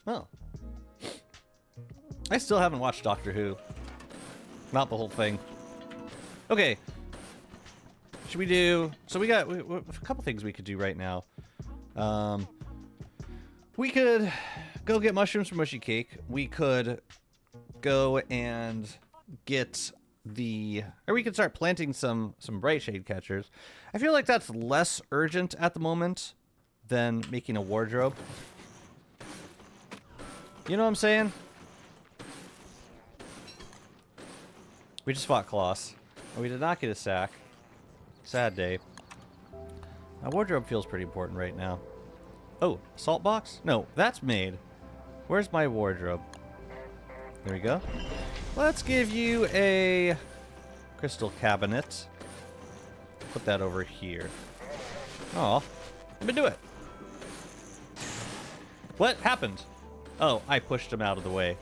Oh. I still haven't watched Doctor Who. Not the whole thing. Okay. Should we do... So we got a couple things we could do right now. We could go get mushrooms for Mushy Cake. We could go and get the... Or we could start planting some bright shade catchers. I feel like that's less urgent at the moment than making a wardrobe. You know what I'm saying? We just fought Kloss. And we did not get a sack. Sad day. My wardrobe feels pretty important right now. Oh, salt box? No, that's made. Where's my wardrobe? There we go. Let's give you a crystal cabinet. Put that over here. Oh, let me do it. What happened? Oh, I pushed him out of the way.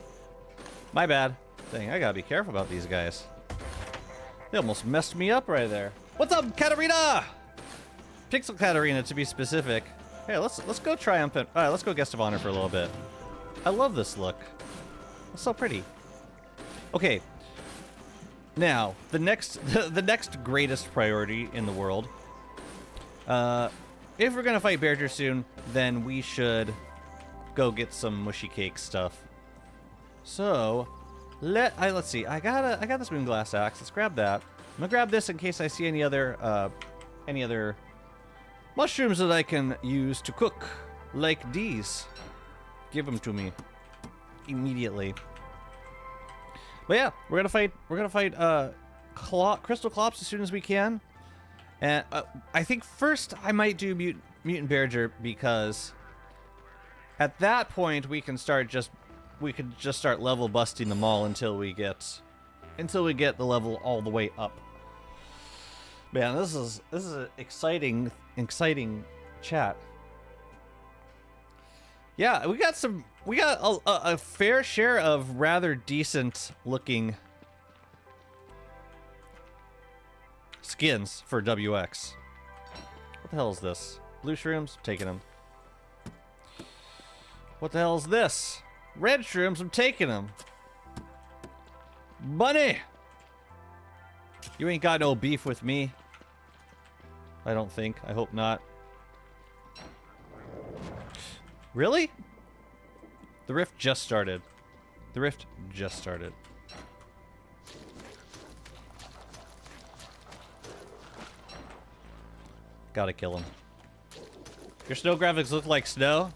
My bad. Dang, I gotta be careful about these guys. They almost messed me up right there. What's up, Katarina? Pixel Katarina, to be specific. Hey, let's go triumphant. All right, let's go guest of honor for a little bit. I love this look. It's so pretty. Okay. Now, the next greatest priority in the world. If we're gonna fight Bearger soon, then we should go get some Mushy Cake stuff. So, let's see. I got this moon glass axe. Let's grab that. I'm gonna grab this in case I see any other mushrooms that I can use to cook, like these. Give them to me immediately. But yeah, we're gonna fight Crystal Clops as soon as we can. And I think first I might do Mutant Bearger, because at that point we can just start level busting them all until we get the level all the way up. Man, this is an exciting chat. Yeah, we got a fair share of rather decent looking skins for WX. What the hell is this? Blue shrooms? I'm taking them. What the hell is this? Red shrooms? I'm taking them. Bunny! You ain't got no beef with me. I don't think. I hope not. Really? The rift just started. The rift just started. Gotta kill him. Your snow graphics look like snow?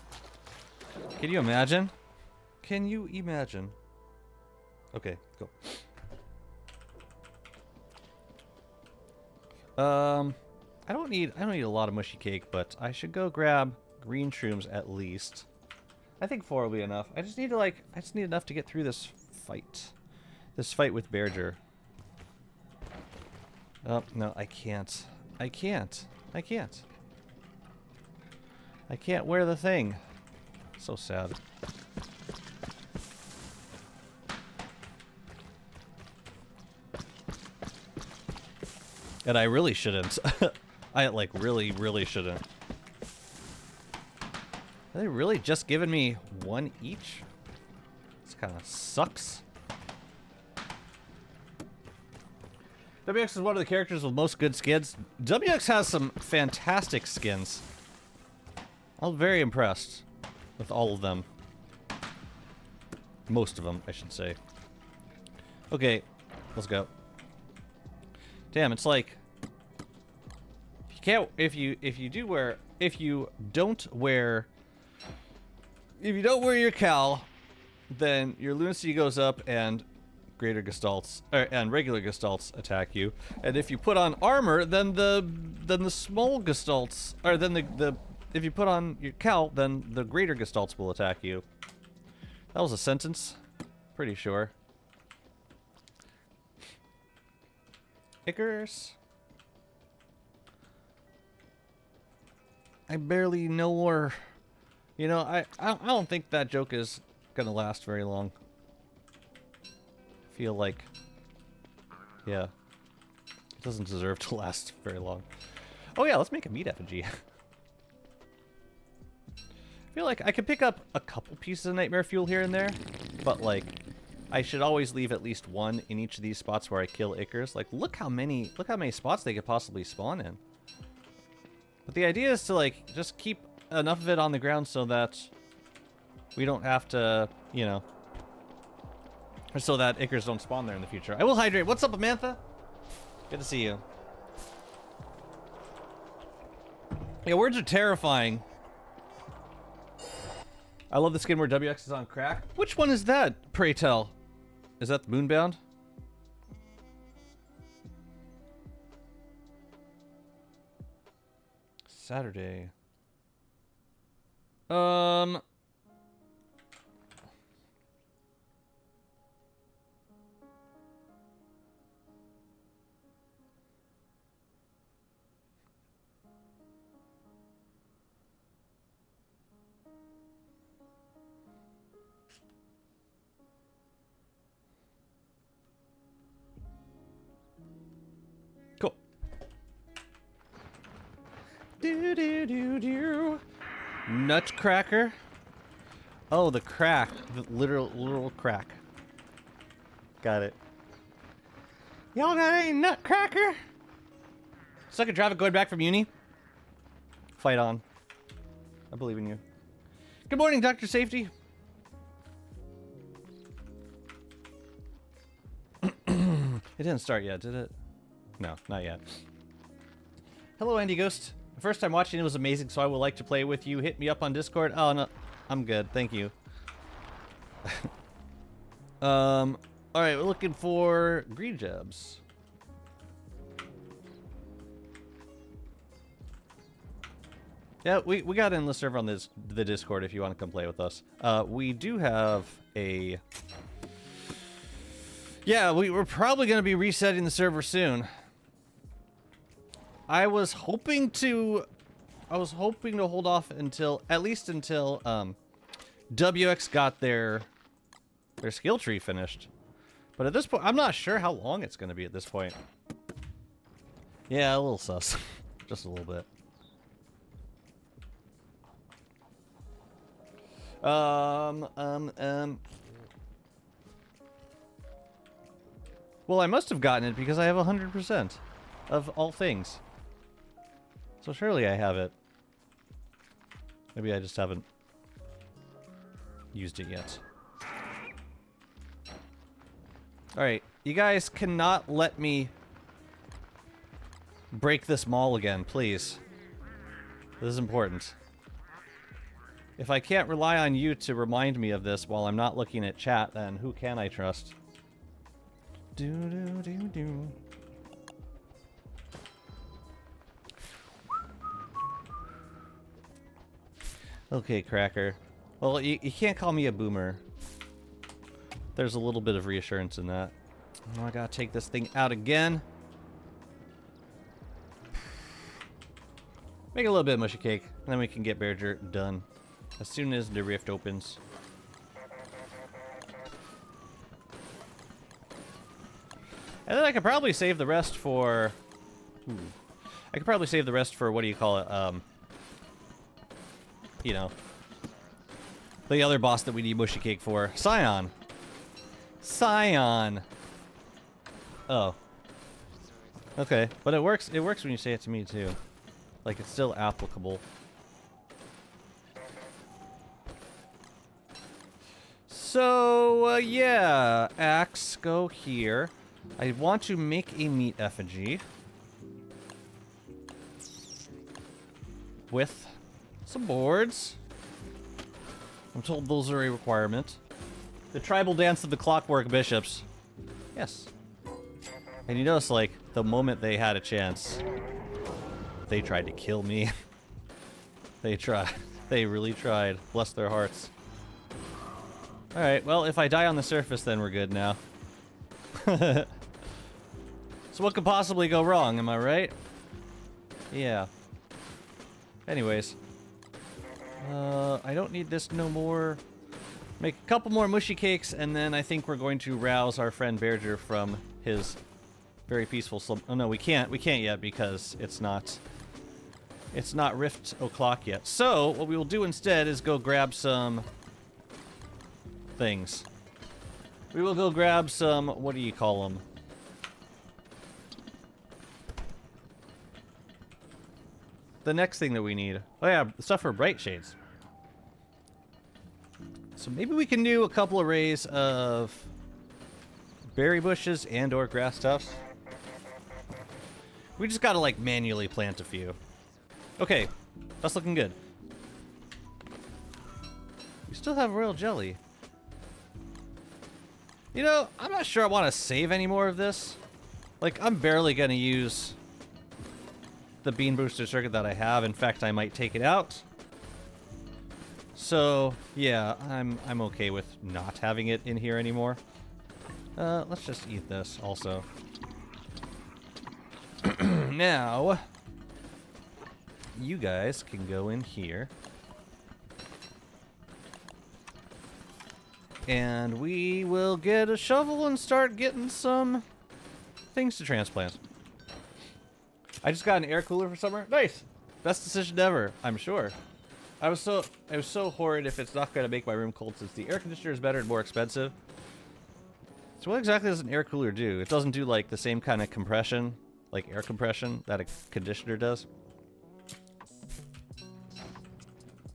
Can you imagine? Can you imagine? Okay, go. I don't need a lot of Mushy Cake, but I should go grab green shrooms at least. I think 4 will be enough. I just need enough to get through this fight. This fight with Bearger. Oh, no, I can't. I can't wear the thing. So sad. And I really shouldn't. I, like, really shouldn't. Are they really just giving me 1 each? This kind of sucks. WX is one of the characters with most good skins. WX has some fantastic skins. I'm very impressed with all of them. Most of them, I should say. Okay, let's go. Damn, it's like you can't if you don't wear your cowl, then your lunacy goes up and greater gestalts and regular gestalts attack you. And if you put on armor, then the small gestalts, or then the if you put on your cowl, then the greater gestalts will attack you. That was a sentence, pretty sure. Icarus. I barely know her. You know, I don't think that joke is gonna last very long. I feel like, yeah, it doesn't deserve to last very long. Oh yeah, let's make a meat effigy. I feel like I could pick up a couple pieces of nightmare fuel here and there, but like I should always leave at least one in each of these spots where I kill Ickers. Like look how many spots they could possibly spawn in. But the idea is to like just keep enough of it on the ground so that we don't have to, you know, so that Ickers don't spawn there in the future. I will hydrate. What's up, Amantha? Good to see you. Yeah, words are terrifying. I love the skin where WX is on crack. Which one is that, pray tell? Is that the Moonbound? Saturday. Cool. Do do do do. Nutcracker. Oh, the crack. The literal crack. Got it. Y'all got any nutcracker? Suck at traffic going back from uni? Fight on. I believe in you. Good morning, Dr. Safety. It didn't start yet, did it? No, not yet. Hello, Andy Ghost. The first time watching it was amazing, so I would like to play with you. Hit me up on Discord. Oh, no. I'm good. Thank you. Alright, we're looking for green gems. Yeah, we got in the server on the Discord if you want to come play with us. We do have a... Yeah, we're probably going to be resetting the server soon. I was hoping to hold off until at least until WX got their skill tree finished. But at this point, I'm not sure how long it's going to be at this point. Yeah, a little sus. Just a little bit. Well, I must have gotten it because I have 100% of all things. So surely I have it. Maybe I just haven't used it yet. Alright, you guys cannot let me break this mall again, please. This is important. If I can't rely on you to remind me of this while I'm not looking at chat, then who can I trust? Do-do-do-do. Okay, Cracker. Well, you can't call me a boomer. There's a little bit of reassurance in that. Oh, I gotta take this thing out again. Make a little bit of mushy cake, and then we can get Bear Jerk done. As soon as the rift opens. And then I could probably save the rest for... I could probably save the rest for, what do you call it, you know, the other boss that we need mushy cake for. Scion. Scion. Oh. Okay, but it works when you say it to me too. Like it's still applicable. So, yeah, axe, go here. I want to make a meat effigy. With some boards. I'm told those are a requirement. The tribal dance of the clockwork bishops. Yes. And you notice, like, the moment they had a chance, they tried to kill me. They tried. They really tried. Bless their hearts. Alright, well, if I die on the surface, then we're good now. So what could possibly go wrong, am I right? Yeah. Anyways. I don't need this no more. Make a couple more mushy cakes, and then I think we're going to rouse our friend Berger from his very peaceful slumber. Oh no, we can't. We can't yet because it's not It's not Rift o'clock yet. So, what we will do instead is go grab some things. We will go grab some, what do you call them? The next thing that we need. Oh yeah, stuff for bright shades. So maybe we can do a couple arrays of berry bushes and or grass tufts. We just gotta like manually plant a few. Okay, that's looking good. We still have royal jelly. You know, I'm not sure I want to save any more of this. Like, I'm barely gonna use the bean booster circuit that I have. In fact, I might take it out. So, yeah, I'm okay with not having it in here anymore. Let's just eat this also. Now, you guys can go in here. And we will get a shovel and start getting some things to transplant. I just got an air cooler for summer. Nice! Best decision ever, I'm sure. I was so horrid if it's not going to make my room cold since the air conditioner is better and more expensive. So what exactly does an air cooler do? It doesn't do like the same kind of compression, like air compression, that a conditioner does.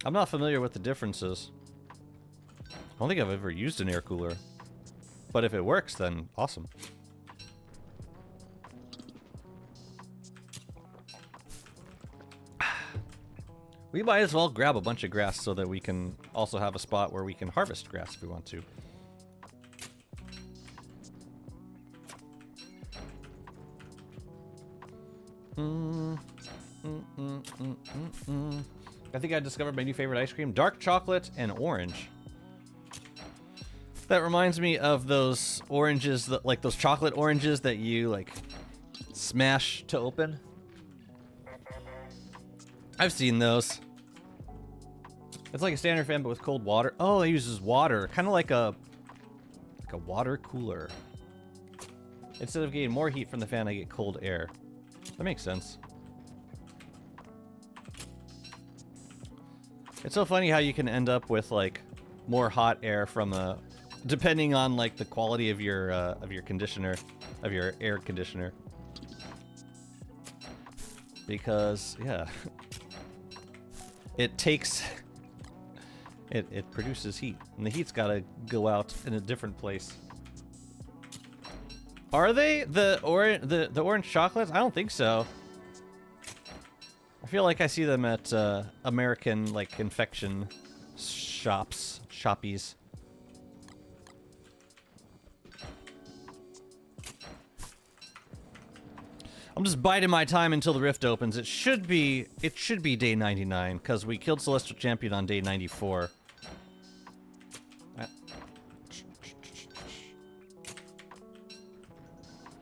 I'm not familiar with the differences. I don't think I've ever used an air cooler. But if it works, then awesome. We might as well grab a bunch of grass so that we can also have a spot where we can harvest grass if we want to. I think I discovered my new favorite ice cream, dark chocolate and orange. That reminds me of those oranges, that, like those chocolate oranges that you like smash to open. I've seen those. It's like a standard fan, but with cold water. Oh, it uses water, kind of like a water cooler. Instead of getting more heat from the fan, I get cold air. That makes sense. It's so funny how you can end up with like more hot air from a, depending on like the quality of your conditioner, of your air conditioner. Because yeah, it takes. It produces heat, and the heat's gotta go out in a different place. Are they the orange chocolates? I don't think so. I feel like I see them at American like confection shoppies. I'm just biding my time until the rift opens. It should be day 99 because we killed Celestial Champion on day 94.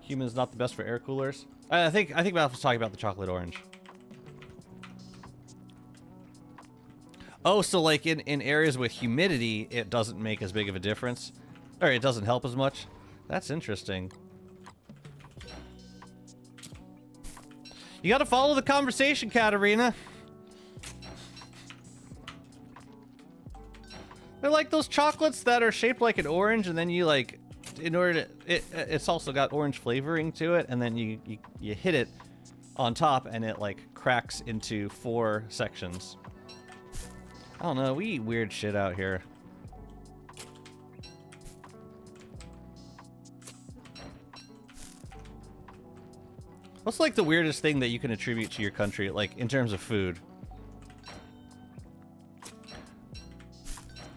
Human's not the best for air coolers. I think Ralph was talking about the chocolate orange. Oh, so like in areas with humidity, it doesn't make as big of a difference, or it doesn't help as much. That's interesting. You gotta follow the conversation, Katarina. They're like those chocolates that are shaped like an orange, and then you like, in order to, it's also got orange flavoring to it, and then you hit it on top, and it like cracks into 4 sections. I don't know, we eat weird shit out here. What's like the weirdest thing that you can attribute to your country, like in terms of food?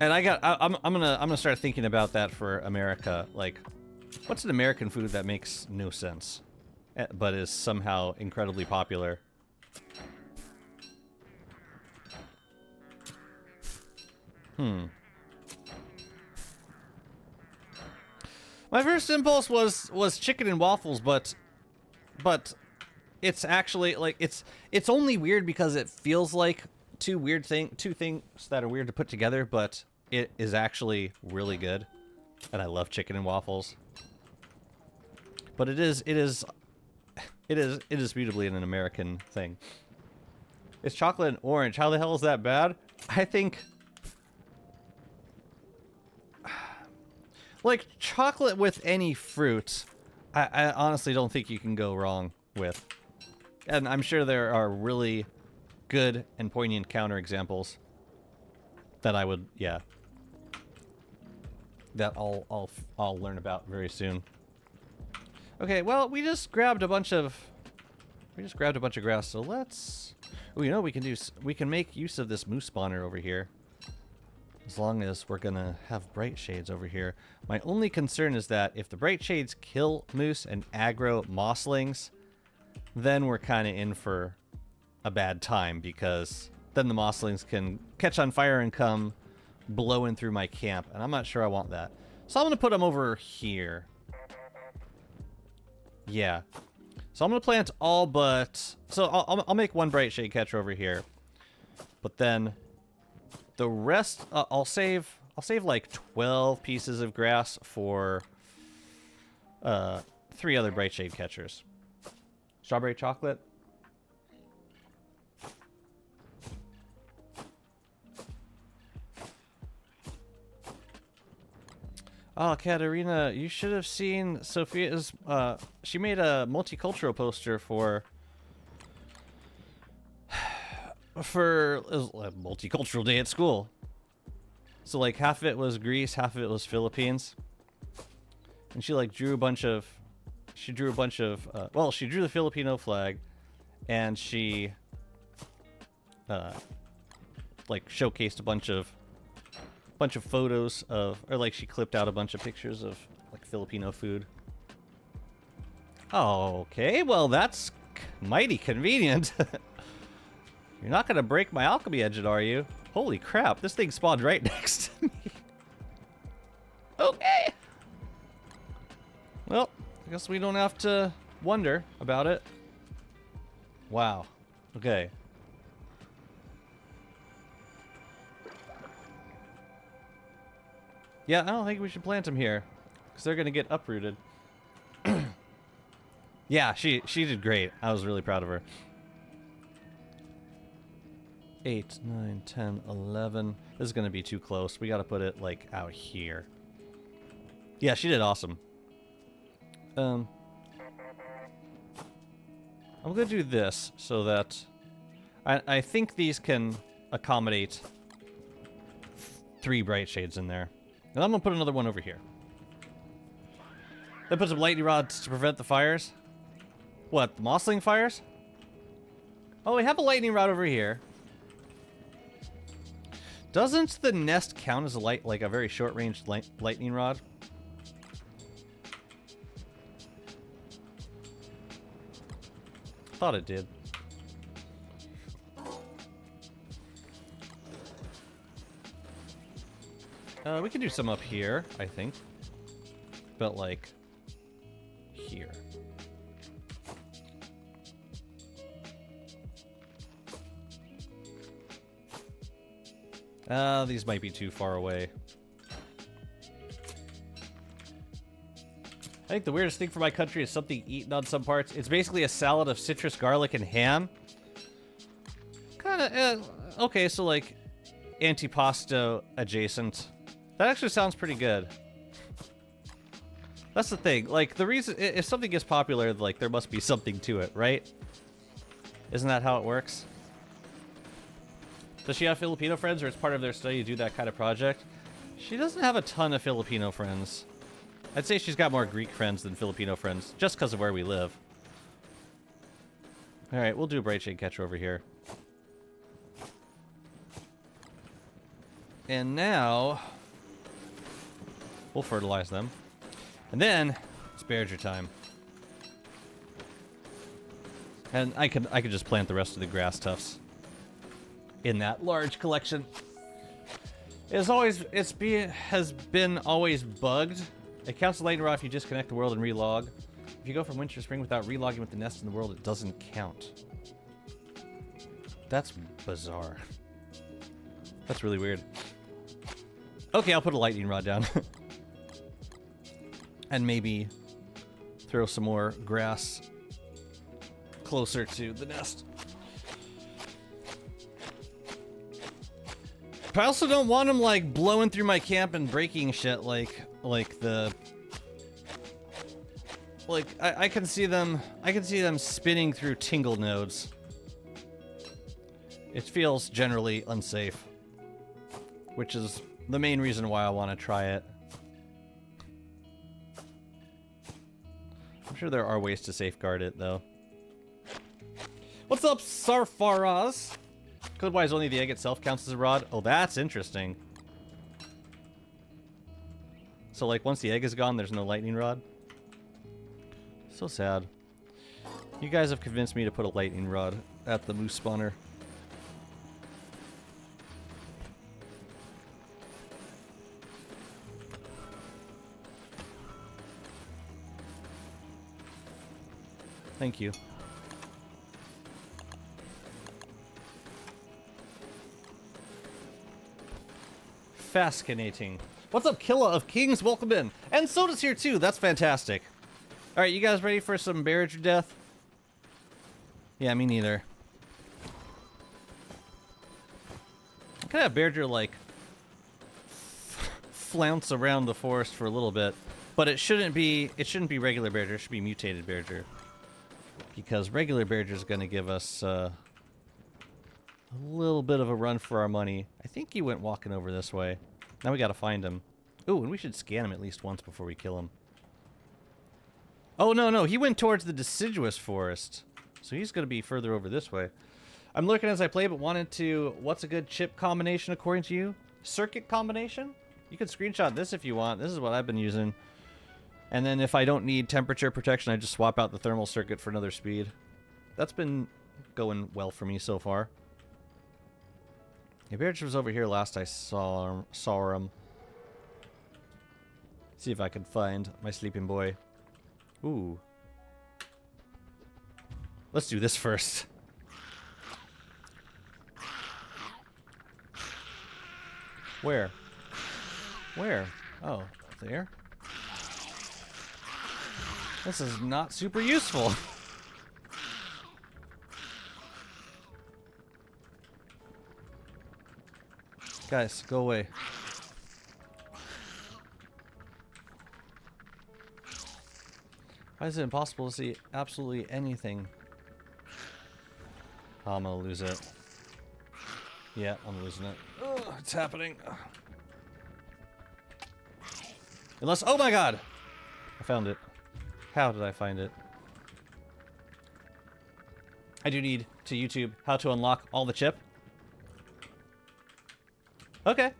And I'm gonna start thinking about that for America. Like, what's an American food that makes no sense, but is somehow incredibly popular? My first impulse was chicken and waffles, but it's actually like it's only weird because it feels like two things that are weird to put together, but it is actually really good, and I love chicken and waffles. But it is indisputably an American thing. It's chocolate and orange. How the hell is that bad? I think... like, chocolate with any fruit, I honestly don't think you can go wrong with. And I'm sure there are really good and poignant counterexamples that I would, yeah, that I'll learn about very soon. Okay, well, we just grabbed a bunch of grass, so let's... Oh, you know what we can make use of this moose spawner over here. As long as we're gonna have bright shades over here. My only concern is that if the bright shades kill moose and aggro mosslings, then we're kind of in for a bad time, because then the mosslings can catch on fire and come blowing through my camp, and I'm not sure I want that. So I'm gonna put them over here. Yeah. So I'm gonna plant all but... So I'll make one bright shade catcher over here, but then the rest I'll save like 12 pieces of grass for 3 other bright shade catchers. Strawberry chocolate. Oh, Katerina, you should have seen Sophia's, she made a multicultural poster for a multicultural day at school. So, like, half of it was Greece, half of it was Philippines. And she, like, drew a bunch of, well, she drew the Filipino flag, and she, like, showcased a bunch of photos of, or like she clipped out a bunch of pictures of like Filipino food. Okay, well that's mighty convenient. You're not gonna break my alchemy engine, are you? Holy crap, this thing spawned right next to me. Okay. Well, I guess we don't have to wonder about it. Wow. Okay. Yeah, I don't think we should plant them here, because they're going to get uprooted. Yeah, she did great. I was really proud of her. 8, 9, 10, 11. This is going to be too close. We got to put it, like, out here. Yeah, she did awesome. I'm going to do this so that... I think these can accommodate 3 bright shades in there. And I'm going to put another one over here. Then put some lightning rods to prevent the fires. What, the mossling fires? Oh, we have a lightning rod over here. Doesn't the nest count as a like a very short-range lightning rod? Thought it did. We can do some up here, I think. But, like, here. These might be too far away. I think the weirdest thing for my country is something eaten on some parts. It's basically a salad of citrus, garlic, and ham. Kinda, okay, so, like, antipasto adjacent. That actually sounds pretty good. That's the thing. Like, the reason... If something gets popular, like, there must be something to it, right? Isn't that how it works? Does she have Filipino friends, or it's part of their study to do that kind of project? She doesn't have a ton of Filipino friends. I'd say she's got more Greek friends than Filipino friends, just because of where we live. Alright, we'll do a bright shade catcher over here. And now... we'll fertilize them. And then, it's Berger time. And I could just plant the rest of the grass tufts in that large collection. Has been always bugged. It counts the lightning rod if you disconnect the world and relog. If you go from winter to spring without relogging with the nest in the world, it doesn't count. That's bizarre. That's really weird. Okay, I'll put a lightning rod down. And maybe throw some more grass closer to the nest. But I also don't want them like blowing through my camp and breaking shit like I can see them spinning through tingle nodes. It feels generally unsafe, which is the main reason why I want to try it. I'm sure there are ways to safeguard it though. What's up, Sarfaraz? Code-wise, only the egg itself counts as a rod. Oh, that's interesting. So, like, once the egg is gone, there's no lightning rod? So sad. You guys have convinced me to put a lightning rod at the moose spawner. Thank you. Fascinating. What's up, Killa of Kings? Welcome in. And Soda's here too. That's fantastic. Alright, you guys ready for some Barrager death? Yeah, me neither. I could have Barrager, like, flounce around the forest for a little bit. But it shouldn't be regular Barrager. It should be mutated Barrager. Because regular Barrager is going to give us a little bit of a run for our money. I think he went walking over this way. Now we got to find him. Ooh, and we should scan him at least once before we kill him. Oh, no, he went towards the deciduous forest. So he's going to be further over this way. I'm looking as I play, but wanted to... What's a good chip combination according to you? Circuit combination? You can screenshot this if you want. This is what I've been using. And then if I don't need temperature protection, I just swap out the thermal circuit for another speed. That's been going well for me so far. Yeah, Barrage was over here last I saw him. See if I can find my sleeping boy. Ooh. Let's do this first. Where? Where? Oh, there? This is not super useful. Guys, go away. Why is it impossible to see absolutely anything? Oh, I'm gonna lose it. Yeah, I'm losing it. Ugh, it's happening. Unless, oh my god! I found it. How did I find it? I do need to YouTube how to unlock all the chip. Okay.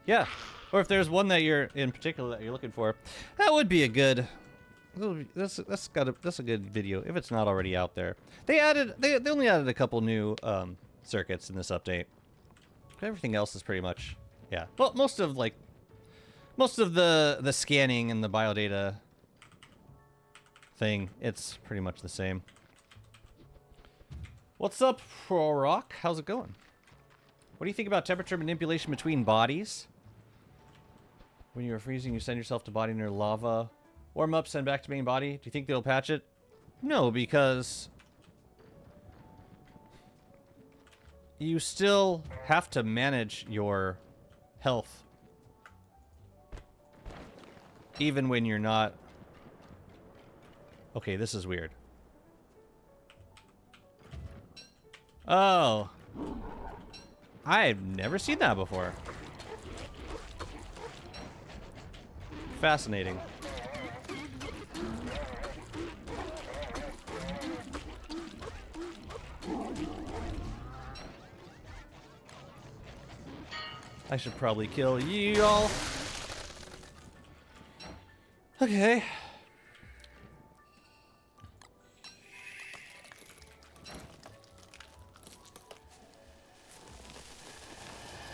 Yeah. Or if there's one that you're in particular that you're looking for, that would be a good. That's a good video if it's not already out there. They only added a couple new circuits in this update. Everything else is pretty much, yeah. Well, most of the scanning and the biodata thing, it's pretty much the same. What's up, Prorock? How's it going? What do you think about temperature manipulation between bodies? When you are freezing, you send yourself to body near lava. Warm up, send back to main body. Do you think they'll patch it? No, because you still have to manage your health. Even when you're not... Okay, this is weird. Oh. I've never seen that before. Fascinating. I should probably kill you all. Okay.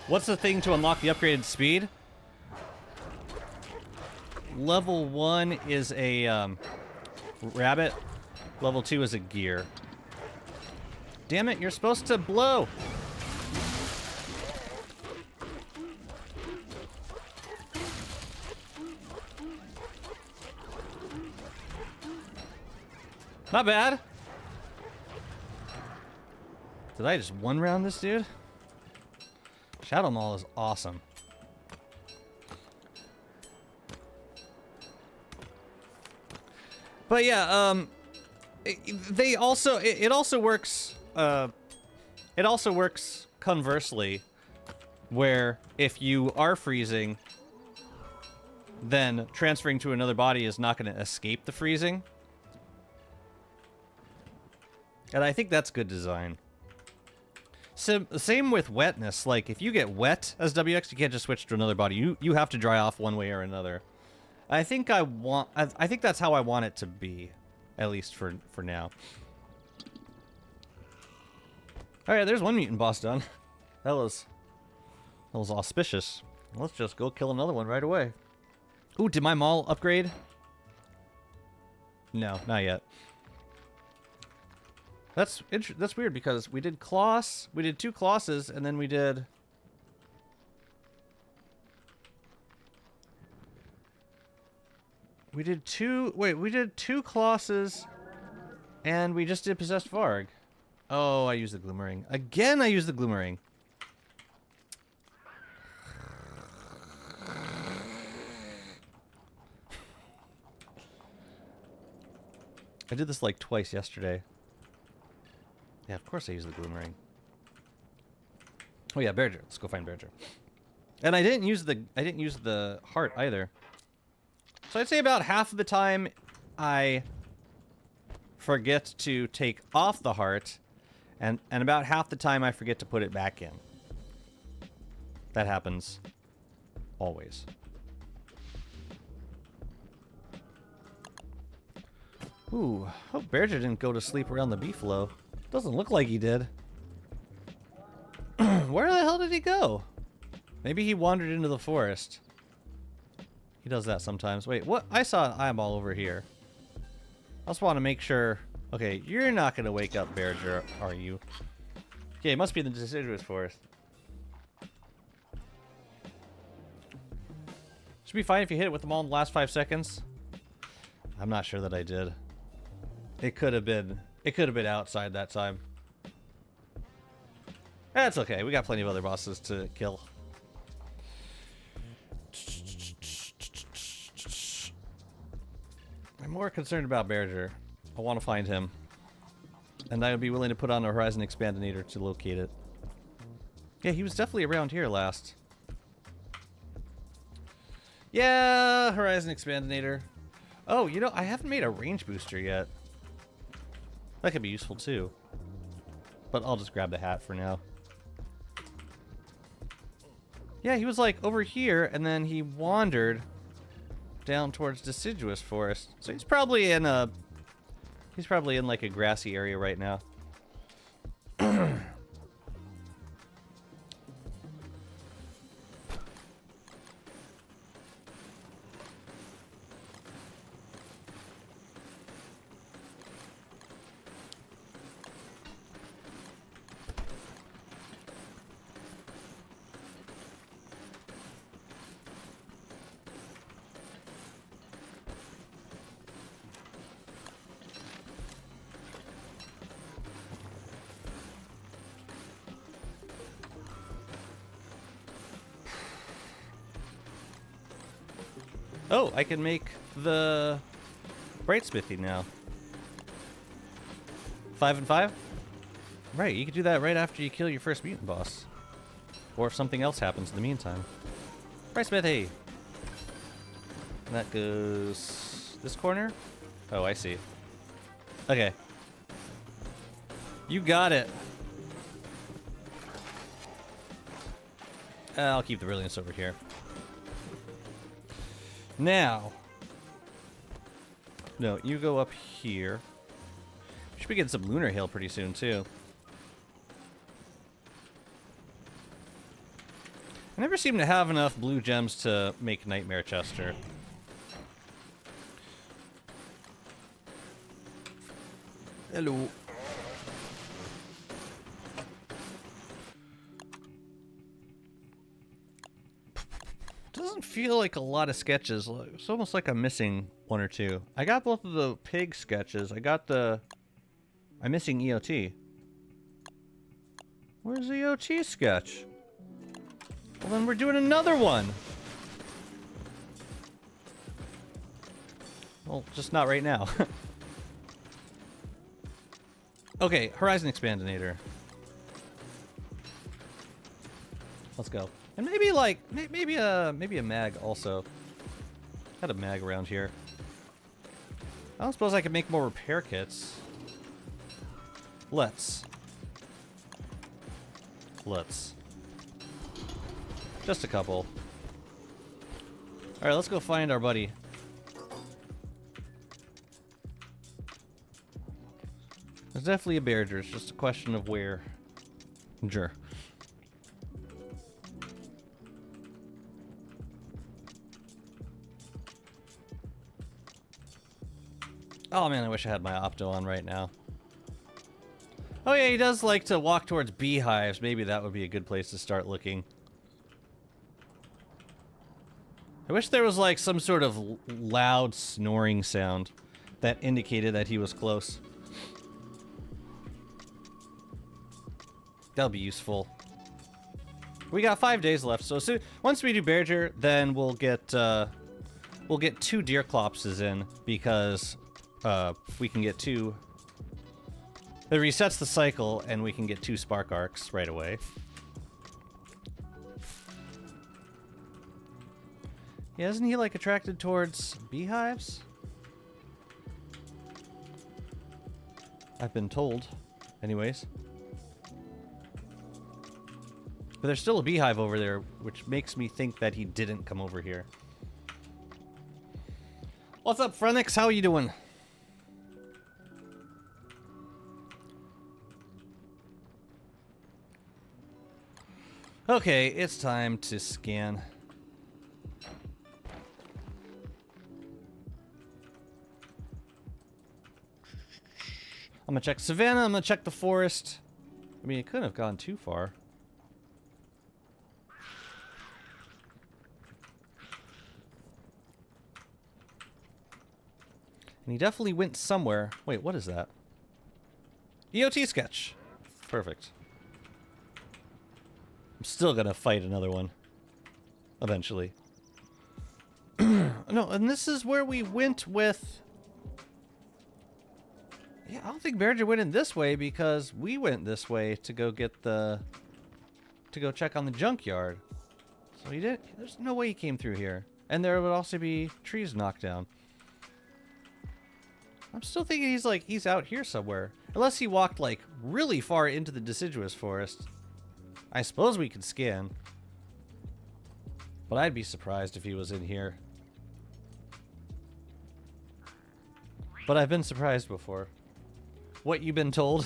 What's the thing to unlock the upgraded speed? Level 1 is a rabbit. Level 2 is a gear. Damn it, you're supposed to blow. Not bad. Did I just one round this dude? Shadow Mall is awesome. But yeah, it also works. It also works conversely, where if you are freezing, then transferring to another body is not going to escape the freezing. And I think that's good design. So, same with wetness. Like, if you get wet as WX, you can't just switch to another body. You have to dry off one way or another. I think I think that's how I want it to be, at least for now. All right, there's one mutant boss done. That was auspicious. Let's just go kill another one right away. Ooh, did my mall upgrade? No, not yet. That's weird because we did Kloss, we did 2 Klosses, and then we did... We did 2 Klosses, and we just did Possessed Varg. Oh, I used the Gloomerang. Again, I used the Gloomerang. I did this like twice yesterday. Yeah, of course I use the Gloomerang. Oh yeah, Bearger. Let's go find Bearger. And I didn't use the heart either. So I'd say about half of the time I forget to take off the heart, and about half the time I forget to put it back in. That happens always. Ooh, hope Bearger didn't go to sleep around the beefalo. Doesn't look like he did. Where the hell did he go? Maybe he wandered into the forest. He does that sometimes. Wait, what? I saw an eyeball over here. I just want to make sure... Okay, you're not going to wake up, Bearger, are you? Okay, it must be in the deciduous forest. Should be fine if you hit it with them all in the last 5 seconds. I'm not sure that I did. It could have been outside that time. That's okay. We got plenty of other bosses to kill. I'm more concerned about Bearger. I want to find him. And I would be willing to put on a Horizon Expandinator to locate it. Yeah, he was definitely around here last. Yeah, Horizon Expandinator. Oh, you know, I haven't made a range booster yet. That could be useful too. But I'll just grab the hat for now. Yeah, he was like over here, and then he wandered down towards deciduous forest. So he's probably in like a grassy area right now. Oh, I can make the Brightsmithy now. 5 and 5? Right, you can do that right after you kill your first mutant boss. Or if something else happens in the meantime. Brightsmithy! And that goes... this corner? Oh, I see. Okay. You got it. I'll keep the brilliance over here. Now, no, you go up here. Should be getting some Lunar Hail pretty soon, too. I never seem to have enough blue gems to make Nightmare Chester. Hello. Doesn't feel like a lot of sketches. It's almost like I'm missing 1 or 2. I got both of the pig sketches. I'm missing EOT. Where's the EOT sketch? then we're doing another one. Well, just not right now. Okay, Horizon Expandinator. Let's go. And maybe like maybe a mag also. Got a mag around here. I don't suppose I could make more repair kits. Let's. Just a couple. Alright, let's go find our buddy. There's definitely a Bearger, it's just a question of where. Sure. Oh man, I wish I had my Opto on right now. Oh yeah, he does like to walk towards beehives. Maybe that would be a good place to start looking. I wish there was like some sort of loud snoring sound that indicated that he was close. That'll be useful. We got 5 days left, so once we do Bearger, then we'll get 2 Deerclopses in because we can get 2. It resets the cycle, and we can get 2 Spark Arcs right away. Yeah, isn't he like attracted towards beehives? I've been told, anyways. But there's still a beehive over there, which makes me think that he didn't come over here. What's up, Frenix? How are you doing? Okay, it's time to scan. I'm gonna check Savannah, I'm gonna check the forest. I mean, it couldn't have gone too far. And he definitely went somewhere. Wait, what is that? EOT sketch. Perfect. I'm still gonna fight another one. Eventually. No, and this is where we went with... Yeah, I don't think Bearger went in this way because we went this way to go get the... to go check on the junkyard. So he didn't... There's no way he came through here. And there would also be trees knocked down. I'm still thinking he's out here somewhere. Unless he walked like really far into the deciduous forest. I suppose we could scan. But I'd be surprised if he was in here. But I've been surprised before. What you been told?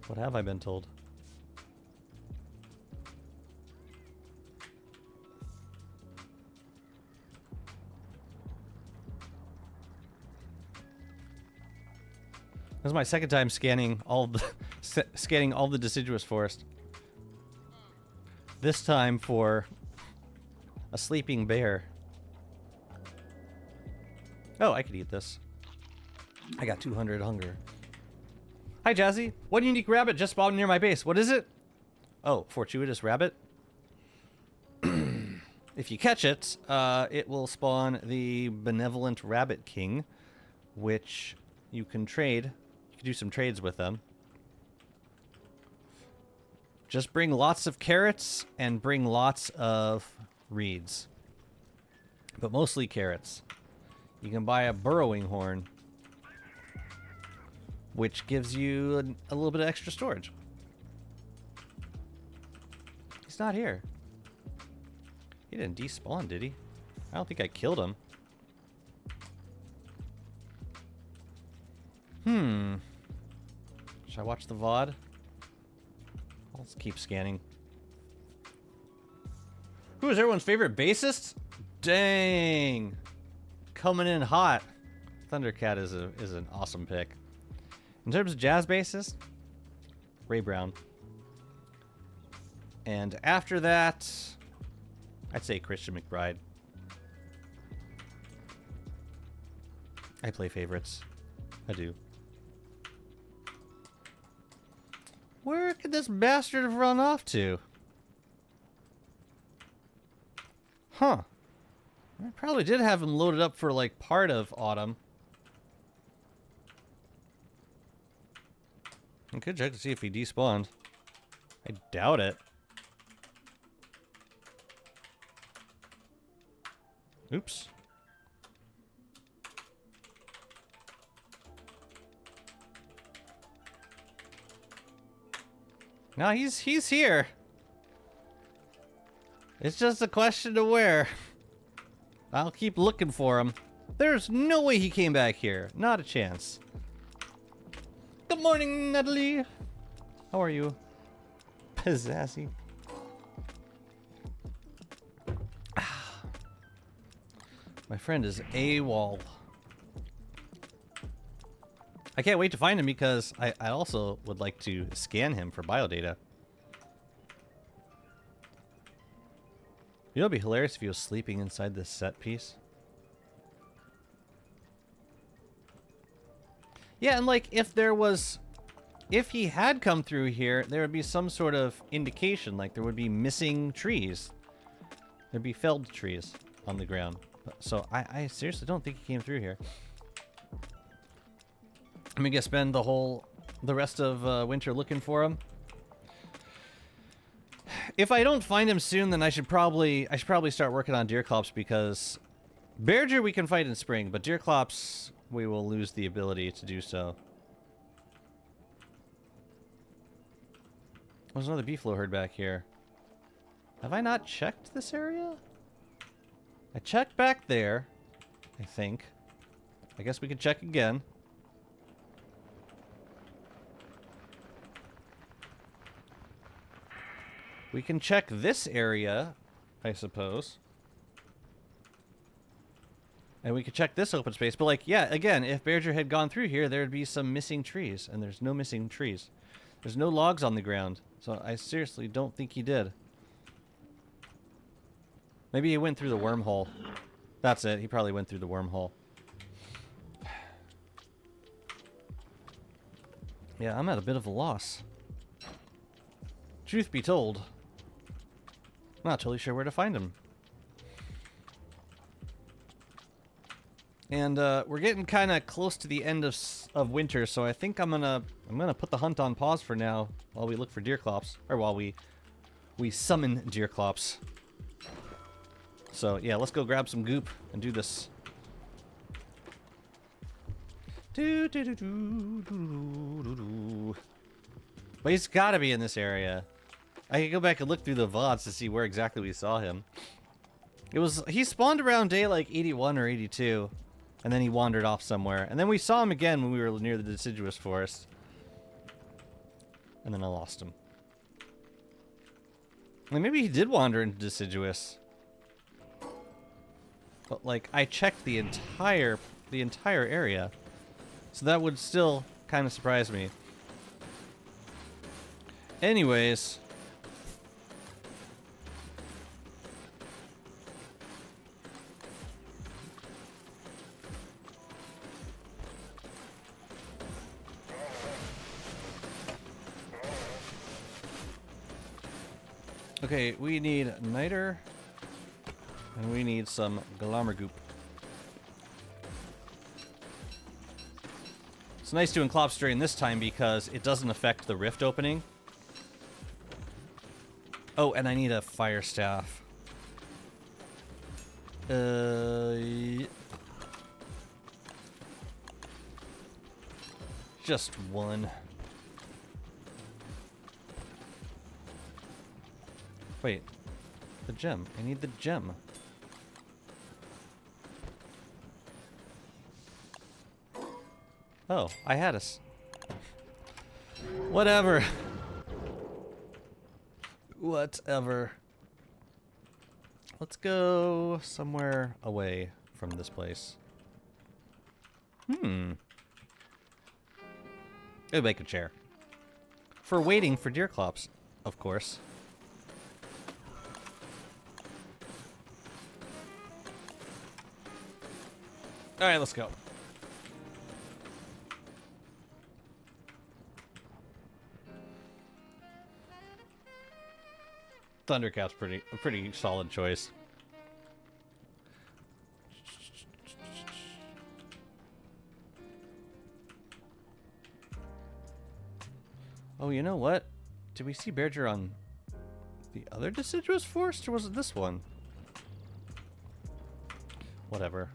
What have I been told? This is my second time scanning all the deciduous forest. This time for a sleeping bear. Oh, I could eat this. I got 200 hunger. Hi, Jazzy. One unique rabbit just spawned near my base. What is it? Oh, fortuitous rabbit. If you catch it, it will spawn the benevolent rabbit king, which you can trade. You can do some trades with them. Just bring lots of carrots and bring lots of reeds. But mostly carrots. You can buy a burrowing horn, which gives you a little bit of extra storage. He's not here. He didn't despawn, did he? I don't think I killed him. Should I watch the VOD? Let's keep scanning. Who is everyone's favorite bassist? Dang. Coming in hot. Thundercat is an awesome pick. In terms of jazz bassist, Ray Brown. And after that, I'd say Christian McBride. I play favorites. I do. Where could this bastard have run off to? Huh. I probably did have him loaded up for, like, part of autumn. I could check to see if he despawned. I doubt it. Oops. No, he's here. It's just a question of where. I'll keep looking for him. There's no way he came back here. Not a chance. Good morning, Natalie. How are you? Pizzassy. My friend is AWOL. I can't wait to find him because I also would like to scan him for biodata. You know, it'd be hilarious if he was sleeping inside this set piece. Yeah, and like if he had come through here, there would be some sort of indication, like there would be missing trees. There'd be felled trees on the ground. So I seriously don't think he came through here. I'm gonna spend the rest of winter looking for him. If I don't find him soon, then I should probably start working on Deerclops, because Bearger we can fight in spring, but Deerclops we will lose the ability to do so. There's another beefalo herd back here. Have I not checked this area? I checked back there, I think. I guess we could check again. We can check this area, I suppose. And we could check this open space. But, like, yeah, again, if Bearger had gone through here, there would be some missing trees. And there's no missing trees. There's no logs on the ground. So I seriously don't think he did. Maybe he went through the wormhole. That's it. He probably went through the wormhole. Yeah, I'm at a bit of a loss. Truth be told, I'm not totally sure where to find him. And we're getting kind of close to the end of winter, so I think I'm gonna put the hunt on pause for now while we look for Deerclops, or while we summon Deerclops. So yeah, let's go grab some goop and do this. But he's got to be in this area. I can go back and look through the VODs to see where exactly we saw him. He spawned around day like 81 or 82, and then he wandered off somewhere. And then we saw him again when we were near the deciduous forest. And then I lost him. And maybe he did wander into deciduous. But like, I checked the entire area. So that would still kind of surprise me. Anyways. Okay, we need niter. And we need some Glommergoop. It's nice doing Clops during this time because it doesn't affect the rift opening. Oh, and I need a fire staff. Just one. Wait, the gem. I need the gem. Oh, I had us. Whatever. Whatever. Let's go somewhere away from this place. I'll make a chair. For waiting for Deerclops, of course. Alright, let's go. Thundercat's a pretty solid choice. Oh, you know what? Did we see Bearger on the other deciduous forest, or was it this one? Whatever.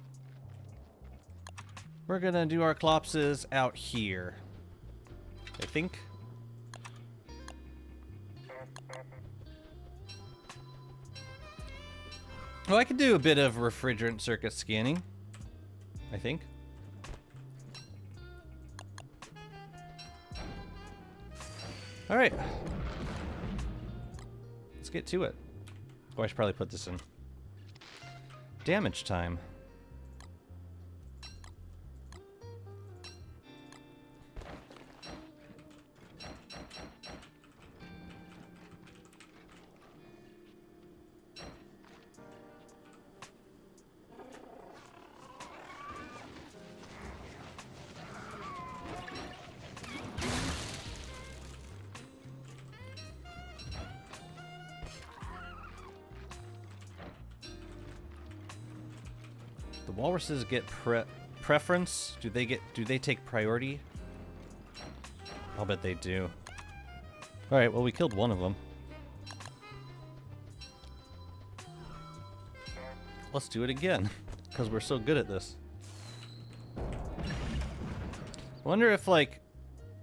We're gonna do our clopses out here, I think. Oh, I could do a bit of refrigerant circuit scanning, I think. All right. Let's get to it. Oh, I should probably put this in. Damage time. The walruses get preference? Do they take priority? I'll bet they do. Alright, well we killed one of them. Let's do it again, because we're so good at this. I wonder if, like,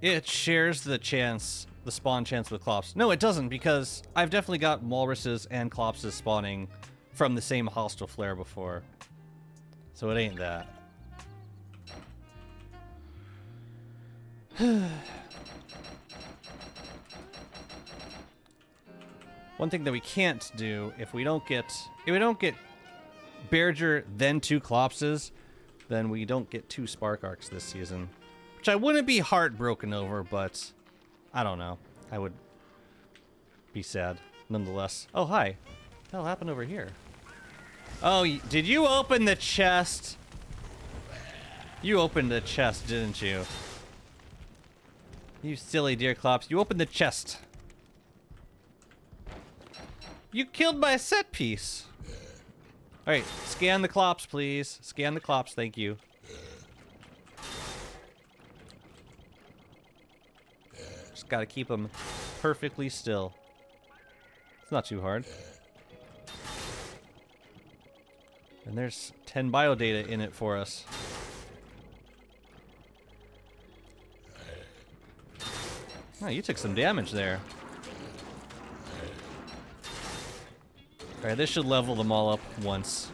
it shares the chance, the spawn chance with clops. No, it doesn't, because I've definitely got walruses and clopses spawning from the same hostile flare before. So it ain't that. One thing that we can't do, if we don't get Bearger then 2 clopses, then we don't get 2 spark arcs this season. Which I wouldn't be heartbroken over, but I don't know. I would be sad nonetheless. Oh, hi. What the hell happened over here? Oh, did you open the chest? You opened the chest, didn't you? You silly deer clops. You opened the chest. You killed my set piece. Alright, scan the clops, please. Scan the clops, thank you. Just gotta keep them perfectly still. It's not too hard. And there's 10 biodata in it for us. Oh, you took some damage there. Alright, this should level them all up once.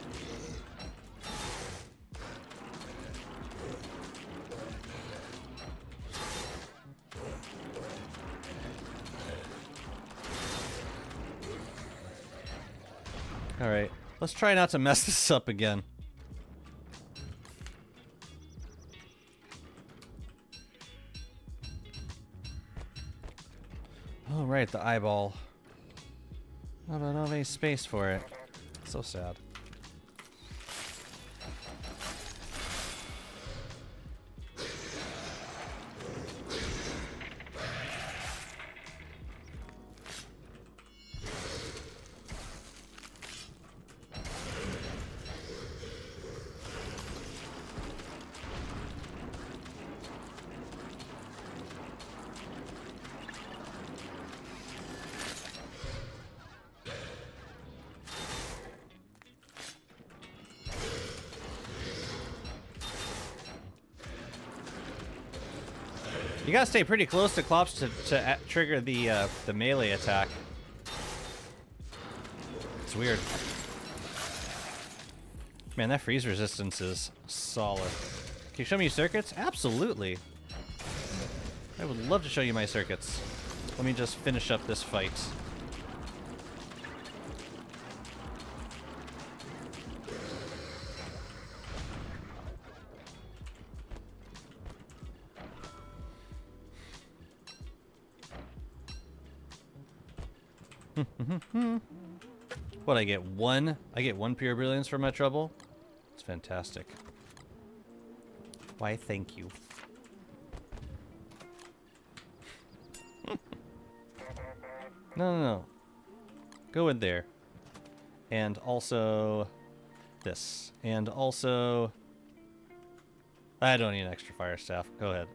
Alright, let's try not to mess this up again. Oh, right, the eyeball. I don't have any space for it. So sad. You gotta stay pretty close to Clops to trigger the melee attack. It's weird. Man, that freeze resistance is solid. Can you show me your circuits? Absolutely. I would love to show you my circuits. Let me just finish up this fight. What, I get one? I get 1 pure brilliance for my trouble? It's fantastic. Why, thank you. No. Go in there. And also this. And also... I don't need an extra fire staff. Go ahead.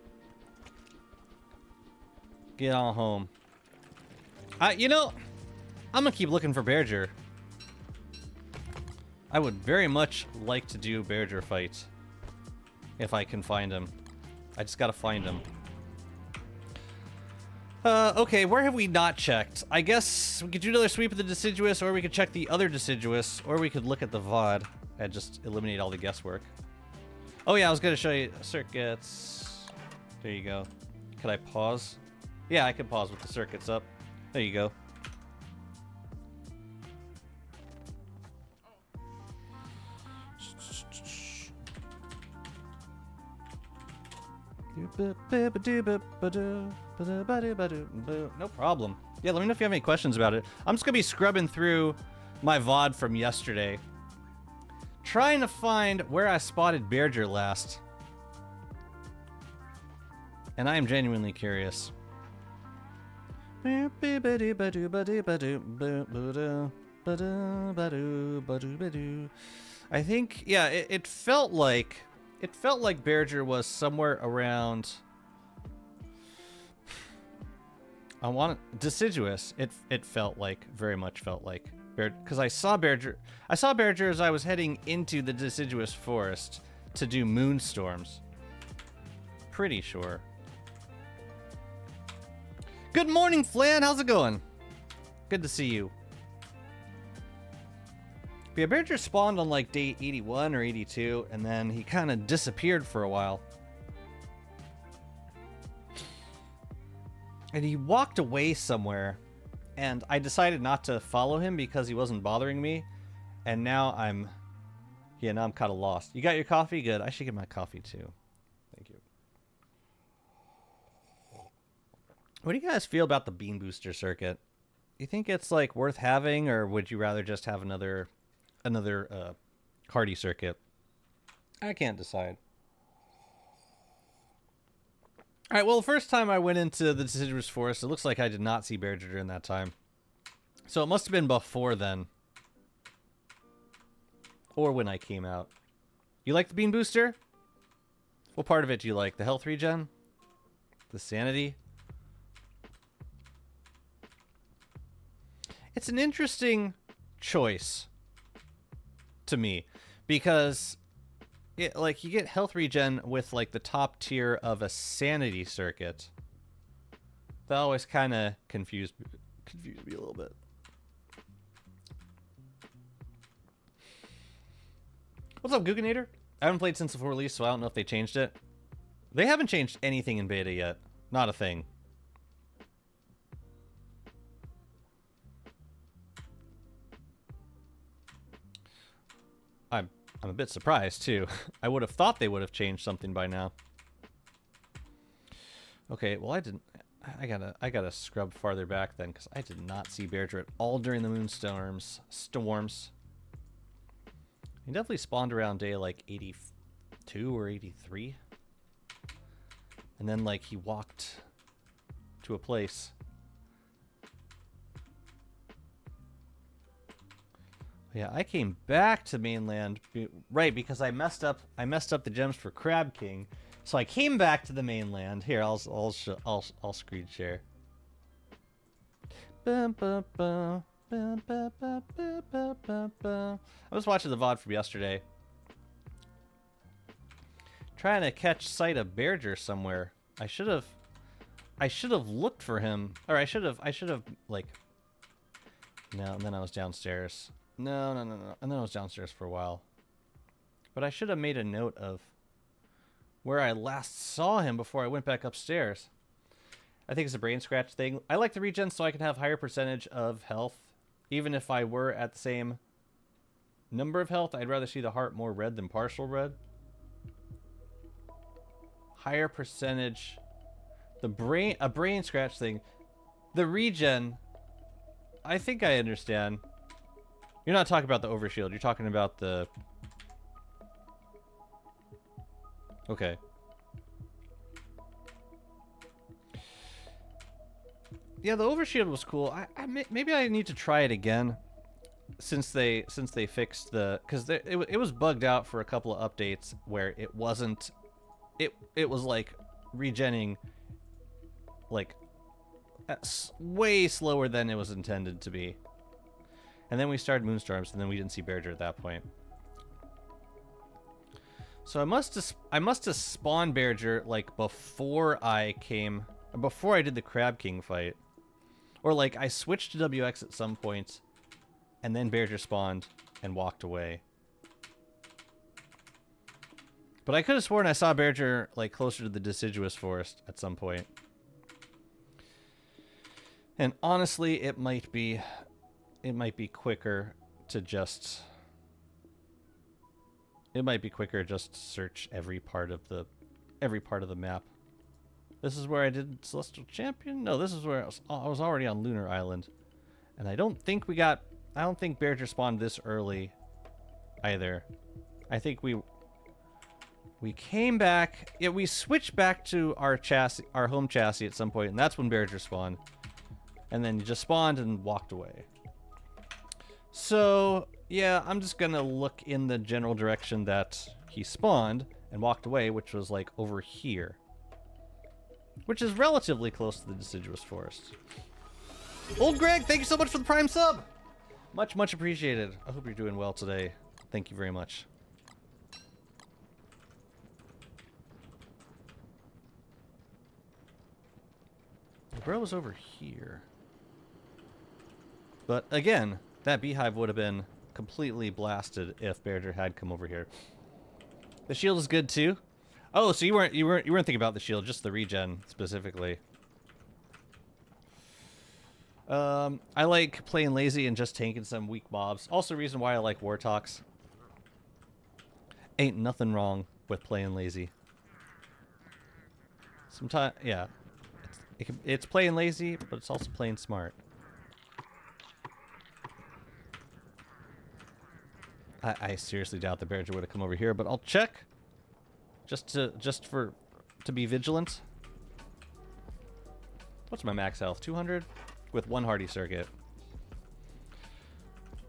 Get on home. You know, I'm gonna keep looking for Bearger. I would very much like to do Bearger fight. If I can find him. I just gotta find him. Okay, where have we not checked? I guess we could do another sweep of the deciduous, or we could check the other deciduous, or we could look at the VOD and just eliminate all the guesswork. Oh yeah, I was gonna show you circuits. There you go. Could I pause? Yeah, I can pause with the circuits up. There you go. No problem. Yeah, let me know if you have any questions about it. I'm just gonna be scrubbing through my VOD from yesterday, trying to find where I spotted Bearger last. And I am genuinely curious. I think, yeah, it felt like Bearger was somewhere around. I want deciduous. It felt like, very much felt like because I saw Bearger as I was heading into the deciduous forest to do moonstorms. Pretty sure. Good morning, Flan. How's it going? Good to see you. But yeah, Bearger spawned on like day 81 or 82, and then he kind of disappeared for a while. And he walked away somewhere, and I decided not to follow him because he wasn't bothering me. And now I'm kind of lost. You got your coffee? Good. I should get my coffee too. Thank you. What do you guys feel about the beam booster circuit? You think it's like worth having, or would you rather just have another hardy circuit? I can't decide. All right, well, the first time I went into the deciduous forest, it looks like I did not see Bearger during that time. So it must have been before then. Or when I came out. You like the beam booster? What part of it do you like? The health regen? The sanity? It's an interesting choice to me, because you get health regen with like the top tier of a sanity circuit. That always kind of confused me a little bit. What's up, Googanator? I haven't played since the release, so I don't know if they changed it. They haven't changed anything in beta yet. Not a thing. I'm a bit surprised too. I would have thought they would have changed something by now. Okay, well I didn't. I gotta scrub farther back then, because I did not see Bearger at all during the moonstorms. He definitely spawned around day like 82 or 83, and then like he walked to a place. Yeah, I came back to mainland, right, because I messed up the gems for Crab King. So I came back to the mainland. Here, I'll screen share. I was watching the VOD from yesterday, trying to catch sight of Bearger somewhere. I should have looked for him, or I should have like. No, and then I was downstairs. No. And then I was downstairs for a while. But I should have made a note of where I last saw him before I went back upstairs. I think it's a brain scratch thing. I like the regen so I can have higher percentage of health. Even if I were at the same number of health, I'd rather see the heart more red than partial red. Higher percentage. A brain scratch thing. The regen, I think I understand. You're not talking about the overshield. You're talking about the... Okay. Yeah, the overshield was cool. Maybe I need to try it again, since they fixed the, because it was bugged out for a couple of updates where it wasn't, it was like regenning like way slower than it was intended to be. And then we started Moonstorms, and then we didn't see Bearger at that point. So I must have spawned Bearger like before I did the Crab King fight. Or like I switched to WX at some point, and then Bearger spawned and walked away. But I could have sworn I saw Bearger like closer to the deciduous forest at some point. And honestly, it might be quicker to just search every part of the map. This is where I did Celestial Champion? No, this is where I was already on Lunar Island. And I don't think Bearger spawned this early either. I think we came back. Yeah, we switched back to our home chassis at some point, and that's when Bearger spawned. And then you just spawned and walked away. So, yeah, I'm just gonna look in the general direction that he spawned and walked away, which was like over here. Which is relatively close to the deciduous forest. Old Greg, thank you so much for the Prime sub! Much, much appreciated. I hope you're doing well today. Thank you very much. The bro was over here. But again, that beehive would have been completely blasted if Bearger had come over here. The shield is good too. Oh, so you weren't thinking about the shield, just the regen specifically. I like playing lazy and just tanking some weak mobs. Also, a reason why I like Wartalks. Ain't nothing wrong with playing lazy. Sometimes, yeah, it's playing lazy, but it's also playing smart. I seriously doubt the Bearger would have come over here, but I'll check. Just to be vigilant. What's my max health? 200 with one hardy circuit.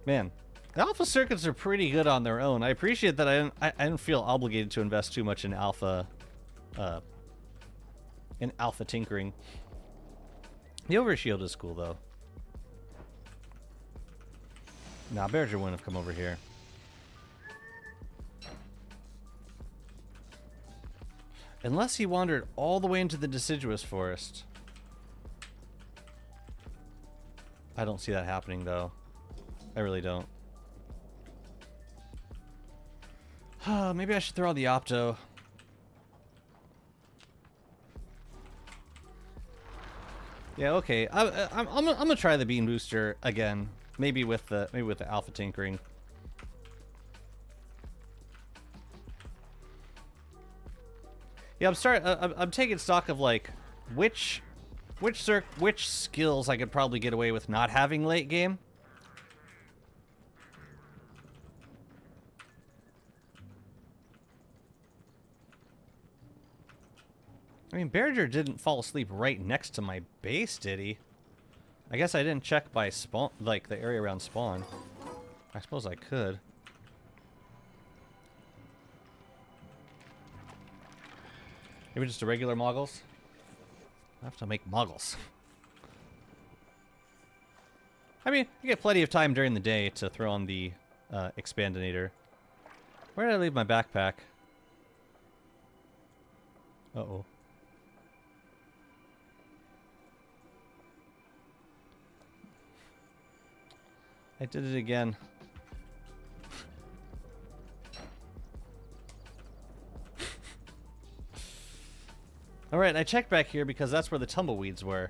Man, alpha circuits are pretty good on their own. I appreciate that I didn't feel obligated to invest too much in alpha tinkering. The overshield is cool though. Nah, Bearger wouldn't have come over here. Unless he wandered all the way into the deciduous forest. I don't see that happening, though. I really don't. Maybe I should throw out the Opto. Yeah, okay. I'm gonna try the Beam Booster again. Maybe with the Alpha Tinkering. Yeah, I'm taking stock of like which skills I could probably get away with not having late game. I mean, Bearger didn't fall asleep right next to my base, did he? I guess I didn't check by spawn, like the area around spawn. I suppose I could. Maybe just a regular Moggles? I have to make Moggles. I mean, you get plenty of time during the day to throw on the Expandinator. Where did I leave my backpack? Uh-oh. I did it again. Alright, I checked back here because that's where the tumbleweeds were.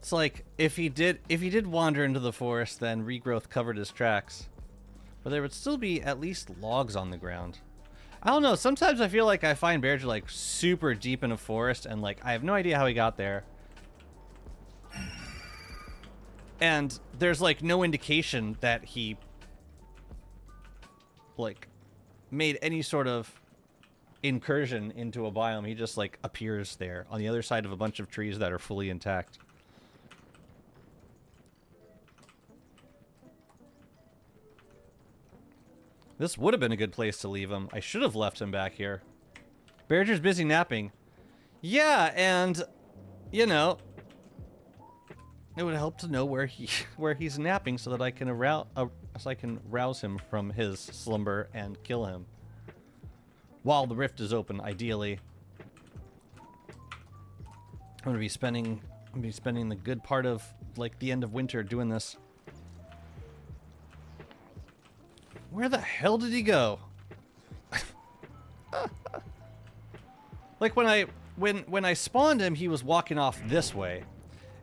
It's like, if he did wander into the forest, then regrowth covered his tracks. But there would still be at least logs on the ground. I don't know, sometimes I feel like I find Bearger like super deep in a forest and like I have no idea how he got there. And there's like no indication that he like, made any sort of incursion into a biome. He just, like, appears there on the other side of a bunch of trees that are fully intact. This would have been a good place to leave him. I should have left him back here. Berger's busy napping. Yeah, and, you know, it would help to know where he's napping so that I can rouse him from his slumber and kill him while the rift is open. Ideally, I'm gonna be spending the good part of like the end of winter doing this. Where the hell did he go? Like when I spawned him, he was walking off this way.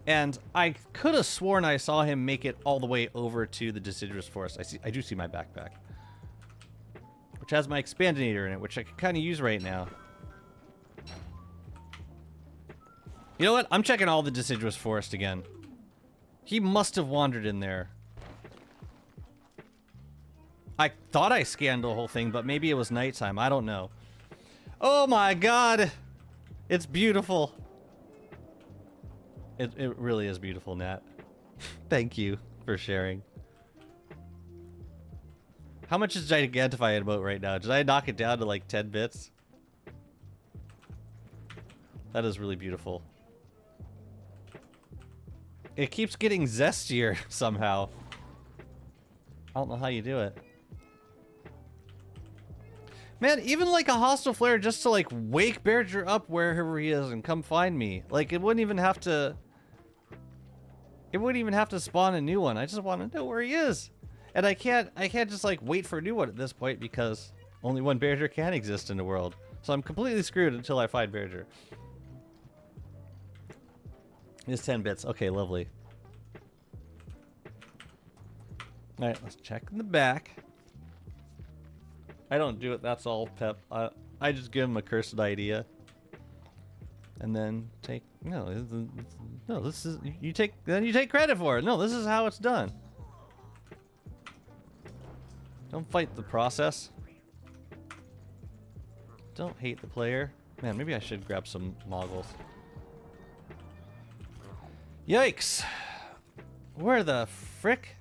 And I could have sworn I saw him make it all the way over to the deciduous forest. I do see my backpack, which has my expandinator in it, which I can kind of use right now. You know what? I'm checking all the deciduous forest again. He must have wandered in there. I thought I scanned the whole thing, but maybe it was nighttime. I don't know. Oh my god! It's beautiful. It really is beautiful, Nat. Thank you for sharing. How much is Gigantify about right now? Did I knock it down to like 10 bits? That is really beautiful. It keeps getting zestier somehow. I don't know how you do it. Man, even like a hostile flare just to like wake Berger up wherever he is and come find me. Like it wouldn't even have to... It wouldn't even have to spawn a new one. I just want to know where he is. And I can't just like wait for a new one at this point because only one Berger can exist in the world. So I'm completely screwed until I find Berger. It's 10 bits. Okay, lovely. Alright, let's check in the back. I don't do it, that's all Pep. I just give him a cursed idea. And then take... No, this is... You take credit for it. No, this is how it's done. Don't fight the process. Don't hate the player. Man, maybe I should grab some moggles. Yikes! Where the frick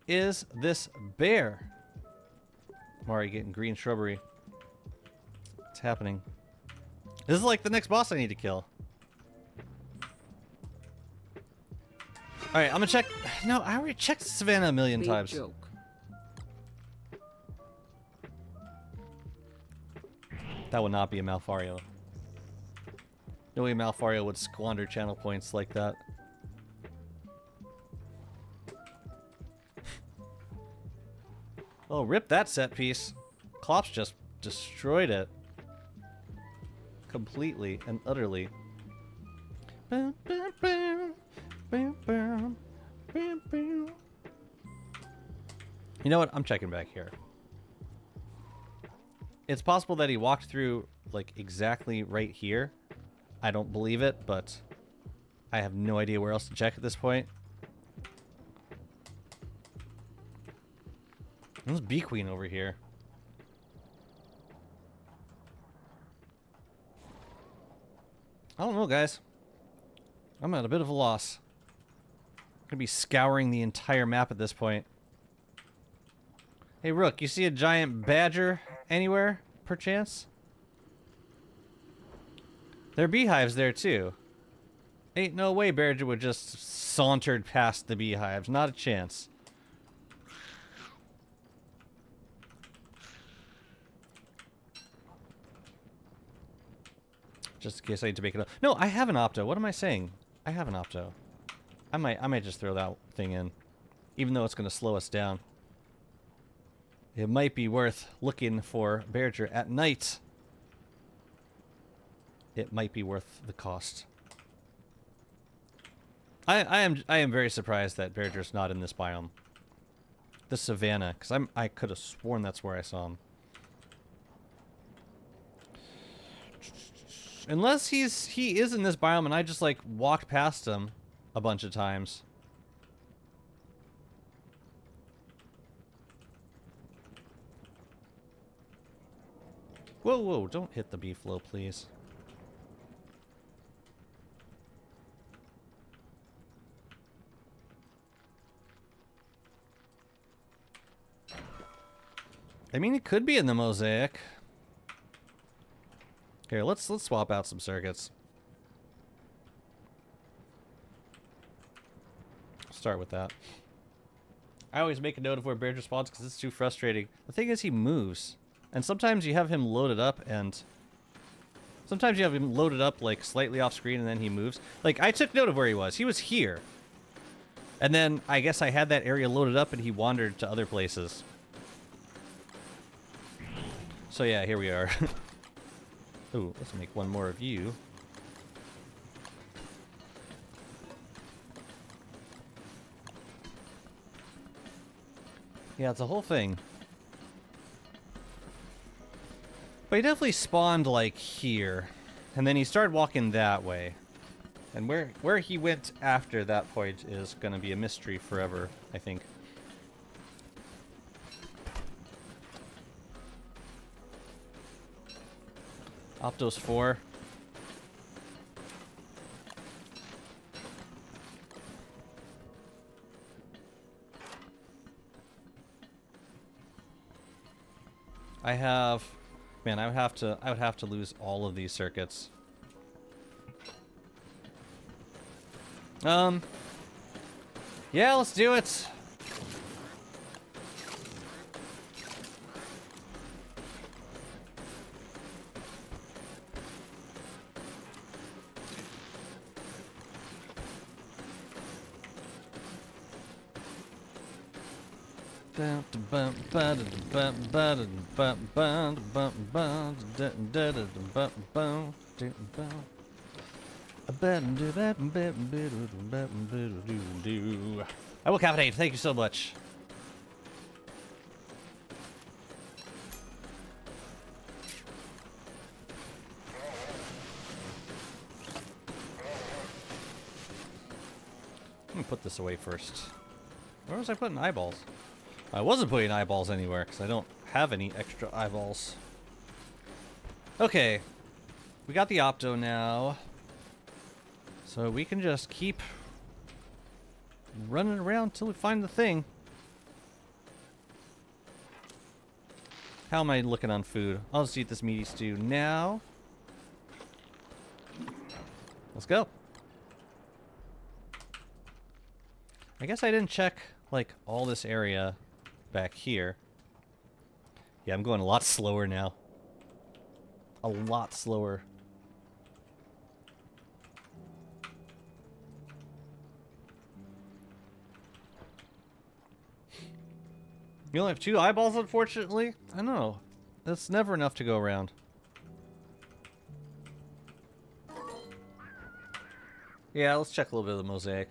is this bear? I'm already getting green shrubbery. What's happening? This is like the next boss I need to kill. Alright, I'm gonna check... No, I already checked Savannah a million times. Joke. That would not be a Malfario. No way Malfario would squander channel points like that. Oh, rip that set piece. Klops just destroyed it. Completely and utterly. You know what? I'm checking back here. It's possible that he walked through, like, exactly right here. I don't believe it, but I have no idea where else to check at this point. There's Bee Queen over here. I don't know, guys. I'm at a bit of a loss. I'm gonna be scouring the entire map at this point. Hey, Rook, you see a giant badger anywhere, perchance? There are beehives there, too. Ain't no way Badger would just sauntered past the beehives. Not a chance. Just in case I need to make it up. No, I have an opto. What am I saying? I have an opto. I might just throw that thing in. Even though it's going to slow us down. It might be worth looking for Berger at night. It might be worth the cost. I am very surprised that Berger's not in this biome. The savannah, because I could have sworn that's where I saw him. Unless he is in this biome and I just like walked past him a bunch of times. Whoa, whoa, don't hit the B-flow, please. I mean, it could be in the mosaic. Here, let's swap out some circuits. Start with that. I always make a note of where Bear spawns because it's too frustrating. The thing is, he moves. And sometimes you have him loaded up and... Sometimes you have him loaded up, like, slightly off screen and then he moves. Like, I took note of where he was. He was here. And then, I guess I had that area loaded up and he wandered to other places. So yeah, here we are. Ooh, let's make one more of you. Yeah, it's a whole thing. But he definitely spawned, like, here. And then he started walking that way. And where he went after that point is going to be a mystery forever, I think. Optos 4. I have... Man, I would have to lose all of these circuits. Yeah, let's do it. I will caffeinate. Thank you so much. Let me put this away first. Where was I putting eyeballs? I wasn't putting eyeballs anywhere because I don't have any extra eyeballs. Okay. We got the opto now. So we can just keep running around until we find the thing. How am I looking on food? I'll just eat this meaty stew now. Let's go. I guess I didn't check, like, all this area back here. Yeah, I'm going a lot slower now. A lot slower. You only have 2 eyeballs, unfortunately? I know. That's never enough to go around. Yeah, let's check a little bit of the mosaic.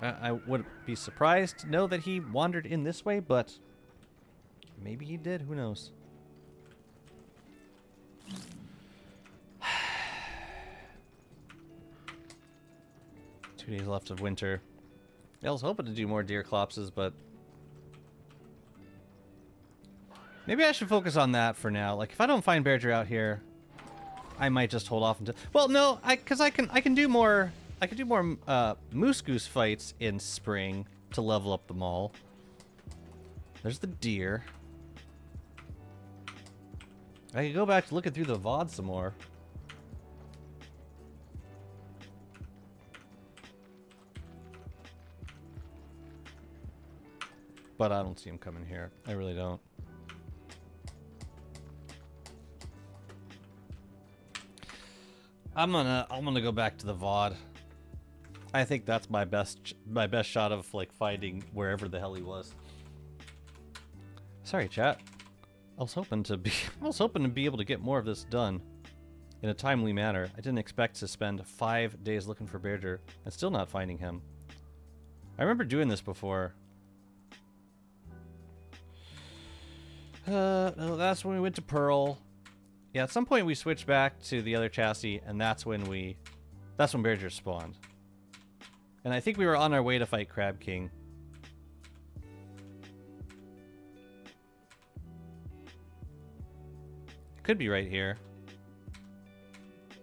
I would be surprised to know that he wandered in this way, but maybe he did. Who knows? Two days left of winter. Yeah, I was hoping to do more deer clopses, but maybe I should focus on that for now. Like, if I don't find Beardrew out here, I might just hold off until... Well, no, because I can do more... I could do more moose goose fights in spring to level up the mall. There's the deer. I could go back to looking through the VOD some more. But I don't see him coming here. I really don't. I'm gonna go back to the VOD. I think that's my best shot of, like, finding wherever the hell he was. Sorry, chat. I was hoping to be able to get more of this done in a timely manner. I didn't expect to spend 5 days looking for Beardrew and still not finding him. I remember doing this before. No, that's when we went to Pearl. Yeah, at some point we switched back to the other chassis, and that's when Beardrew spawned. And I think we were on our way to fight Crab King. could be right here.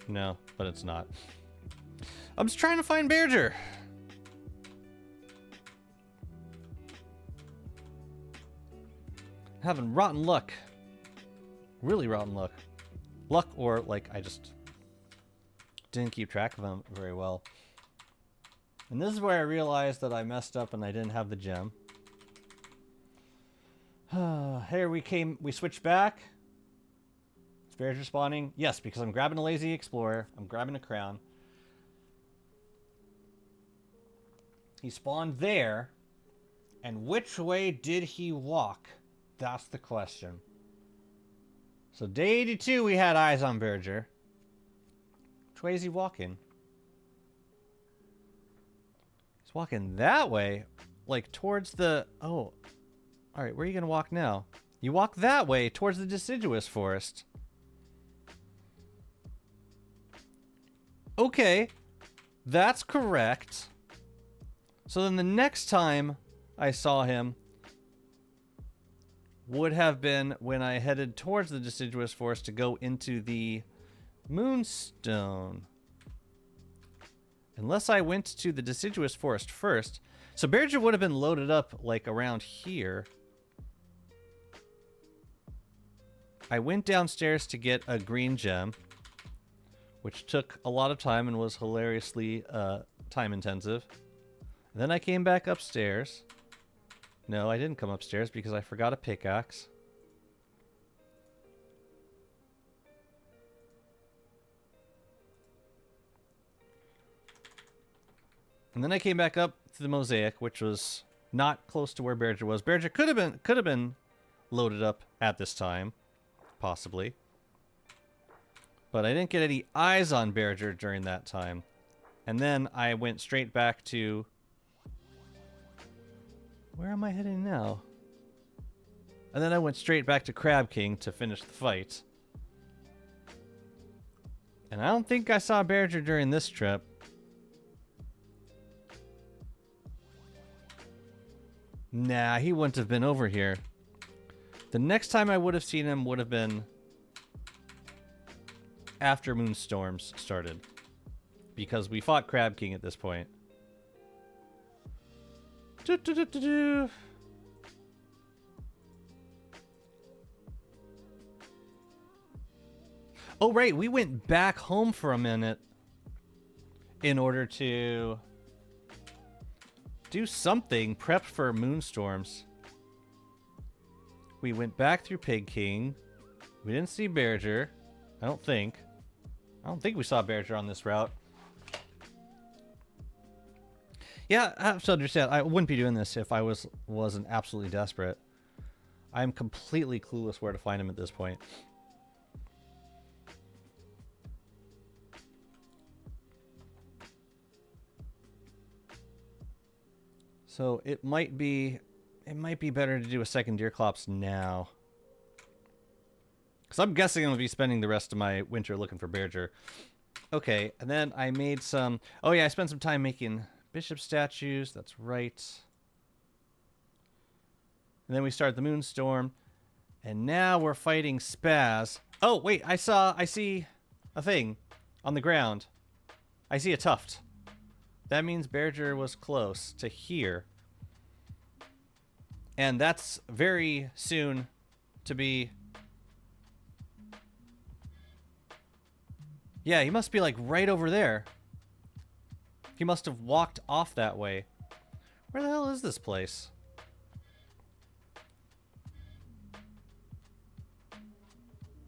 No, but it's not. I'm just trying to find Berger. Having rotten luck. Really rotten luck. Luck or, like, I just didn't keep track of them very well. And this is where I realized that I messed up and I didn't have the gem. Here we switched back. Is Berger spawning? Yes, because I'm grabbing a Lazy Explorer. I'm grabbing a crown. He spawned there. And which way did he walk? That's the question. So day 82, we had eyes on Berger. Which way is he walking? He's walking that way. Like towards the... Oh. Alright, where are you going to walk now? You walk that way towards the deciduous forest. Okay. That's correct. So then the next time I saw him would have been when I headed towards the deciduous forest to go into the Moonstone. Unless I went to the deciduous forest first. So Berger would have been loaded up like around here. I went downstairs to get a green gem, which took a lot of time and was hilariously time intensive. Then I came back upstairs. No, I didn't come upstairs because I forgot a pickaxe. And then I came back up to the mosaic, which was not close to where Berger was. Berger could have been loaded up at this time, possibly. But I didn't get any eyes on Berger during that time. And then I went straight back to... Where am I heading now? And then I went straight back to Crab King to finish the fight. And I don't think I saw Berger during this trip. Nah, he wouldn't have been over here. The next time I would have seen him would have been after Moonstorms started. Because we fought Crab King at this point. Oh, right. We went back home for a minute in order to do something, prep for Moonstorms. We went back through Pig King. We didn't see Berger. I don't think we saw Berger on this route. Yeah, I have to understand. I wouldn't be doing this if I wasn't absolutely desperate. I'm completely clueless where to find him at this point. So it might be better to do a second Deerclops now. Because I'm guessing I'm going to be spending the rest of my winter looking for Berger. Okay, and then I made some... Oh yeah, I spent some time making bishop statues. That's right. And then we start the Moonstorm. And now we're fighting Spaz. Oh, wait, I see a thing on the ground. I see a tuft. That means Berger was close to here. And that's very soon to be... Yeah, he must be like right over there. He must have walked off that way. Where the hell is this place?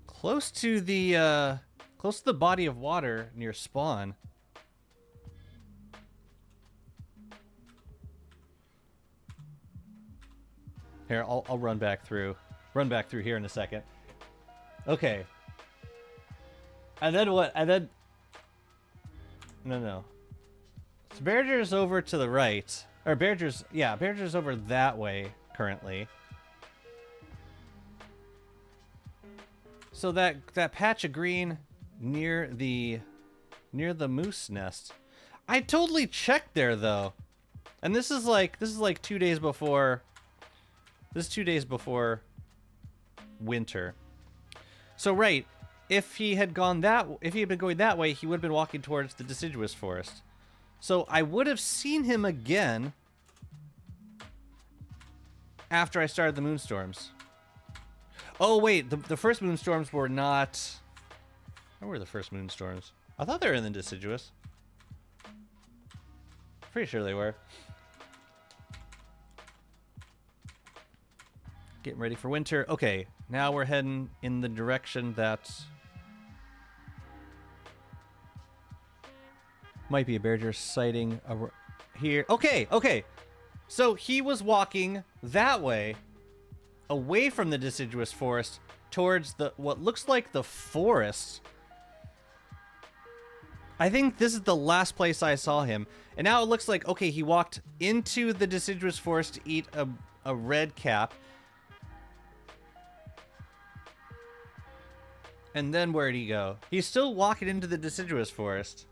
Close to the body of water near spawn. Here, I'll run back through here in a second. Okay. And then what? And then... No. So Berger's over to the right. Or Berger's over that way currently. So that patch of green near the moose nest. I totally checked there though. And this is like 2 days before... This is 2 days before winter. So right, if he had been going that way, he would have been walking towards the deciduous forest. So I would have seen him again after I started the moonstorms. Oh wait, the first moonstorms were not. Where were the first moonstorms? I thought they were in the deciduous. Pretty sure they were. Getting ready for winter. Okay, now we're heading in the direction that might be a Bearger sighting here. Okay, okay. So he was walking that way, away from the deciduous forest, towards what looks like the forest. I think this is the last place I saw him. And now it looks like, okay, he walked into the deciduous forest to eat a red cap. And then where'd he go? He's still walking into the deciduous forest.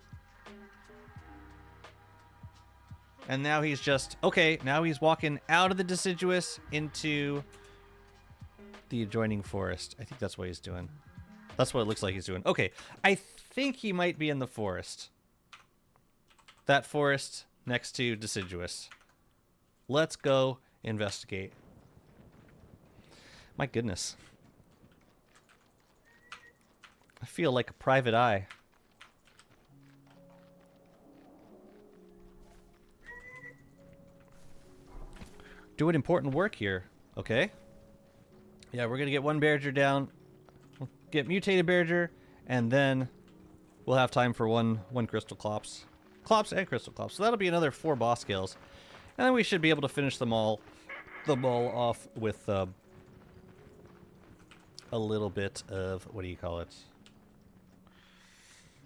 And now he's just... Okay, now he's walking out of the deciduous into the adjoining forest. I think that's what he's doing. That's what it looks like he's doing. Okay, I think he might be in the forest. That forest next to deciduous. Let's go investigate. My goodness. I feel like a private eye. Doing important work here. Okay. Yeah, we're gonna get one Bearger down. We'll get mutated Bearger, and then we'll have time for one crystal clops. Clops and crystal clops. So that'll be another 4 boss kills. And then we should be able to finish them all off with a little bit of, what do you call it?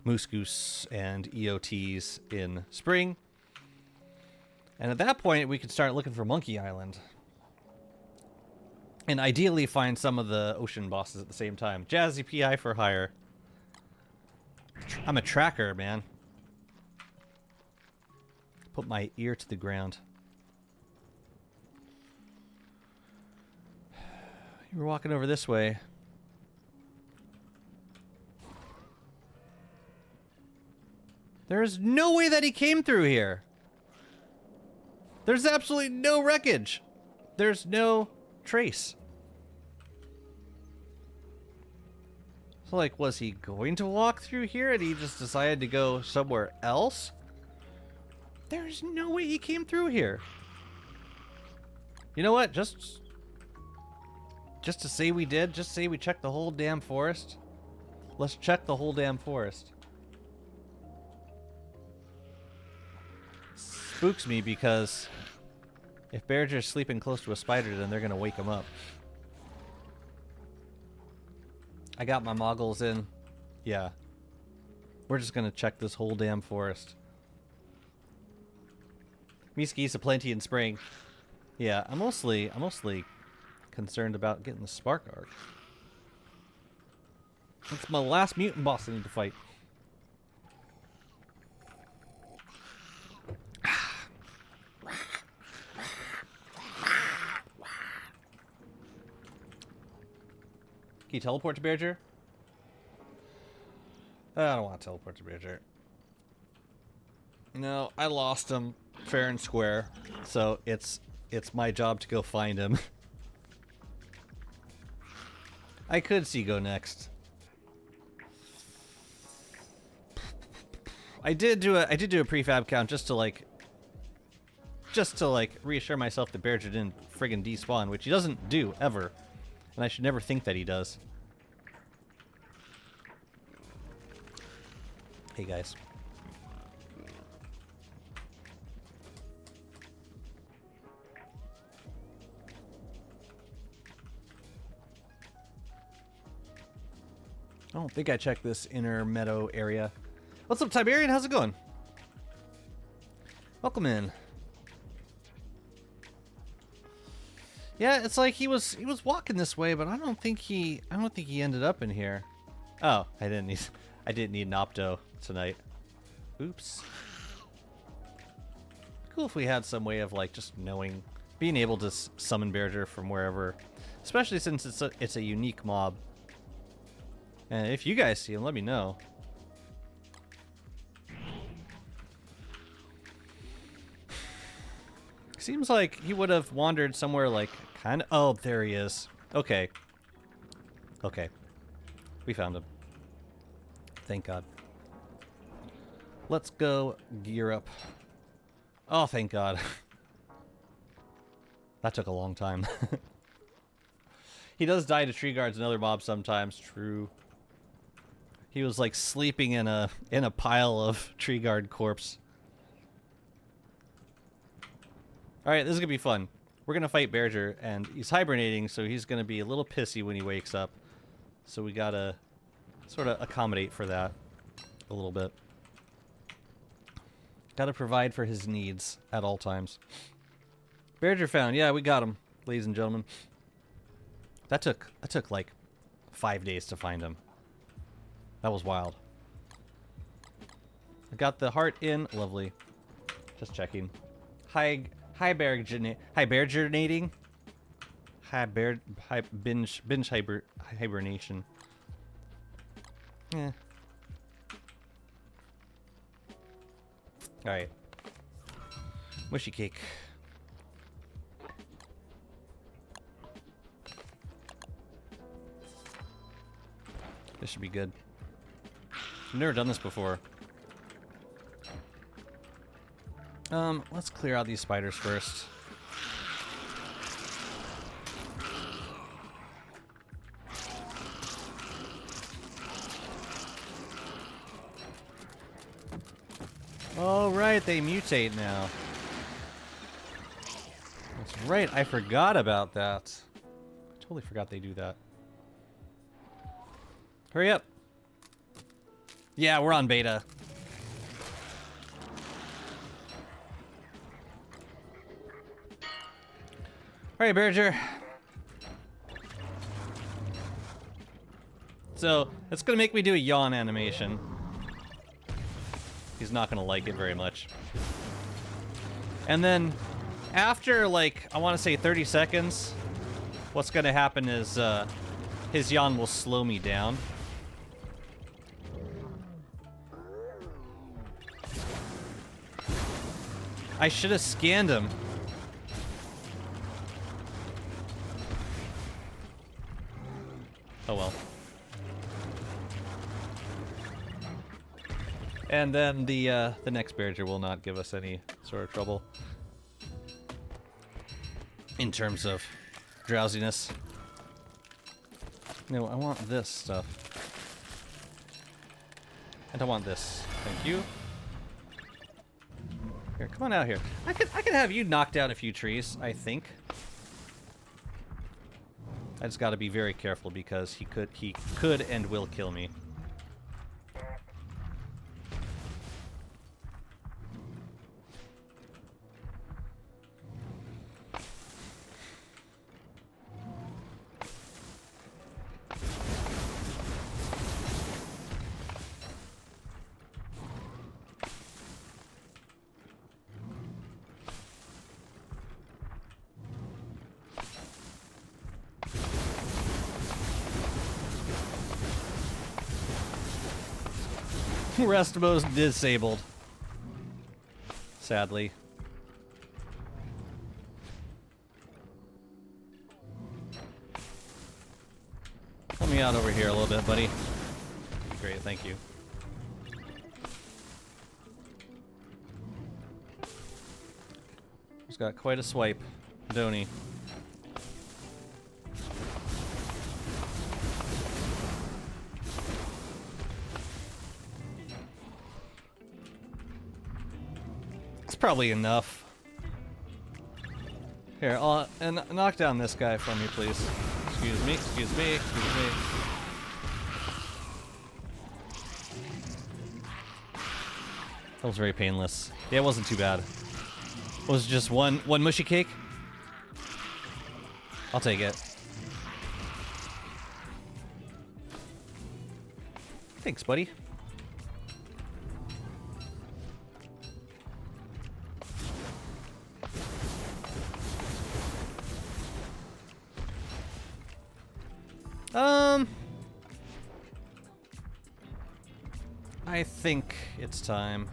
Moose Goose and EOTs in spring. And at that point, we could start looking for Monkey Island. And ideally find some of the ocean bosses at the same time. Jazzy PI for hire. I'm a tracker, man. Put my ear to the ground. You were walking over this way. There's no way that he came through here. There's absolutely no wreckage. There's no trace. So, like, was he going to walk through here and he just decided to go somewhere else? There's no way he came through here. You know what? Just to say we did, just say we checked the whole damn forest. Let's check the whole damn forest. Spooks me because if Bearger's sleeping close to a spider, then they're gonna wake him up. I got my moggles in. Yeah. We're just gonna check this whole damn forest. Meeskies aplenty in spring. Yeah, I'm mostly concerned about getting the spark arc. That's my last mutant boss I need to fight. Can you teleport to Bearger? I don't want to teleport to Bearger. No, I lost him fair and square, so it's my job to go find him. I could see go next. I did do a prefab count just to reassure myself that Bearger didn't friggin' despawn, which he doesn't do ever. And I should never think that he does. Hey, guys. I don't think I checked this inner meadow area. What's up, Tiberian? How's it going? Welcome in. Yeah, it's like he was walking this way, but I don't think he ended up in here. Oh, I didn't need an opto tonight. Oops. Cool if we had some way of like just knowing, being able to summon Bearger from wherever, especially since it's a unique mob. And if you guys see him, let me know. Seems like he would have wandered somewhere like kind of... Oh, there he is. Okay. Okay. We found him. Thank God. Let's go gear up. Oh, thank God. That took a long time. He does die to tree guards and other mobs sometimes, true. He was like sleeping in a pile of tree guard corpse. Alright, this is gonna be fun. We're gonna fight Berger, and he's hibernating, so he's gonna be a little pissy when he wakes up. So we gotta sort of accommodate for that a little bit. Gotta provide for his needs at all times. Berger found. Yeah, we got him, ladies and gentlemen. That took like 5 days to find him. That was wild. I got the heart in. Lovely. Just checking. Hibernating. Binge hibernation. Yeah. Alright. Mushy cake. This should be good. I've never done this before. Let's clear out these spiders first. Oh, right, they mutate now. That's right, I forgot about that. I totally forgot they do that. Hurry up. Yeah, we're on beta. Alright, Berger. So, it's gonna make me do a yawn animation. He's not gonna like it very much. And then, after, like, I want to say 30 seconds, what's gonna happen is, his yawn will slow me down. I should have scanned him. Oh well. And then the next Berger will not give us any sort of trouble in terms of drowsiness. No, I want this stuff. And I want this. Thank you. Here, come on out here. I could have you knock down a few trees, I think. I just gotta be very careful because he could and will kill me. Restmo's disabled. Sadly. Help me out over here a little bit, buddy. Great, thank you. He's got quite a swipe, don't he? Probably enough. Here, and knock down this guy for me, please. Excuse me, excuse me, excuse me. That was very painless. Yeah, it wasn't too bad. It was just one mushy cake. I'll take it. Thanks, buddy. I think it's time.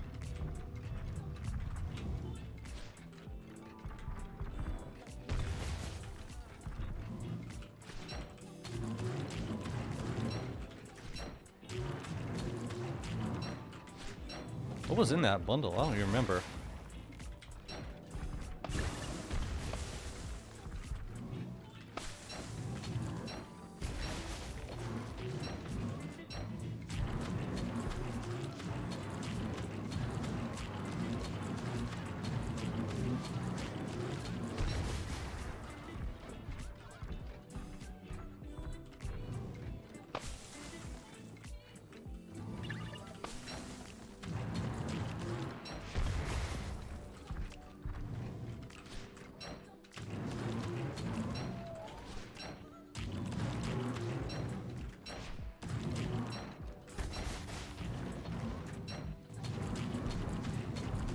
What was in that bundle? I don't even remember.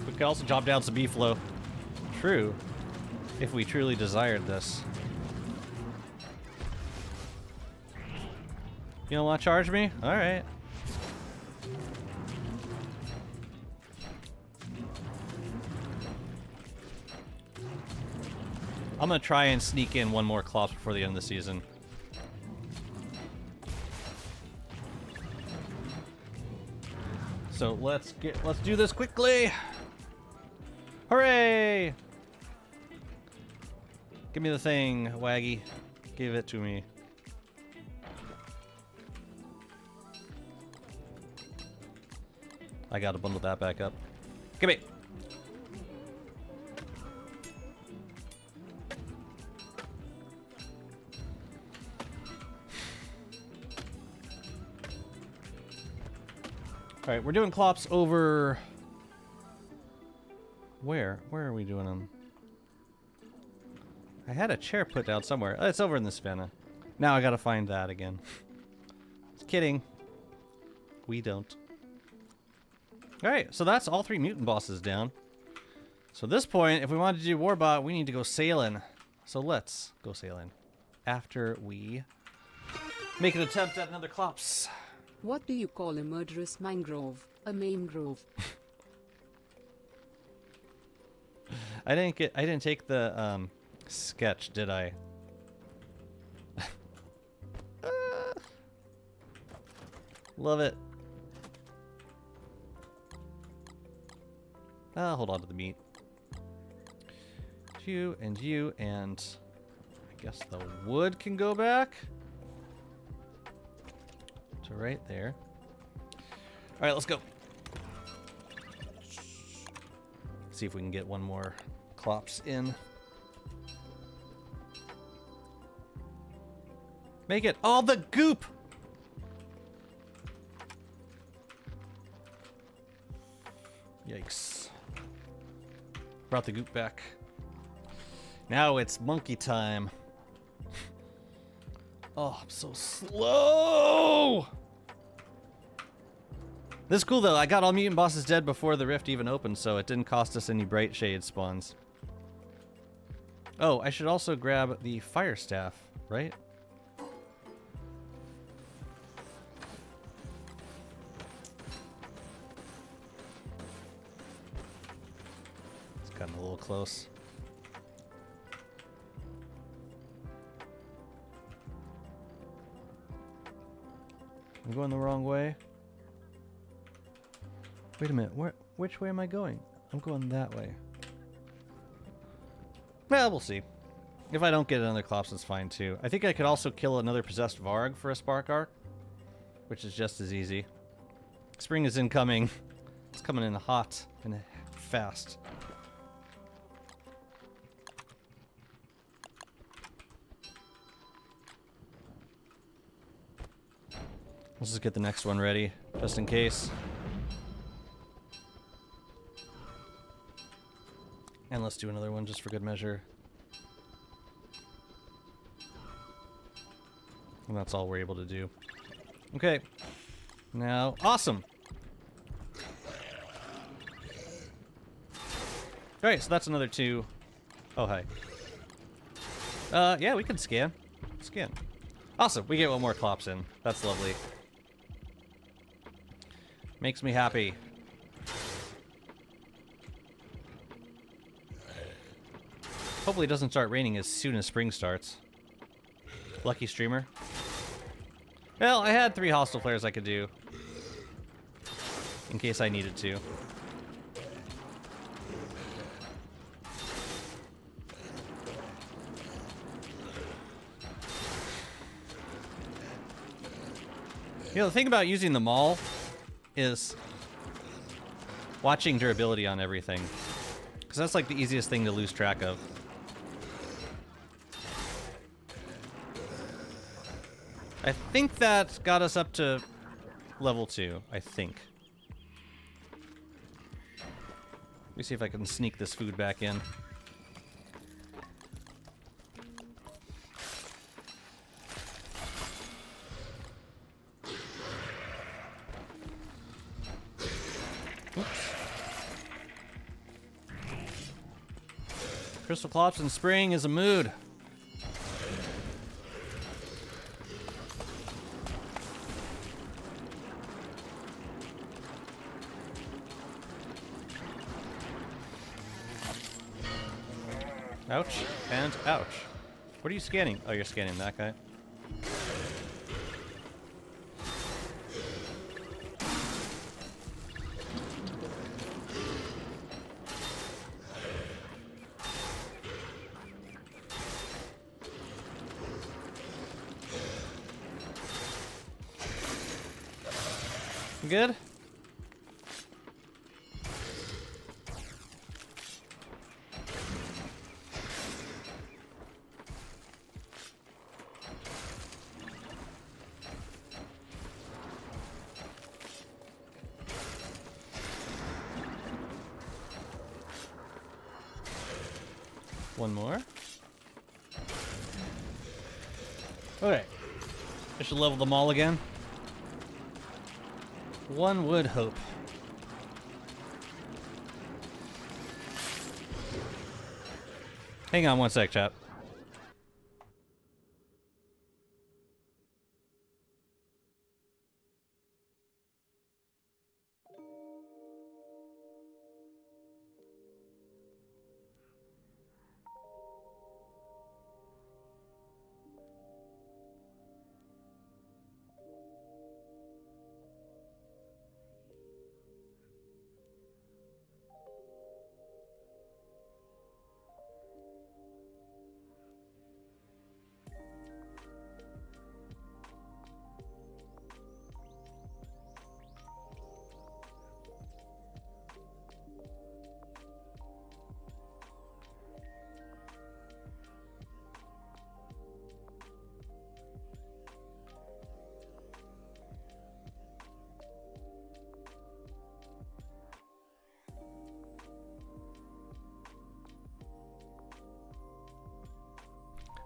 We could also drop down some B-flow. True. If we truly desired this. You don't want to charge me? Alright. I'm gonna try and sneak in one more Klops before the end of the season. So let's do this quickly. Hooray! Give me the thing, Waggy. Give it to me. I gotta bundle that back up. Give me. Alright, we're doing Klops over... Where? Where are we doing them? I had a chair put down somewhere. Oh, it's over in the Savannah. Now I gotta find that again. Just kidding. We don't. Alright, so that's all 3 mutant bosses down. So at this point, if we wanted to do Warbot, we need to go sailing. So let's go sailing. After we make an attempt at another Klops. What do you call a murderous mangrove? A mangrove. I didn't take the sketch, did I? Love it. Hold on to the meat. You, and I guess the wood can go back. So right there. All right, let's go. See if we can get one more Klops in. Make it all the goop. Yikes. Brought the goop back. Now it's monkey time. Oh, I'm so slow! This is cool though, I got all mutant bosses dead before the rift even opened, so it didn't cost us any bright shade spawns. Oh, I should also grab the fire staff, right? It's gotten a little close. I'm going the wrong way. Wait a minute, which way am I going? I'm going that way. Well, we'll see. If I don't get another Klops, that's fine too. I think I could also kill another possessed Varg for a Spark Arc, which is just as easy. Spring is incoming. It's coming in hot and fast. Let's just get the next one ready, just in case. And let's do another one just for good measure. And that's all we're able to do. Okay. Now, awesome! Alright, so that's another 2. Oh, hi. Yeah, we can scan. Scan. Awesome, we get one more Klops in. That's lovely. Makes me happy. Hopefully it doesn't start raining as soon as spring starts. Lucky streamer. Well, I had 3 hostile flares I could do. In case I needed to. You know, the thing about using the maul is watching durability on everything. Because that's like the easiest thing to lose track of. I think that got us up to level 2, I think. Let me see if I can sneak this food back in. Oops. Crystal Clops in spring is a mood. Ouch, and ouch. What are you scanning? Oh, you're scanning that guy. Good? One more. Okay. I should level them all again. One would hope. Hang on one sec, chat.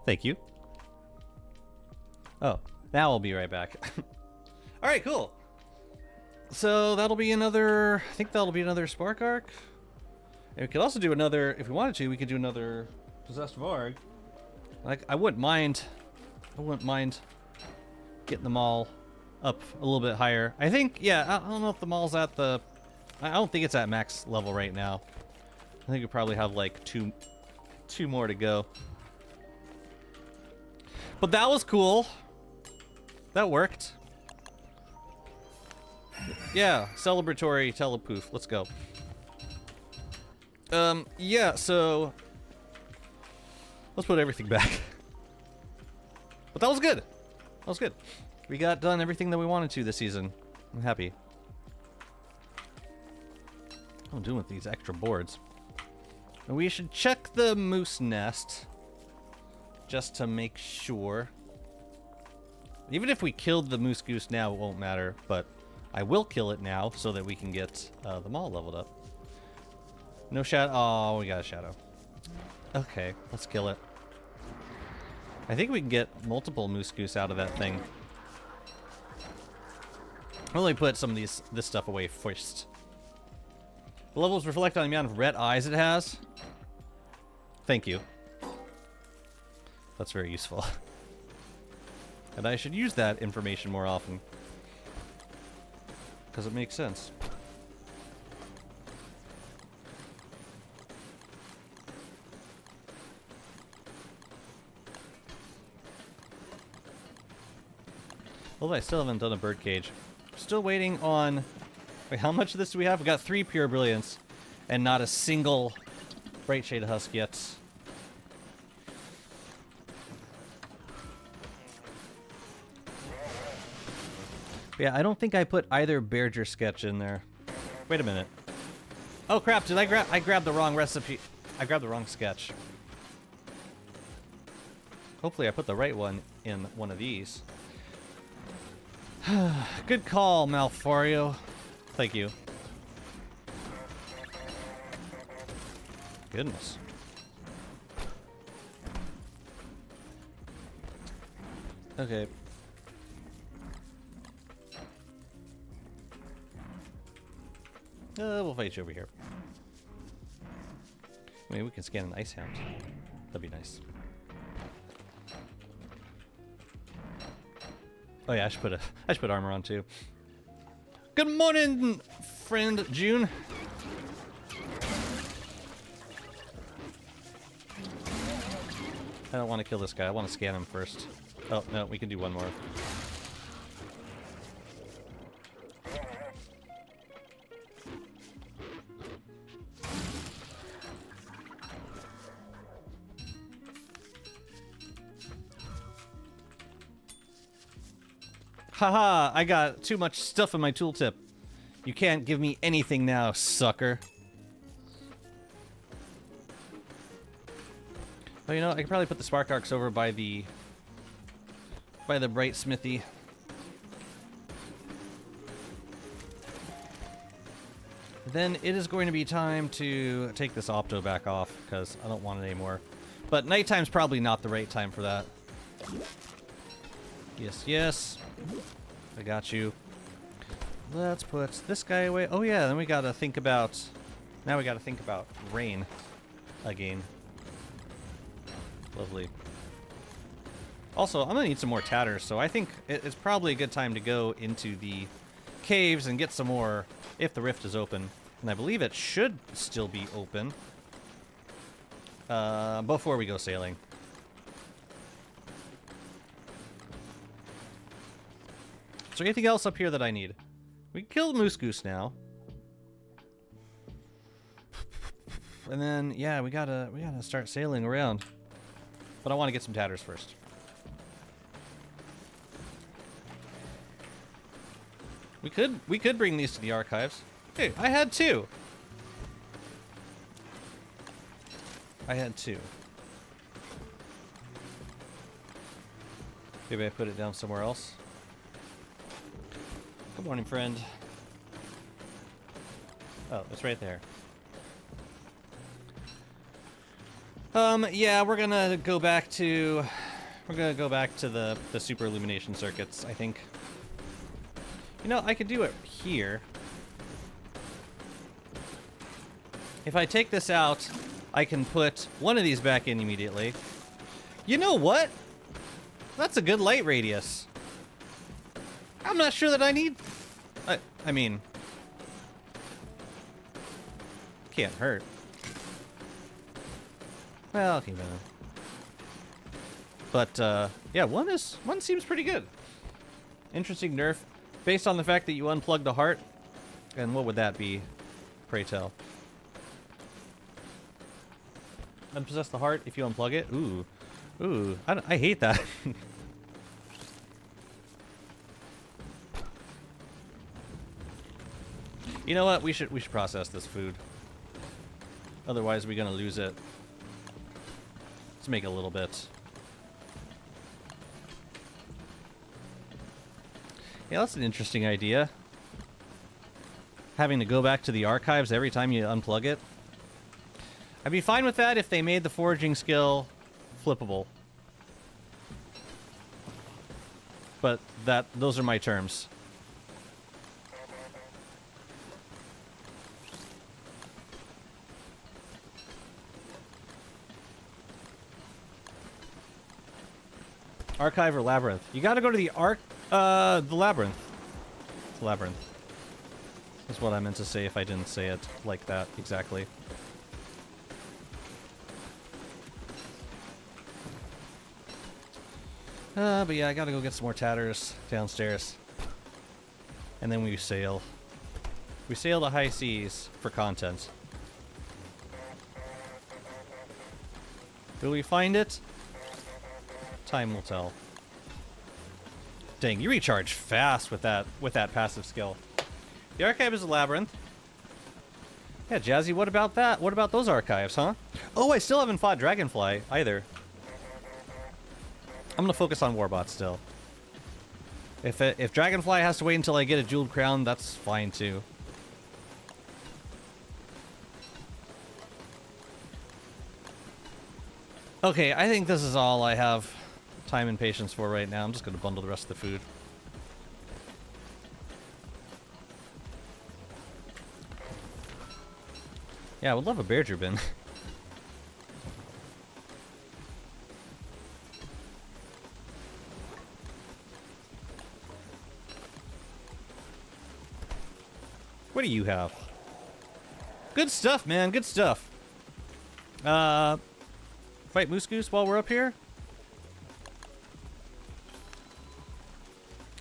Thank you. Oh, now I'll be right back. All right, cool. So that'll be another, I think that'll be another Spark Arc. And we could also do another, if we wanted to, we could do another Possessed Varg. Like, I wouldn't mind getting them all up a little bit higher. I think, yeah, I don't know if the mall's at the, I don't think it's at max level right now. I think we probably have like two more to go. But that was cool. That worked. Yeah, celebratory telepoof. Let's go. Yeah, so let's put everything back. But that was good. That was good. We got done everything that we wanted to this season. I'm happy. What am I doing with these extra boards? And we should check the moose nest just to make sure. Even if we killed the moose goose now, it won't matter, but I will kill it now so that we can get them all leveled up. No shadow. Oh, we got a shadow. Okay, let's kill it. I think we can get multiple moose goose out of that thing. I'll only put some of this stuff away first. The levels reflect on the amount of red eyes it has. Thank you. That's very useful. And I should use that information more often. because it makes sense. Although I still haven't done a birdcage. Still waiting on... Wait, how much of this do we have? We got 3 Pure Brilliance and not a single Bright Shade Husk yet. Yeah, I don't think I put either Berger sketch in there. Wait a minute. Oh crap, did I grabbed the wrong recipe. I grabbed the wrong sketch. Hopefully I put the right one in one of these. Good call, Malforio. Thank you. Goodness. Okay. We'll fight you over here. Maybe we can scan an ice hound. That'd be nice. Oh yeah, I should put armor on too. Good morning, friend June. I don't want to kill this guy. I want to scan him first. Oh no, we can do one more. Haha, I got too much stuff in my tooltip. You can't give me anything now, sucker. Oh, you know, I could probably put the spark arcs over by the bright smithy. Then it is going to be time to take this opto back off because I don't want it anymore. But nighttime's probably not the right time for that. Yes, yes. I got you. Let's put this guy away. Oh yeah, then we gotta think about... Now we gotta think about rain again. Lovely. Also, I'm gonna need some more tatters, so I think it's probably a good time to go into the caves and get some more if the rift is open. And I believe it should still be open before we go sailing. Is there anything else up here that I need? We can kill Moose Goose now. And then, yeah, we gotta start sailing around. But I want to get some tatters first. We could bring these to the archives. Hey, I had 2. I had 2. Maybe I put it down somewhere else. Good morning, friend. Oh, it's right there. Yeah, we're gonna go back to the super illumination circuits, I think. You know, I could do it here. If I take this out, I can put one of these back in immediately. You know what? That's a good light radius. I'm not sure that I need... I mean... Can't hurt. Well, okay, no. But, yeah, one seems pretty good. Interesting nerf. Based on the fact that you unplugged the heart. And what would that be? Pray tell. Unpossess the heart if you unplug it? Ooh. Ooh. I hate that. You know what? We should process this food. Otherwise, we're gonna lose it. Let's make a little bit. Yeah, that's an interesting idea. Having to go back to the archives every time you unplug it. I'd be fine with that if they made the foraging skill flippable. But those are my terms. Archive or labyrinth? You gotta go to the labyrinth. It's labyrinth. That's what I meant to say if I didn't say it like that exactly. But yeah, I gotta go get some more tatters downstairs. And then we sail. We sail the high seas for content. Will we find it? Time will tell. Dang, you recharge fast with that passive skill. The archive is a labyrinth. Yeah, Jazzy, what about that? What about those archives, huh? Oh, I still haven't fought Dragonfly either. I'm gonna focus on Warbot still. If Dragonfly has to wait until I get a jeweled crown, that's fine too. Okay, I think this is all I have time and patience for right now. I'm just gonna bundle the rest of the food. Yeah, I would love a bear bin. What do you have? Good stuff, man. Good stuff. Fight Moose Goose while we're up here?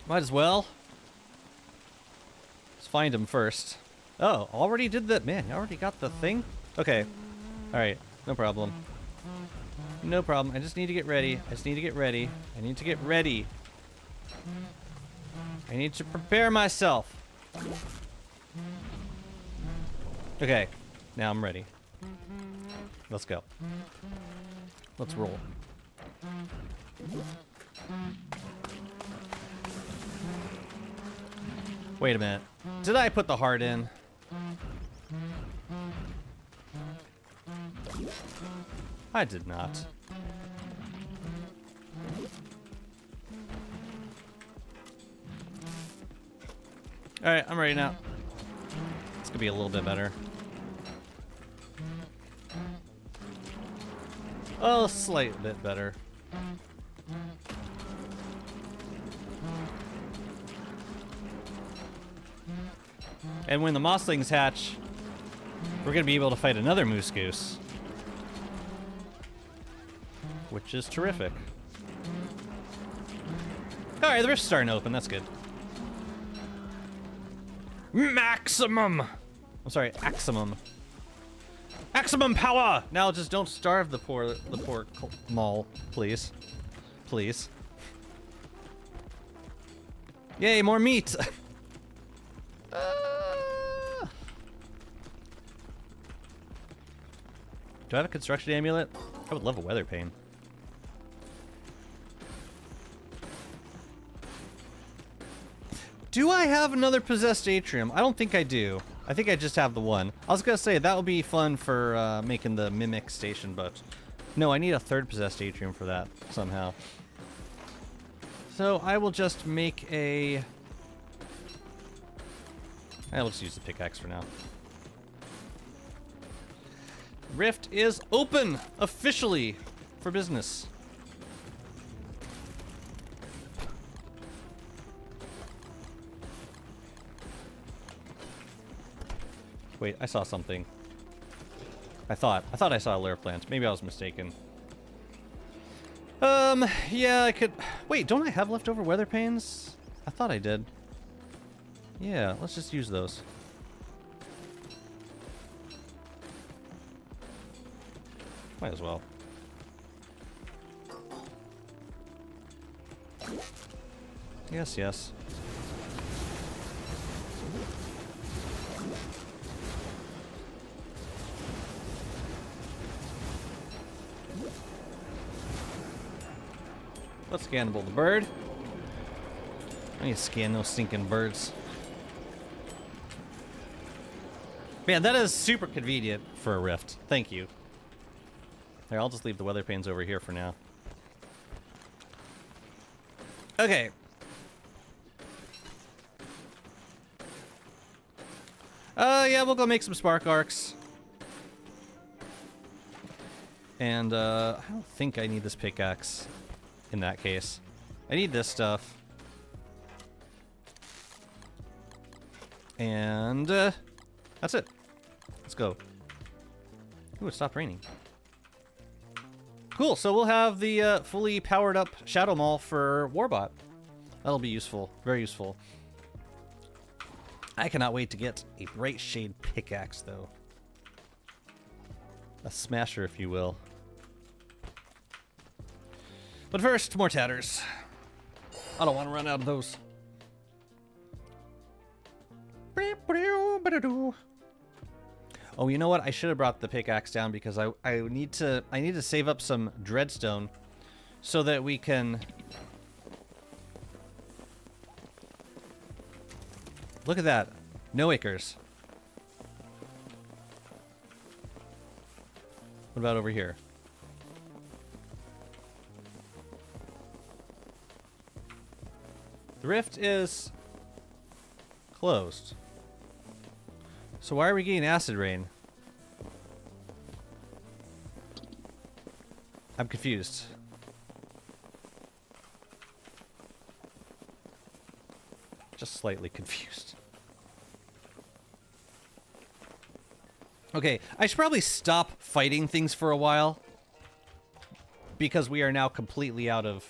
Might as well. Let's find him first. Oh, already did that. Man, you already got the thing? Okay. Alright, no problem. No problem. I just need to get ready. I just need to get ready. I need to get ready. I need to prepare myself. Okay, now I'm ready. Let's go. Let's roll. Wait a minute. Did I put the heart in? I did not. Alright, I'm ready now. This could be a little bit better. Oh, a slight bit better. And when the mosslings hatch, we're gonna be able to fight another moose goose. Which is terrific. Alright, the rift's starting to open, that's good. Maximum! I'm sorry, Aximum. Maximum power! Now just don't starve the poor mall, please. Please. Yay, more meat! Do I have a construction amulet? I would love a weather pane. Do I have another possessed atrium? I don't think I do. I think I just have the one. I was gonna say that would be fun for making the mimic station, but no, I need a third possessed atrium for that somehow. So I will just make a... I'll just use the pickaxe for now. Rift is open officially for business. Wait, I saw something. I thought I saw a lair plant. Maybe I was mistaken. Yeah, I could... Wait, don't I have leftover weather panes? I thought I did. Yeah, let's just use those. Might as well. Yes, yes. Let's scannable the bird. I need to scan those stinking birds. Man, that is super convenient for a rift. Thank you. There, I'll just leave the weather panes over here for now. Okay. Yeah, we'll go make some spark arcs. And, I don't think I need this pickaxe in that case. I need this stuff. And that's it. Let's go. Ooh, it stopped raining. Cool, so we'll have the fully powered up Shadow Maul for Warbot. That'll be useful, very useful. I cannot wait to get a bright shade pickaxe, though. A smasher, if you will. But first, more tatters. I don't want to run out of those. Oh, you know what? I should have brought the pickaxe down because I need to save up some dreadstone so that we can. Look at that. No acres. What about over here? The rift is closed. So why are we getting acid rain? I'm confused. Just slightly confused. Okay, I should probably stop fighting things for a while because we are now completely out of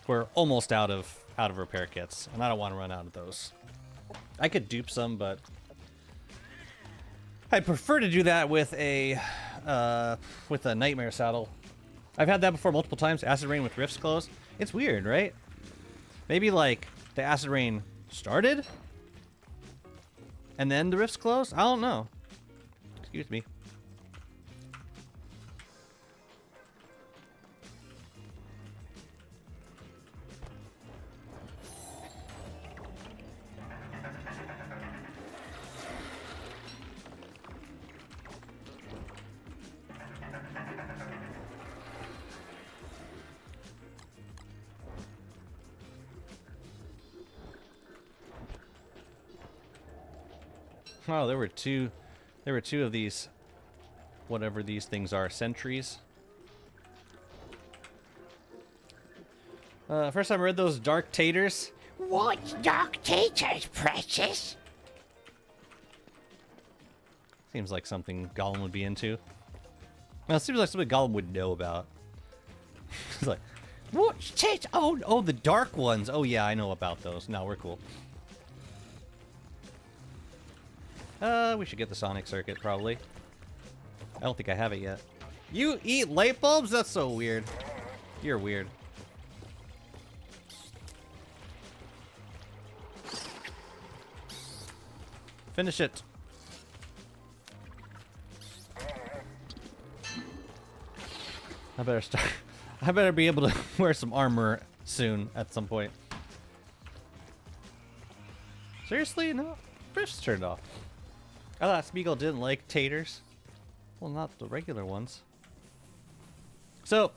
we're almost out of repair kits, and I don't want to run out of those. I could dupe some, but I prefer to do that with a nightmare saddle. I've had that before multiple times. Acid rain with rifts closed. It's weird, right? Maybe like the acid rain started and then the rifts closed. I don't know. Excuse me. Oh, there were two of these, whatever these things are, sentries. First time I read those dark taters. What's dark taters, precious? Seems like something Gollum would be into. Well, it seems like something Gollum would know about. He's like, what's taters? Oh, the dark ones. Oh yeah, I know about those. No, we're cool. We should get the Sonic circuit, probably. I don't think I have it yet. You eat light bulbs? That's so weird. You're weird. Finish it. I better start. I better be able to wear some armor soon at some point. Seriously? No? Rift's turned off. I thought Smeagol didn't like taters. Well, not the regular ones. So,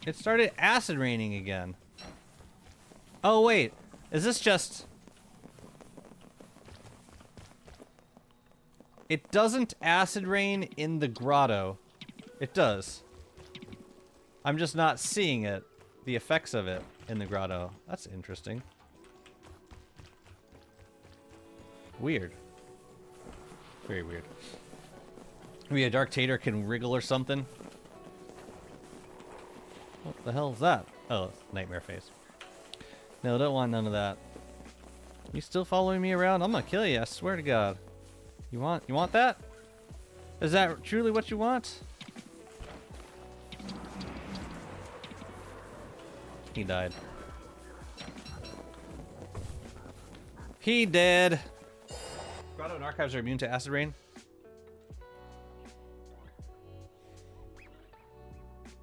it started acid raining again. Oh, wait. Is this just... It doesn't acid rain in the grotto. It does. I'm just not seeing it. The effects of it in the grotto. That's interesting. Weird. Very weird. Maybe a Dark Tater can wriggle or something. What the hell is that? Oh, nightmare face. No, don't want none of that. You still following me around? I'm gonna kill you, I swear to God. You want that? Is that truly what you want? He died. He dead. Grotto and archives are immune to acid rain.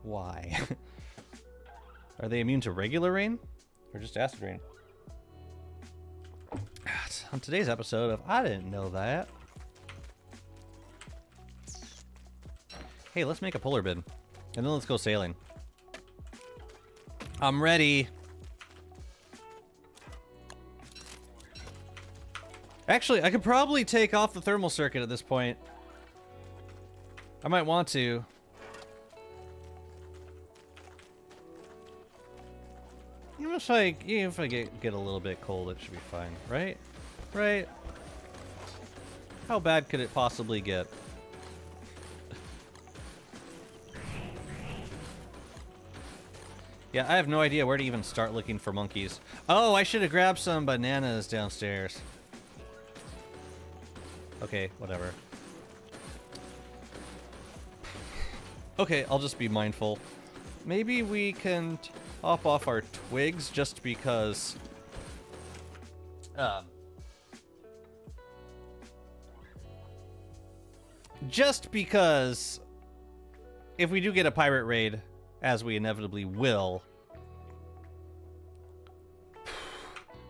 Why? Are they immune to regular rain? Or just acid rain? On today's episode of I Didn't Know That. Hey, let's make a polar bin. And then let's go sailing. I'm ready. Actually, I could probably take off the thermal circuit at this point. I might want to. even if I get a little bit cold, it should be fine, right? Right? How bad could it possibly get? Yeah, I have no idea where to even start looking for monkeys. Oh, I should have grabbed some bananas downstairs. Okay, whatever. Okay, I'll just be mindful. Maybe we can hop off our twigs just because... just because if we do get a pirate raid, as we inevitably will,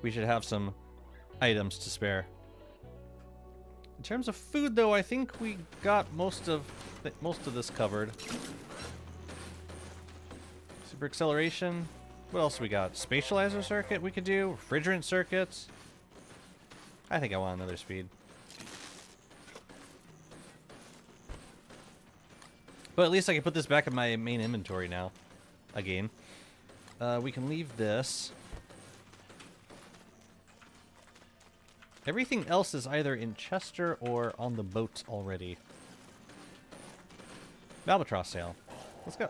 we should have some items to spare. In terms of food, though, I think we got most of this covered. Super acceleration. What else we got? Spatializer circuit we could do. Refrigerant circuits. I think I want another speed. But at least I can put this back in my main inventory now. Again. We can leave this. Everything else is either in Chester or on the boat already. Albatross sail. Let's go.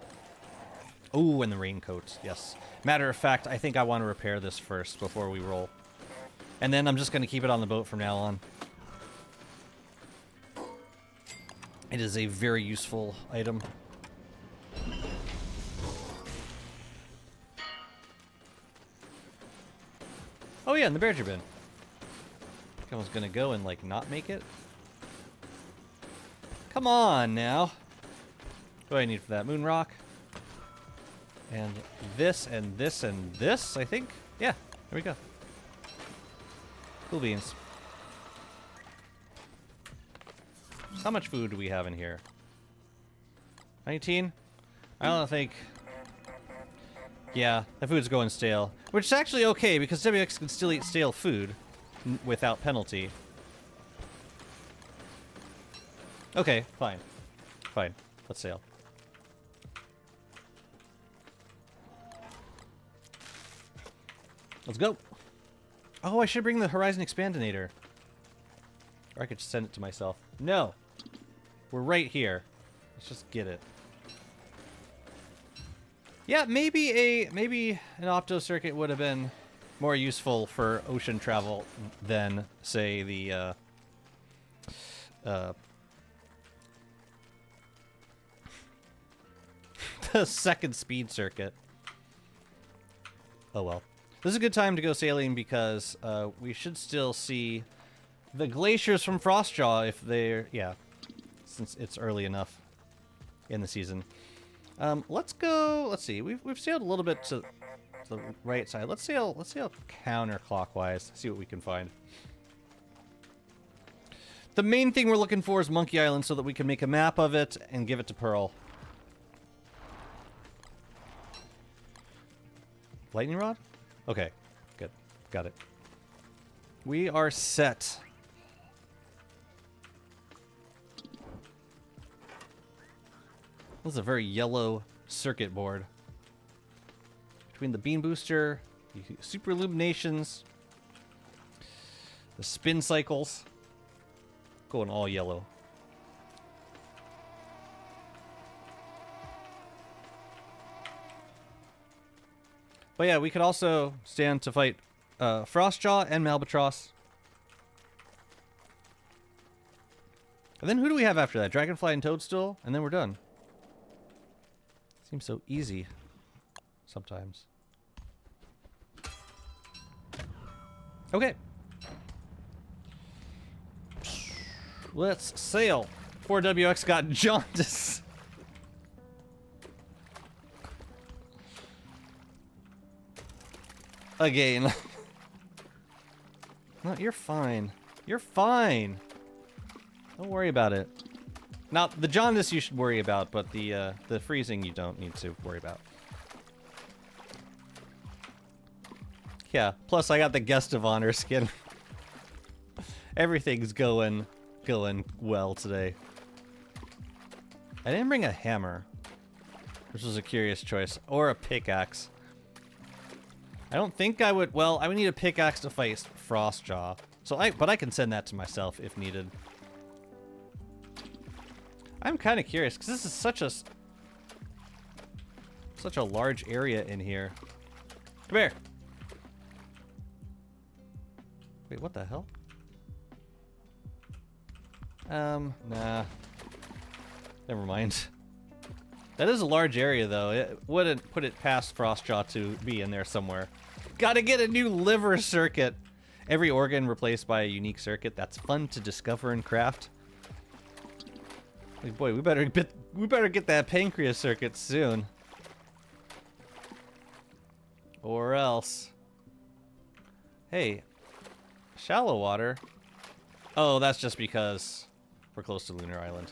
Oh, and the raincoat. Yes. Matter of fact, I think I want to repair this first before we roll. And then I'm just going to keep it on the boat from now on. It is a very useful item. Oh yeah, and the bear bin. I was gonna go and like not make it. Come on now. What do I need for that? Moon rock. And this and this and this, I think. Yeah, there we go. Cool beans. How much food do we have in here? 19? I don't think... Yeah, the food's going stale. Which is actually okay, because WX can still eat stale food without penalty. Okay, fine. Fine. Let's sail. Let's go. Oh, I should bring the Horizon Expandinator. Or I could just send it to myself. No. We're right here. Let's just get it. Yeah, maybe an opto circuit would have been more useful for ocean travel than, say, the the second speed circuit. Oh well. This is a good time to go sailing because we should still see the glaciers from Frostjaw if they're... Yeah, since it's early enough in the season. Let's go... Let's see. We've sailed a little bit to the right side. Let's sail counterclockwise. See what we can find. The main thing we're looking for is Monkey Island so that we can make a map of it and give it to Pearl. Lightning rod? Okay, good. Got it. We are set. This is a very yellow circuit board. Between the beam booster, the super illuminations, the spin cycles, going all yellow. But yeah, we could also stand to fight Frostjaw and Malbatross. And then who do we have after that? Dragonfly and Toadstool? And then we're done. Seems so easy sometimes. Okay. Let's sail. Poor WX got jaundice. Again. No, you're fine. You're fine. Don't worry about it. Now, the jaundice you should worry about, but the freezing you don't need to worry about. Yeah, plus I got the guest of honor skin. Everything's going well today. I didn't bring a hammer, which was a curious choice, or a pickaxe. I don't think I would... Well, I would need a pickaxe to fight Frostjaw. But I can send that to myself if needed. I'm kind of curious, because this is such a large area in here. Come here. Wait, what the hell? Nah. Never mind. That is a large area, though. It wouldn't put it past Frostjaw to be in there somewhere. Gotta get a new liver circuit. Every organ replaced by a unique circuit. That's fun to discover and craft. Like, boy, we better get that pancreas circuit soon. Or else. Hey, shallow water. Oh, that's just because we're close to Lunar Island.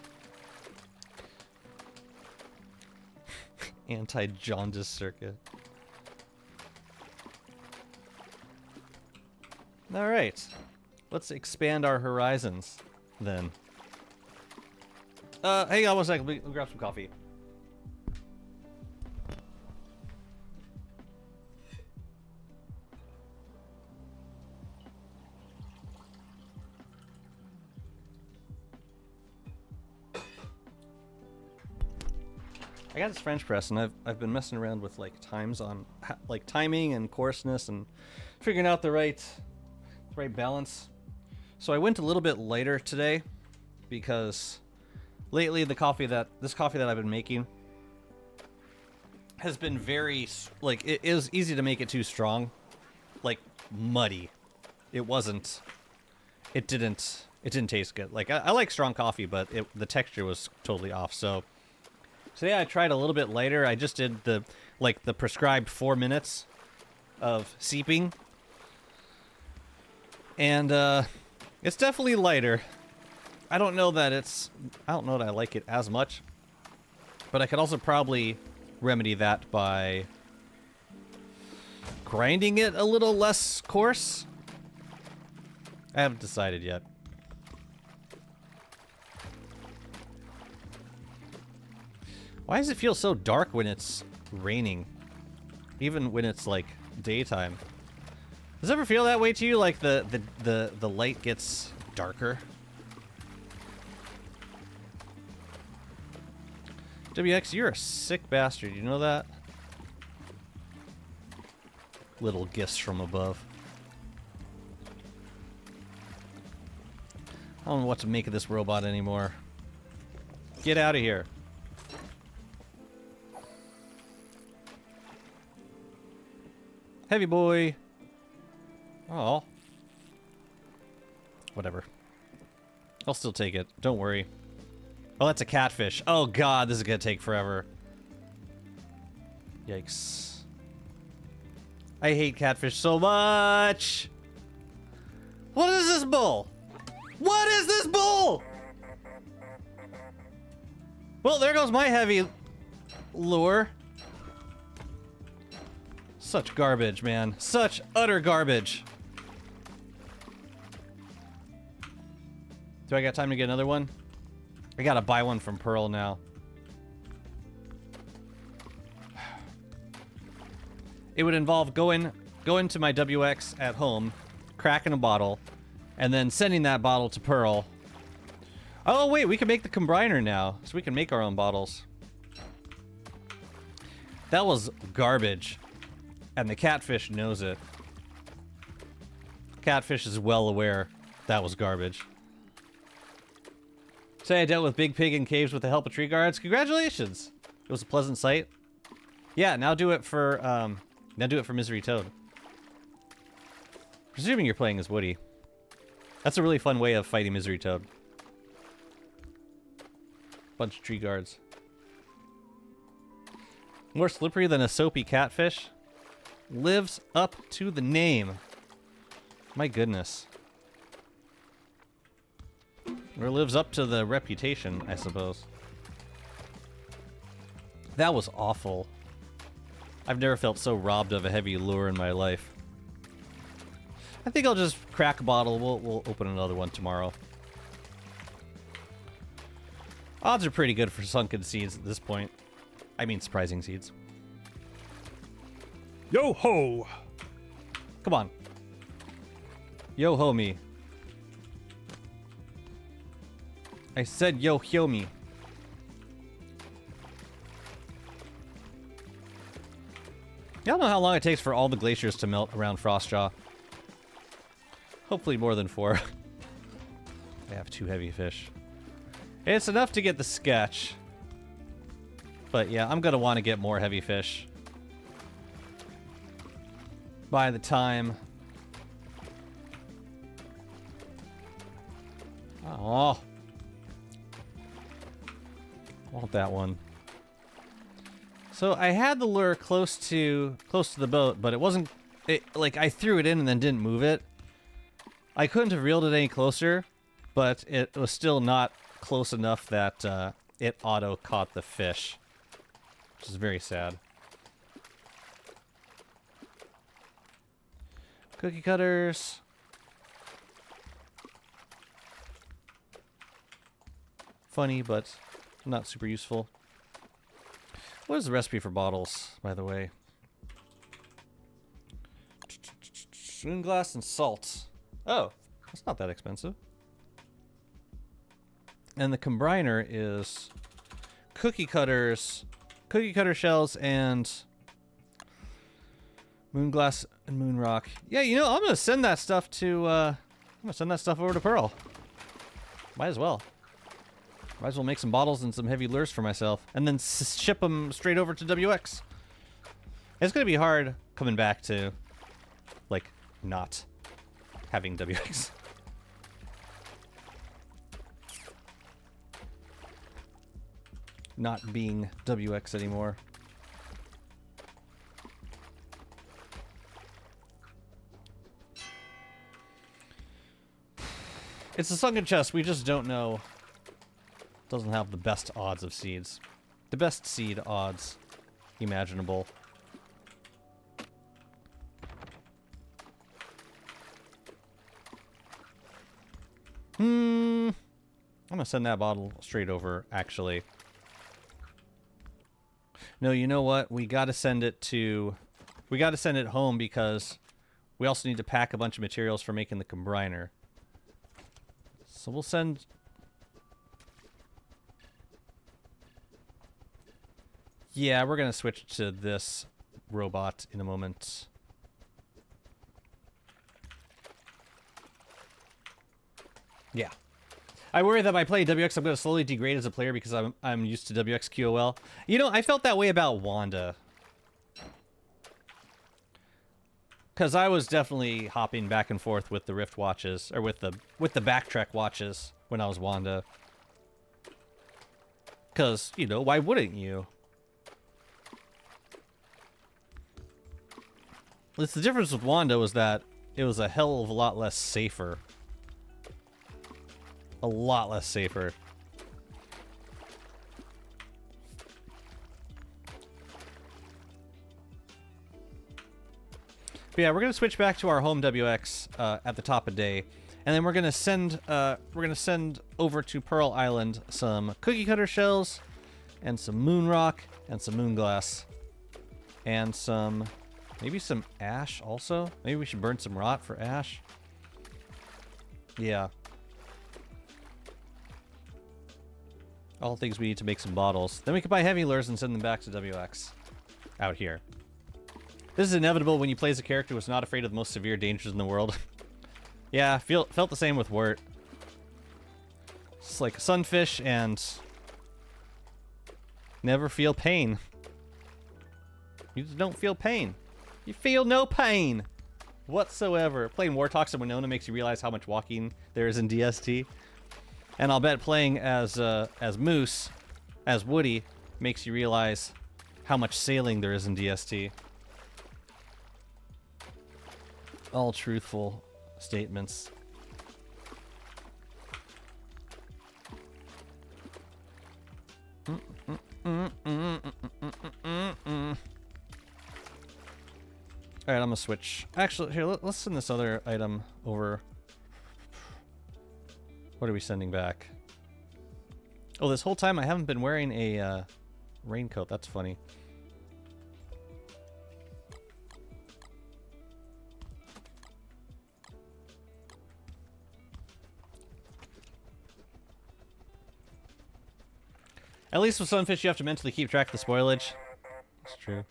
Anti-jaundice circuit. All right, let's expand our horizons then. Hang on one second. We'll grab some coffee. I got this French press, and I've been messing around with like times on like timing and coarseness and figuring out the right balance. So I went a little bit lighter today because lately this coffee that I've been making has been very like it is easy to make it too strong, like muddy. It didn't taste good. Like I like strong coffee, but the texture was totally off. So today I tried a little bit lighter. I just did the prescribed 4 minutes of seeping. And it's definitely lighter. I don't know that I like it as much. But I could also probably remedy that by grinding it a little less coarse. I haven't decided yet. Why does it feel so dark when it's raining? Even when it's like daytime. Does it ever feel that way to you? Like the light gets darker? WX, you're a sick bastard. You know that? Little gifts from above. I don't know what to make of this robot anymore. Get out of here. Heavy boy. Oh. Whatever. I'll still take it. Don't worry. Oh, that's a catfish. Oh god, this is gonna take forever. Yikes. I hate catfish so much! What is this bull? What is this bull? Well, there goes my heavy lure. Such garbage, man. Such utter garbage. Do I got time to get another one? I gotta buy one from Pearl now. It would involve going to my WX at home, cracking a bottle, and then sending that bottle to Pearl. Oh wait, we can make the combiner now, so we can make our own bottles. That was garbage. And the catfish knows it. Catfish is well aware that was garbage. Say I dealt with Big Pig in caves with the help of tree guards. Congratulations! It was a pleasant sight. Yeah, now do it for Misery Toad. Presuming you're playing as Woody. That's a really fun way of fighting Misery Toad. Bunch of tree guards. More slippery than a soapy catfish. Lives up to the name. My goodness. Or lives up to the reputation, I suppose. That was awful. I've never felt so robbed of a heavy lure in my life. I think I'll just crack a bottle. We'll open another one tomorrow. Odds are pretty good for sunken seeds at this point. I mean surprising seeds. Yo ho! Come on. Yo-ho me. I said yo-ho me. I don't know how long it takes for all the glaciers to melt around Frostjaw. Hopefully more than 4. I have 2 heavy fish. It's enough to get the sketch. But yeah, I'm gonna want to get more heavy fish by the time... Oh, I want that one. So I had the lure close to the boat, but it wasn't... like, I threw it in and then didn't move it. I couldn't have reeled it any closer, but it was still not close enough that it auto-caught the fish, which is very sad. Cookie cutters. Funny, but not super useful. What is the recipe for bottles, by the way? Moon glass and salt. Oh, that's not that expensive. And the combiner is cookie cutter shells, and moon glass and moon rock. Yeah, you know, I'm gonna send that stuff to. I'm gonna send that stuff over to Pearl. Might as well. Might as well make some bottles and some heavy lures for myself, and then ship them straight over to WX. It's gonna be hard coming back to, like, not having WX. Not being WX anymore. It's a sunken chest. We just don't know. Doesn't have the best odds of seeds. The best seed odds imaginable. I'm gonna send that bottle straight over, actually. No, you know what? We gotta send it home because we also need to pack a bunch of materials for making the combiner. So we'll send... Yeah, we're gonna switch to this robot in a moment. Yeah. I worry that by playing WX, I'm going to slowly degrade as a player because I'm used to WX QOL. You know, I felt that way about Wanda. Because I was definitely hopping back and forth with the Rift watches, or with the Backtrek watches when I was Wanda. Because, you know, why wouldn't you? It's the difference with Wanda was that it was a hell of a lot less safer. A lot less safer. But yeah, we're gonna switch back to our home WX at the top of day, and then we're gonna send over to Pearl Island some cookie cutter shells, and some moon rock, and some moon glass, and some maybe some ash also. Maybe we should burn some rot for ash. Yeah. All things we need to make some bottles. Then we can buy heavy lures and send them back to WX. Out here. This is inevitable when you play as a character who's not afraid of the most severe dangers in the world. Yeah, felt the same with Wirt. It's like sunfish and... never feel pain. You just don't feel pain. You feel no pain whatsoever. Playing War Talks and Winona makes you realize how much walking there is in DST. And I'll bet playing as Moose, as Woody, makes you realize how much sailing there is in DST. All truthful statements. Alright, I'm gonna switch. Actually, here, let's send this other item over. What are we sending back? Oh, this whole time I haven't been wearing a raincoat. That's funny. At least with sunfish, you have to mentally keep track of the spoilage. That's true.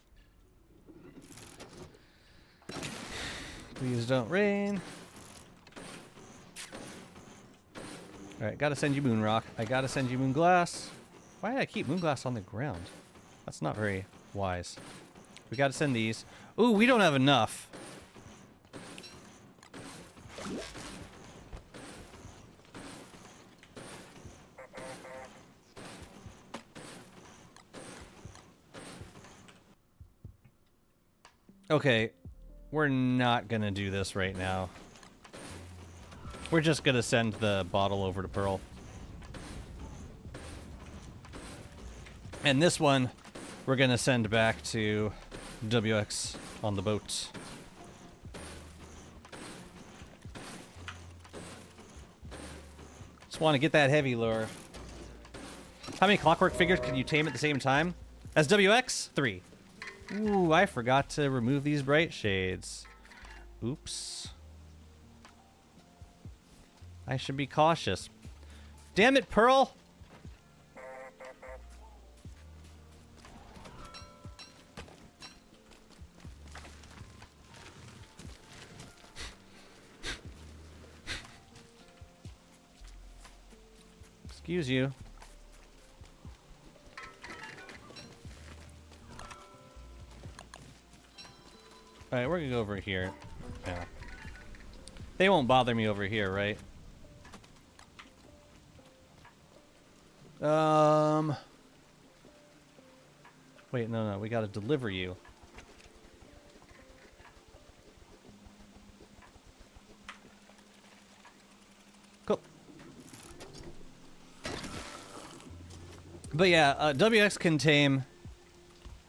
Please don't rain. Alright, gotta send you moon rock. I gotta send you moon glass. Why did I keep moon glass on the ground? That's not very wise. We gotta send these. Ooh, we don't have enough. Okay, we're not gonna do this right now. We're just gonna send the bottle over to Pearl. And this one, we're gonna send back to WX on the boat. Just want to get that heavy lure. How many clockwork figures can you tame at the same time? As WX? 3. Ooh, I forgot to remove these bright shades. Oops. I should be cautious. Damn it, Pearl! Excuse you. Alright, we're gonna go over here. Yeah. They won't bother me over here, right? Wait, no, we gotta deliver you. Cool. But yeah, WX can tame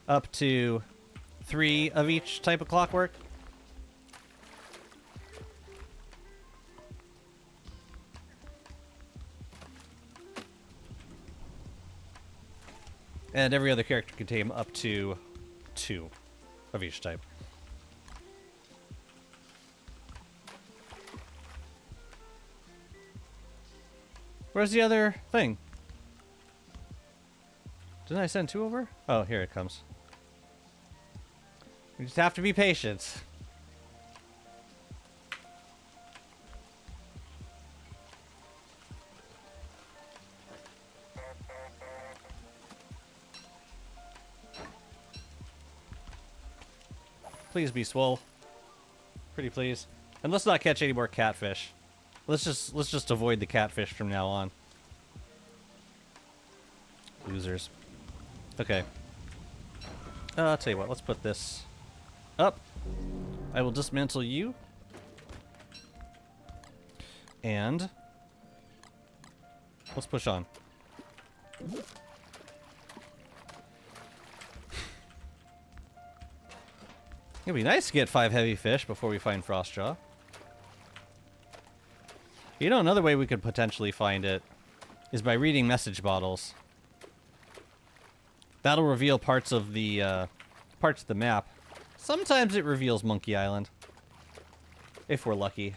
up to 3 of each type of clockwork. And every other character can tame up to 2 of each type. Where's the other thing? Didn't I send 2 over? Oh, here it comes. We just have to be patient. Please be swole. Pretty please. And let's not catch any more catfish. Let's just avoid the catfish from now on. Losers. Okay. I'll tell you what, let's put this up. I will dismantle you. And let's push on. It'd be nice to get 5 heavy fish before we find Frostjaw. You know, another way we could potentially find it is by reading message bottles. That'll reveal parts of the map. Sometimes it reveals Monkey Island, if we're lucky.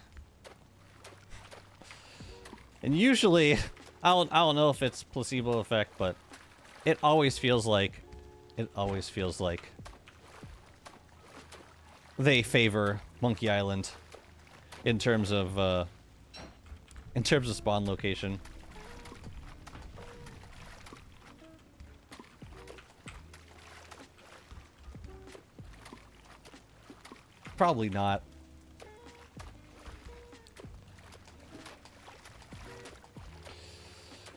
And usually, I don't know if it's placebo effect, but it always feels like they favor Monkey Island in terms of spawn location. Probably not.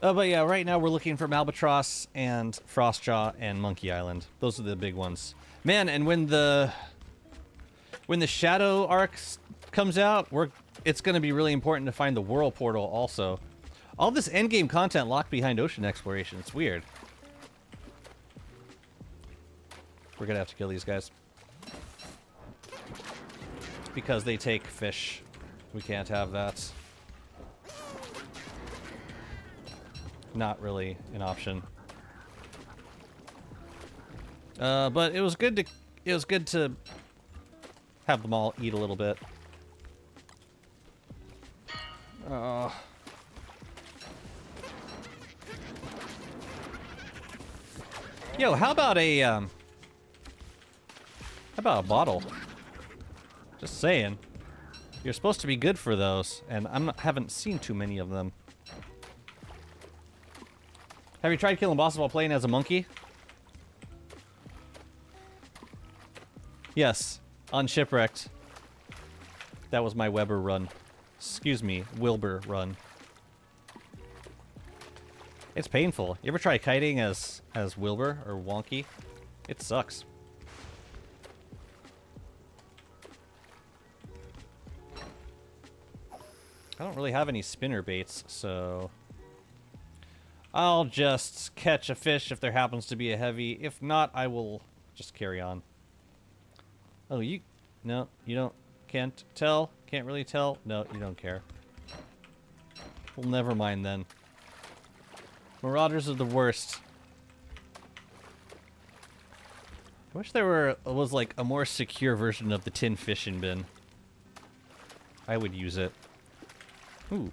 But yeah, right now we're looking for Albatross and Frostjaw and Monkey Island. Those are the big ones. Man, and when the Shadow arc comes out, it's going to be really important to find the Whirl Portal also. All this endgame content locked behind ocean exploration. It's weird. We're going to have to kill these guys. Because they take fish. We can't have that. Not really an option. But it was good to have them all eat a little bit. Yo, how about a bottle? Just saying. You're supposed to be good for those, and haven't seen too many of them. Have you tried killing bosses while playing as a monkey? Yes, on Shipwrecked. That was my Weber run. Excuse me, Wilbur run. It's painful. You ever try kiting as Wilbur or Wonky? It sucks. I don't really have any spinner baits, so I'll just catch a fish if there happens to be a heavy. If not, I will just carry on. Oh, no, you don't, can't tell? Can't really tell? No, you don't care. Well, never mind then. Marauders are the worst. I wish there was like a more secure version of the tin fishing bin. I would use it. Ooh.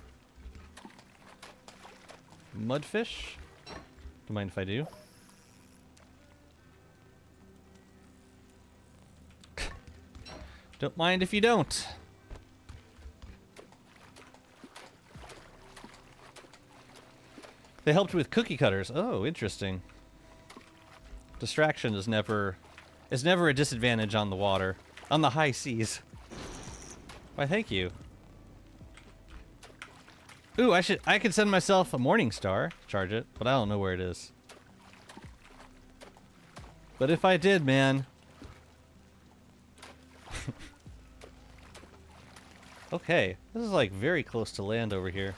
Mudfish? Don't mind if I do. Don't mind if you don't. They helped with cookie cutters. Oh, interesting. Distraction is never a disadvantage on the water. On the high seas. Why, thank you. Ooh, I could send myself a Morning Star, charge it, but I don't know where it is. But if I did, man. Okay, this is like very close to land over here.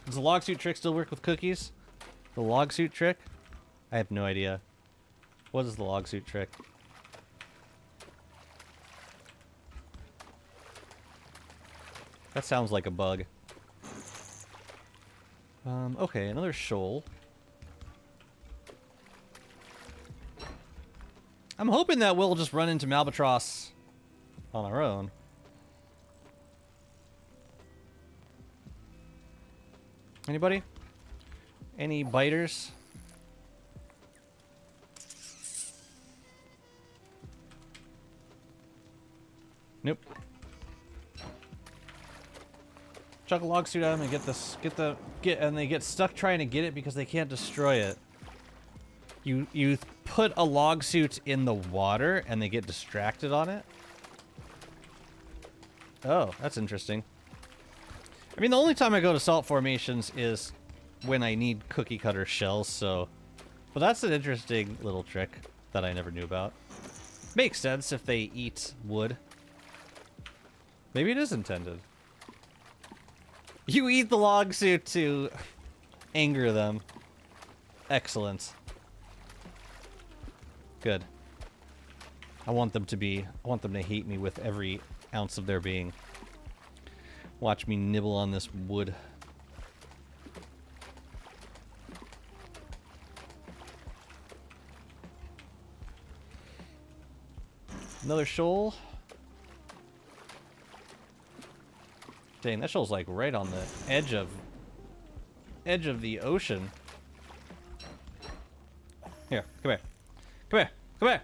Does the log suit trick still work with cookies? The log suit trick? I have no idea. What is the log suit trick? That sounds like a bug. Okay, another shoal. I'm hoping that we'll just run into Malbatross on our own. Anybody? Any biters? Nope. Chuck a log suit at them and and they get stuck trying to get it because they can't destroy it. You put a log suit in the water and they get distracted on it? Oh, that's interesting. I mean, the only time I go to salt formations is when I need cookie cutter shells, so... But that's an interesting little trick that I never knew about. Makes sense if they eat wood. Maybe it is intended. You eat the log suit to anger them. Excellent. Good. I want them to hate me with every ounce of their being. Watch me nibble on this wood. Another shoal. Dang, that shoal's like right on the edge of the ocean. Here, come here. Come here. Come here.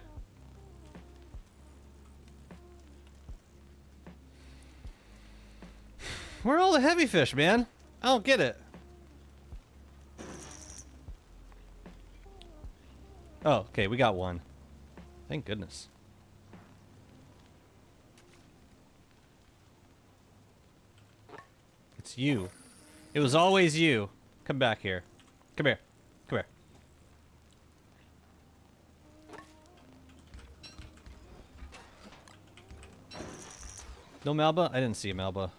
Where are all the heavy fish, man? I don't get it. Oh, okay, we got one. Thank goodness. It's you. It was always you. Come back here. Come here. Come here. No Malba? I didn't see a Malba.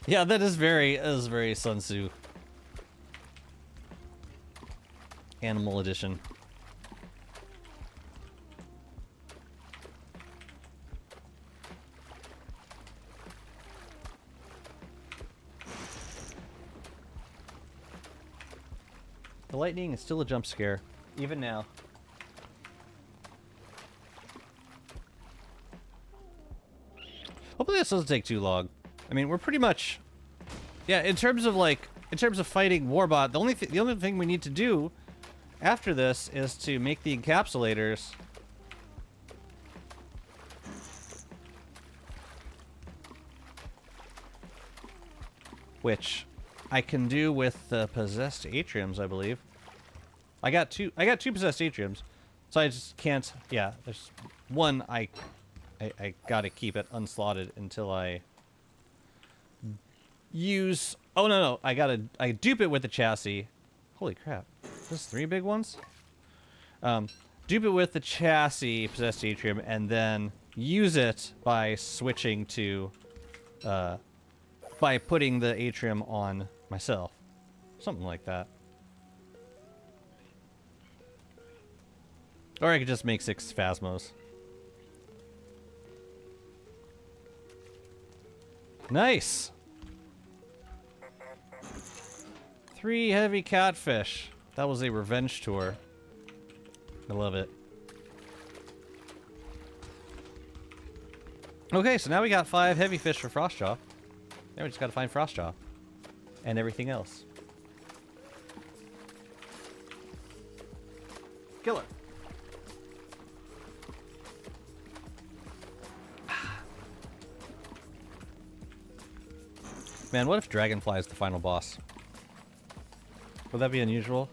Yeah, that is very Sun Tzu. Animal edition. The lightning is still a jump scare, even now. Hopefully this doesn't take too long. I mean, we're pretty much Yeah, in terms of fighting Warbot, the only thing we need to do after this is to make the encapsulators. Which I can do with the possessed atriums, I believe. I got two possessed atriums, so I just can't. Yeah, there's one I gotta keep it unslotted until I use. Oh no, I dupe it with the chassis. Holy crap! There's 3 big ones. Dupe it with the chassis possessed atrium, and then use it by switching to. By putting the atrium on myself. Something like that. Or I could just make 6 Phasmos. Nice! 3 heavy catfish. That was a revenge tour. I love it. Okay, so now we got 5 heavy fish for Frostjaw. Now we just gotta find Frostjaw. And everything else. Kill it. Man, what if Dragonfly is the final boss? Would that be unusual?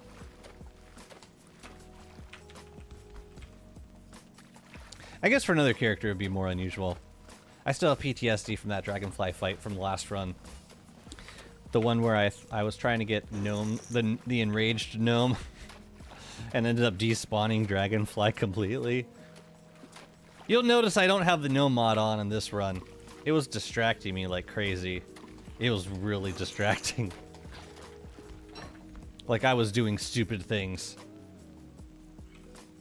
I guess for another character it would be more unusual. I still have PTSD from that Dragonfly fight from the last run. The one where I was trying to get Gnome, the enraged Gnome, and ended up despawning Dragonfly completely. You'll notice I don't have the Gnome mod on in this run. It was distracting me like crazy. It was really distracting. Like I was doing stupid things.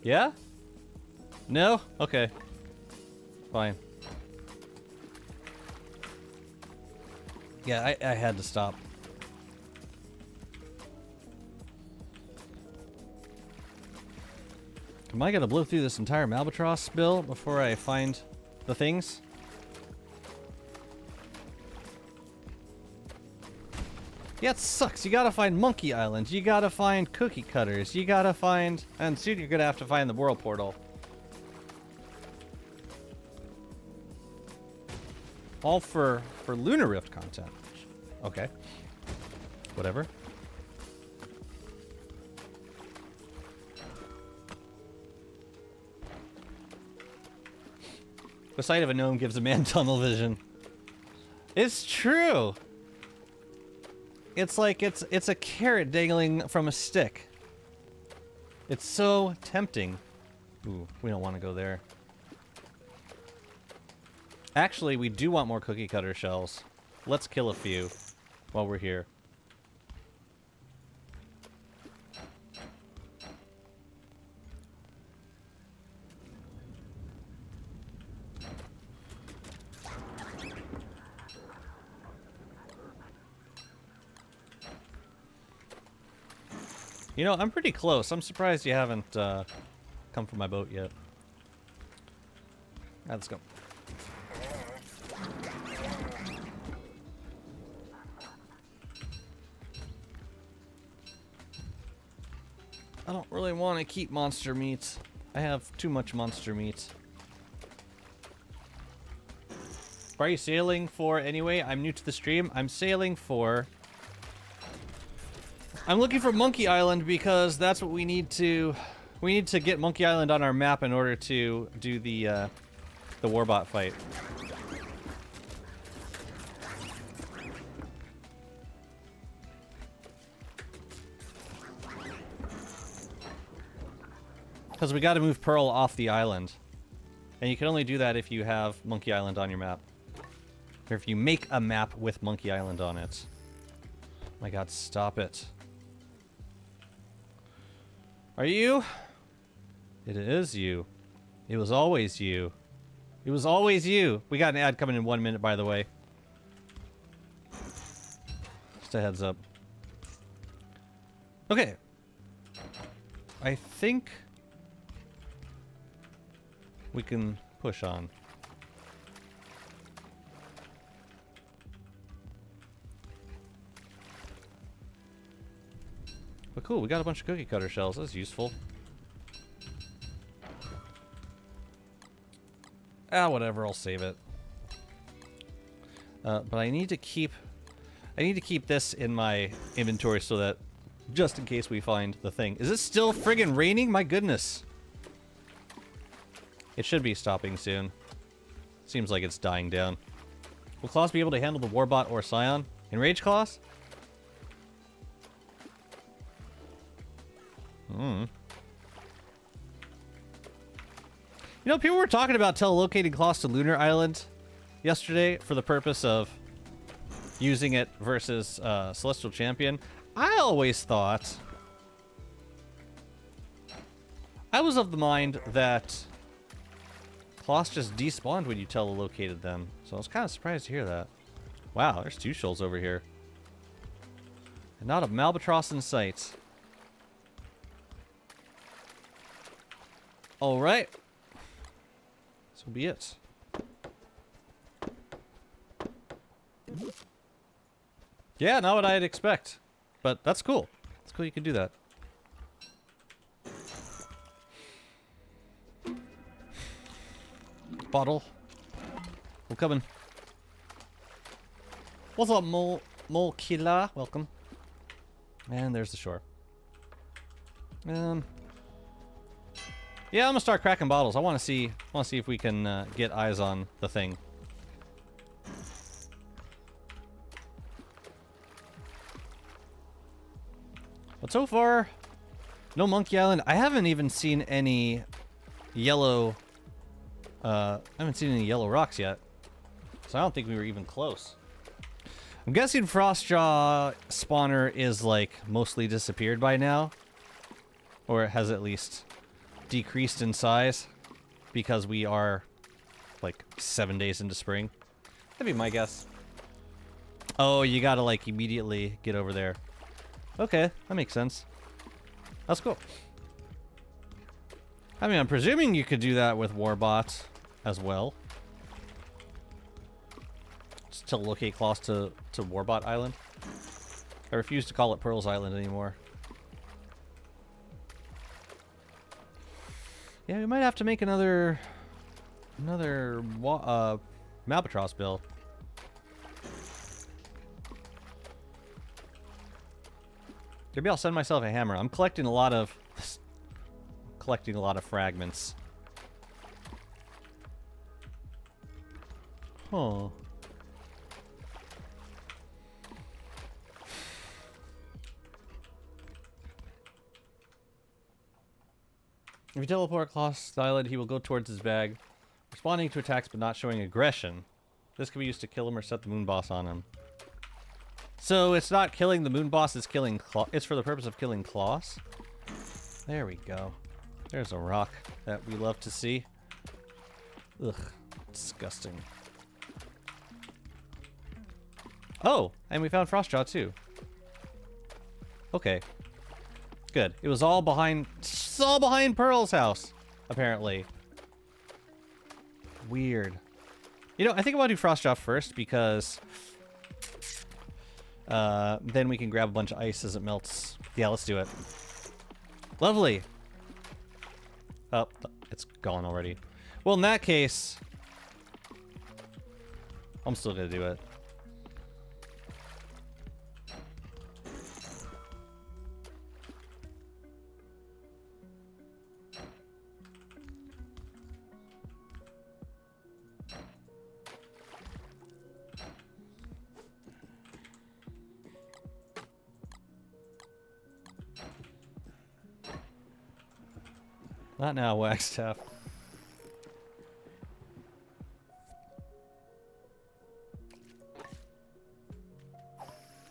Yeah? No? Okay. Fine. Yeah, I had to stop. Am I gonna blow through this entire Malbatross spill before I find the things? Yeah, it sucks. You gotta find Monkey Island. You gotta find cookie cutters. You gotta find... And soon you're gonna have to find the world portal. All for Lunar Rift content. Okay. Whatever. The sight of a gnome gives a man tunnel vision. It's true. It's like it's a carrot dangling from a stick. It's so tempting. Ooh, we don't want to go there. Actually, we do want more cookie cutter shells. Let's kill a few while we're here. You know, I'm pretty close. I'm surprised you haven't come from my boat yet. Alright, let's go. I don't really want to keep monster meat. I have too much monster meat. Where are you sailing for anyway? I'm new to the stream. I'm sailing for... I'm looking for Monkey Island because that's what we need to... We need to get Monkey Island on our map in order to do the Warbot fight. Because we got to move Pearl off the island. And you can only do that if you have Monkey Island on your map. Or if you make a map with Monkey Island on it. My god, stop it. Are you? It is you. It was always you. It was always you. We got an ad coming in 1 minute, by the way. Just a heads up. Okay. I think we can push on. But cool, we got a bunch of cookie cutter shells. That's useful. Ah, whatever. I'll save it. But I need to keep this in my inventory so that just in case we find the thing. Is it still friggin' raining? My goodness. It should be stopping soon. Seems like it's dying down. Will Claws be able to handle the Warbot or Scion? Enrage Claws? Hmm. You know, people were talking about telelocating Claws to Lunar Island yesterday for the purpose of using it versus Celestial Champion. I always thought... I was of the mind that Claws just despawned when you telelocated them. So I was kind of surprised to hear that. Wow, there's 2 shoals over here. And not a Malbatross in sight. Alright. This will be it. Yeah, not what I'd expect. But that's cool. It's cool you can do that. Bottle. We're coming. What's up, Mole Killer? Welcome. And there's the shore. Yeah, I'm gonna start cracking bottles. I want to see if we can get eyes on the thing. But so far, no Monkey Island. I haven't even seen any yellow. I haven't seen any yellow rocks yet, so I don't think we were even close. I'm guessing Frostjaw spawner is like mostly disappeared by now, or it has at least decreased in size because we are like 7 days into spring. That'd be my guess. Oh, you gotta like immediately get over there. Okay, that makes sense. That's cool. I mean, I'm presuming you could do that with Warbots as well. Just telelocate Claws to Warbot Island. I refuse to call it Pearls Island anymore. Yeah, we might have to make another Malbatross build. Maybe I'll send myself a hammer. I'm collecting a lot of fragments. Huh. If you teleport across the island, he will go towards his bag, responding to attacks but not showing aggression. This can be used to kill him or set the moon boss on him. So it's not killing the moon boss, it's killing it's for the purpose of killing Claws. There we go. There's a rock that we love to see. Ugh, disgusting. Oh, and we found Frostjaw too. Okay. Good. It was all behind Pearl's house, apparently. Weird. You know, I think I want to do Frostjaw first because then we can grab a bunch of ice as it melts. Yeah, let's do it. Lovely. Oh, it's gone already. Well, in that case, I'm still gonna do it. Not now, Wax Taff.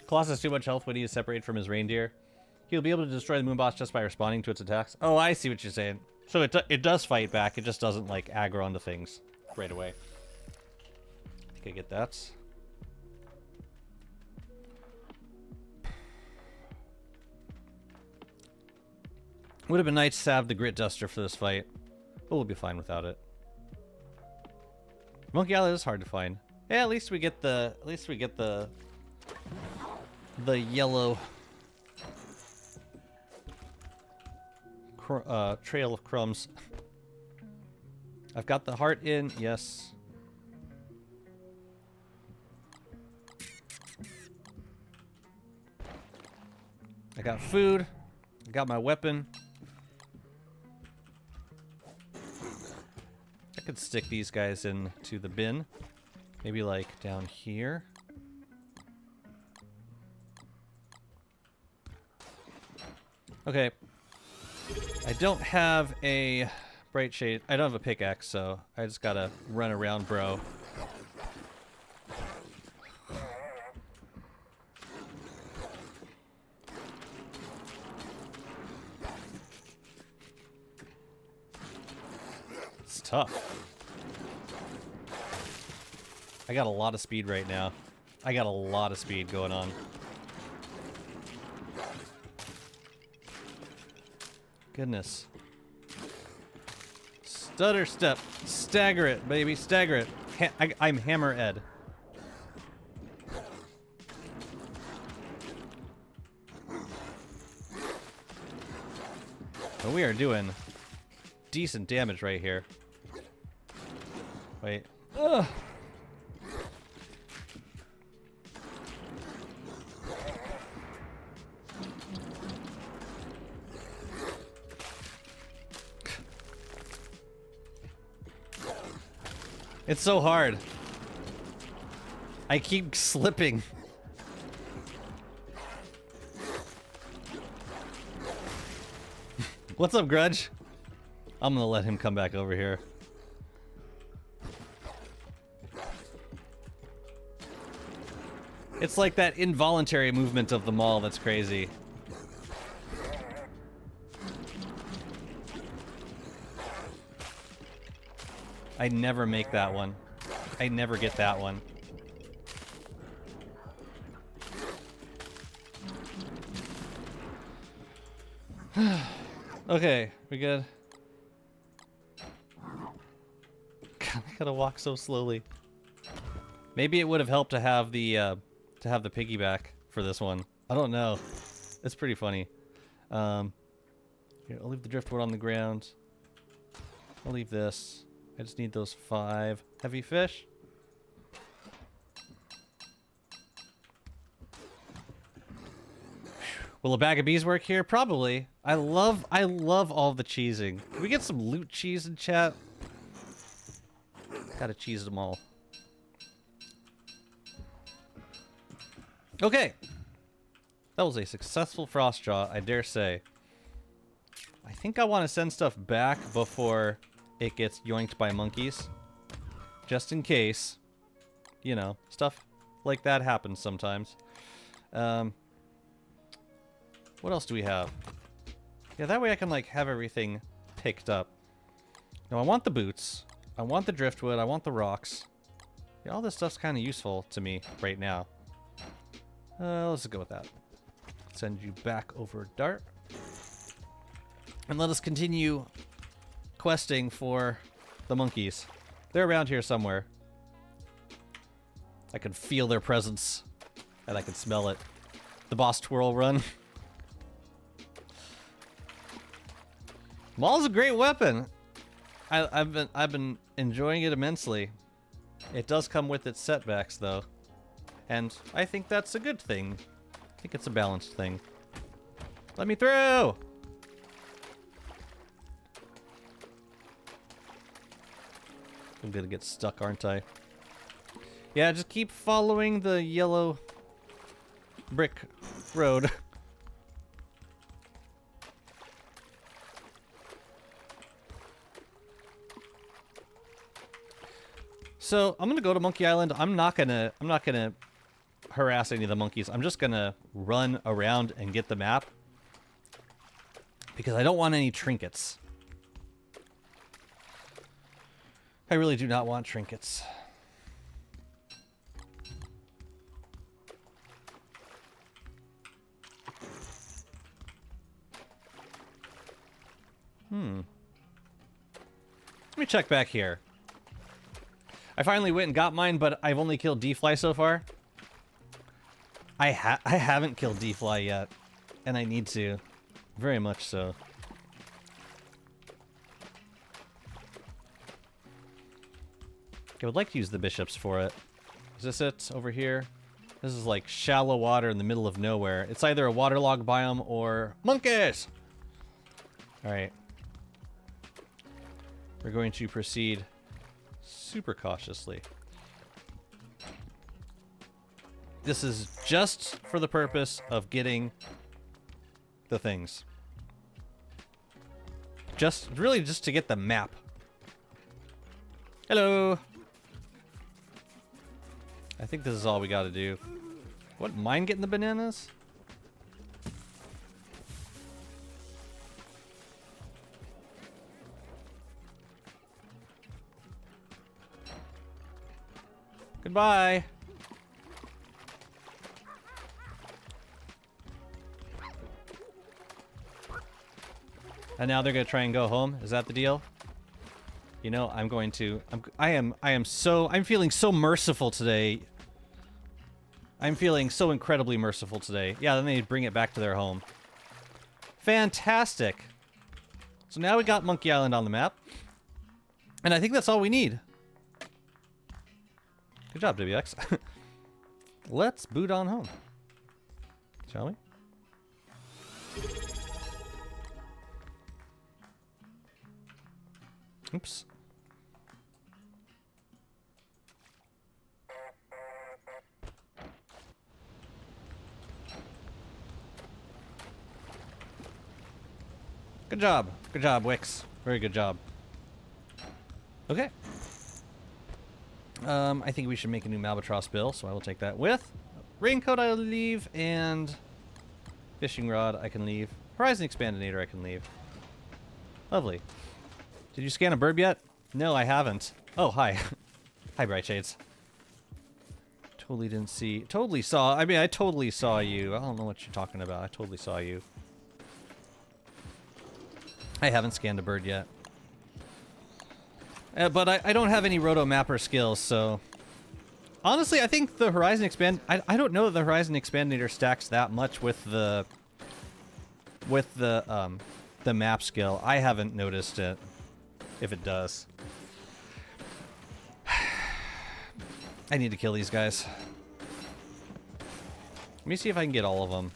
Claws has too much health when he is separated from his reindeer. He'll be able to destroy the moon boss just by responding to its attacks. Oh, I see what you're saying. So it does fight back. It just doesn't like aggro onto things right away. I think I get that. Would have been nice to have the Grit Duster for this fight, but we'll be fine without it. Monkey Island is hard to find. Yeah, at least we get the yellow trail of crumbs. I've got the heart in. Yes. I got food. I got my weapon. I could stick these guys into the bin. Maybe like down here. Okay. I don't have a bright shade. I don't have a pickaxe, so I just gotta run around, bro. It's tough. I got a lot of speed right now. I got a lot of speed going on. Goodness. Stutter step. Stagger it, baby. Stagger it. I'm Hammer Ed. But we are doing decent damage right here. Wait. Ugh. It's so hard. I keep slipping. What's up, Grudge? I'm gonna let him come back over here. It's like that involuntary movement of the mall that's crazy. I never make that one. I never get that one. Okay, we good? God, I gotta walk so slowly. Maybe it would have helped to have the piggyback for this one. I don't know. It's pretty funny. Here, I'll leave the driftwood on the ground. I'll leave this. I just need those 5 heavy fish. Will a bag of bees work here? Probably. I love all the cheesing. Can we get some loot cheese in chat? Gotta cheese them all. Okay. That was a successful frost jaw, I dare say. I think I want to send stuff back before it gets yoinked by monkeys. Just in case. You know, stuff like that happens sometimes. What else do we have? Yeah, that way I can, like, have everything picked up. Now, I want the boots. I want the driftwood. I want the rocks. Yeah, all this stuff's kind of useful to me right now. Let's just go with that. Send you back over Dart. And let us continue questing for the monkeys. They're around here somewhere. I can feel their presence. And I can smell it. The boss twirl run. Maul's a great weapon. I've been enjoying it immensely. It does come with its setbacks, though. And I think that's a good thing. I think it's a balanced thing. Let me through! I'm gonna get stuck, aren't I? Yeah, just keep following the yellow brick road. So I'm gonna go to Monkey Island. I'm not gonna harass any of the monkeys. I'm just gonna run around and get the map because I don't want any trinkets. I really do not want trinkets. Let me check back here. I finally went and got mine, but I've only killed D-Fly so far. I haven't killed D-Fly yet, and I need to. Very much so. I would like to use the bishops for it. Is this it over here? This is like shallow water in the middle of nowhere. It's either a waterlogged biome or monkeys! Alright. We're going to proceed super cautiously. This is just for the purpose of getting the things. Really just to get the map. Hello! I think this is all we gotta do. What, mine getting the bananas? Goodbye! And now they're gonna try and go home? Is that the deal? You know, I'm feeling so merciful today. I'm feeling so incredibly merciful today. Yeah, then they bring it back to their home. Fantastic. So now we got Monkey Island on the map. And I think that's all we need. Good job, WX. Let's boot on home. Shall we? Oops. Good job. Good job, Wix. Very good job. Okay. I think we should make a new Malbatross bill, so I will take that with. Raincoat I'll leave, and fishing rod I can leave. Horizon Expandinator I can leave. Lovely. Did you scan a burb yet? No, I haven't. Oh, hi. Hi, Bright Shades. Totally didn't see. Totally saw. I mean, I totally saw you. I don't know what you're talking about. I totally saw you. I haven't scanned a bird yet. But I don't have any roto mapper skills, so... Honestly, I think the Horizon Expand... I don't know that the Horizon Expandinator stacks that much with the... the map skill. I haven't noticed it. If it does. I need to kill these guys. Let me see if I can get all of them.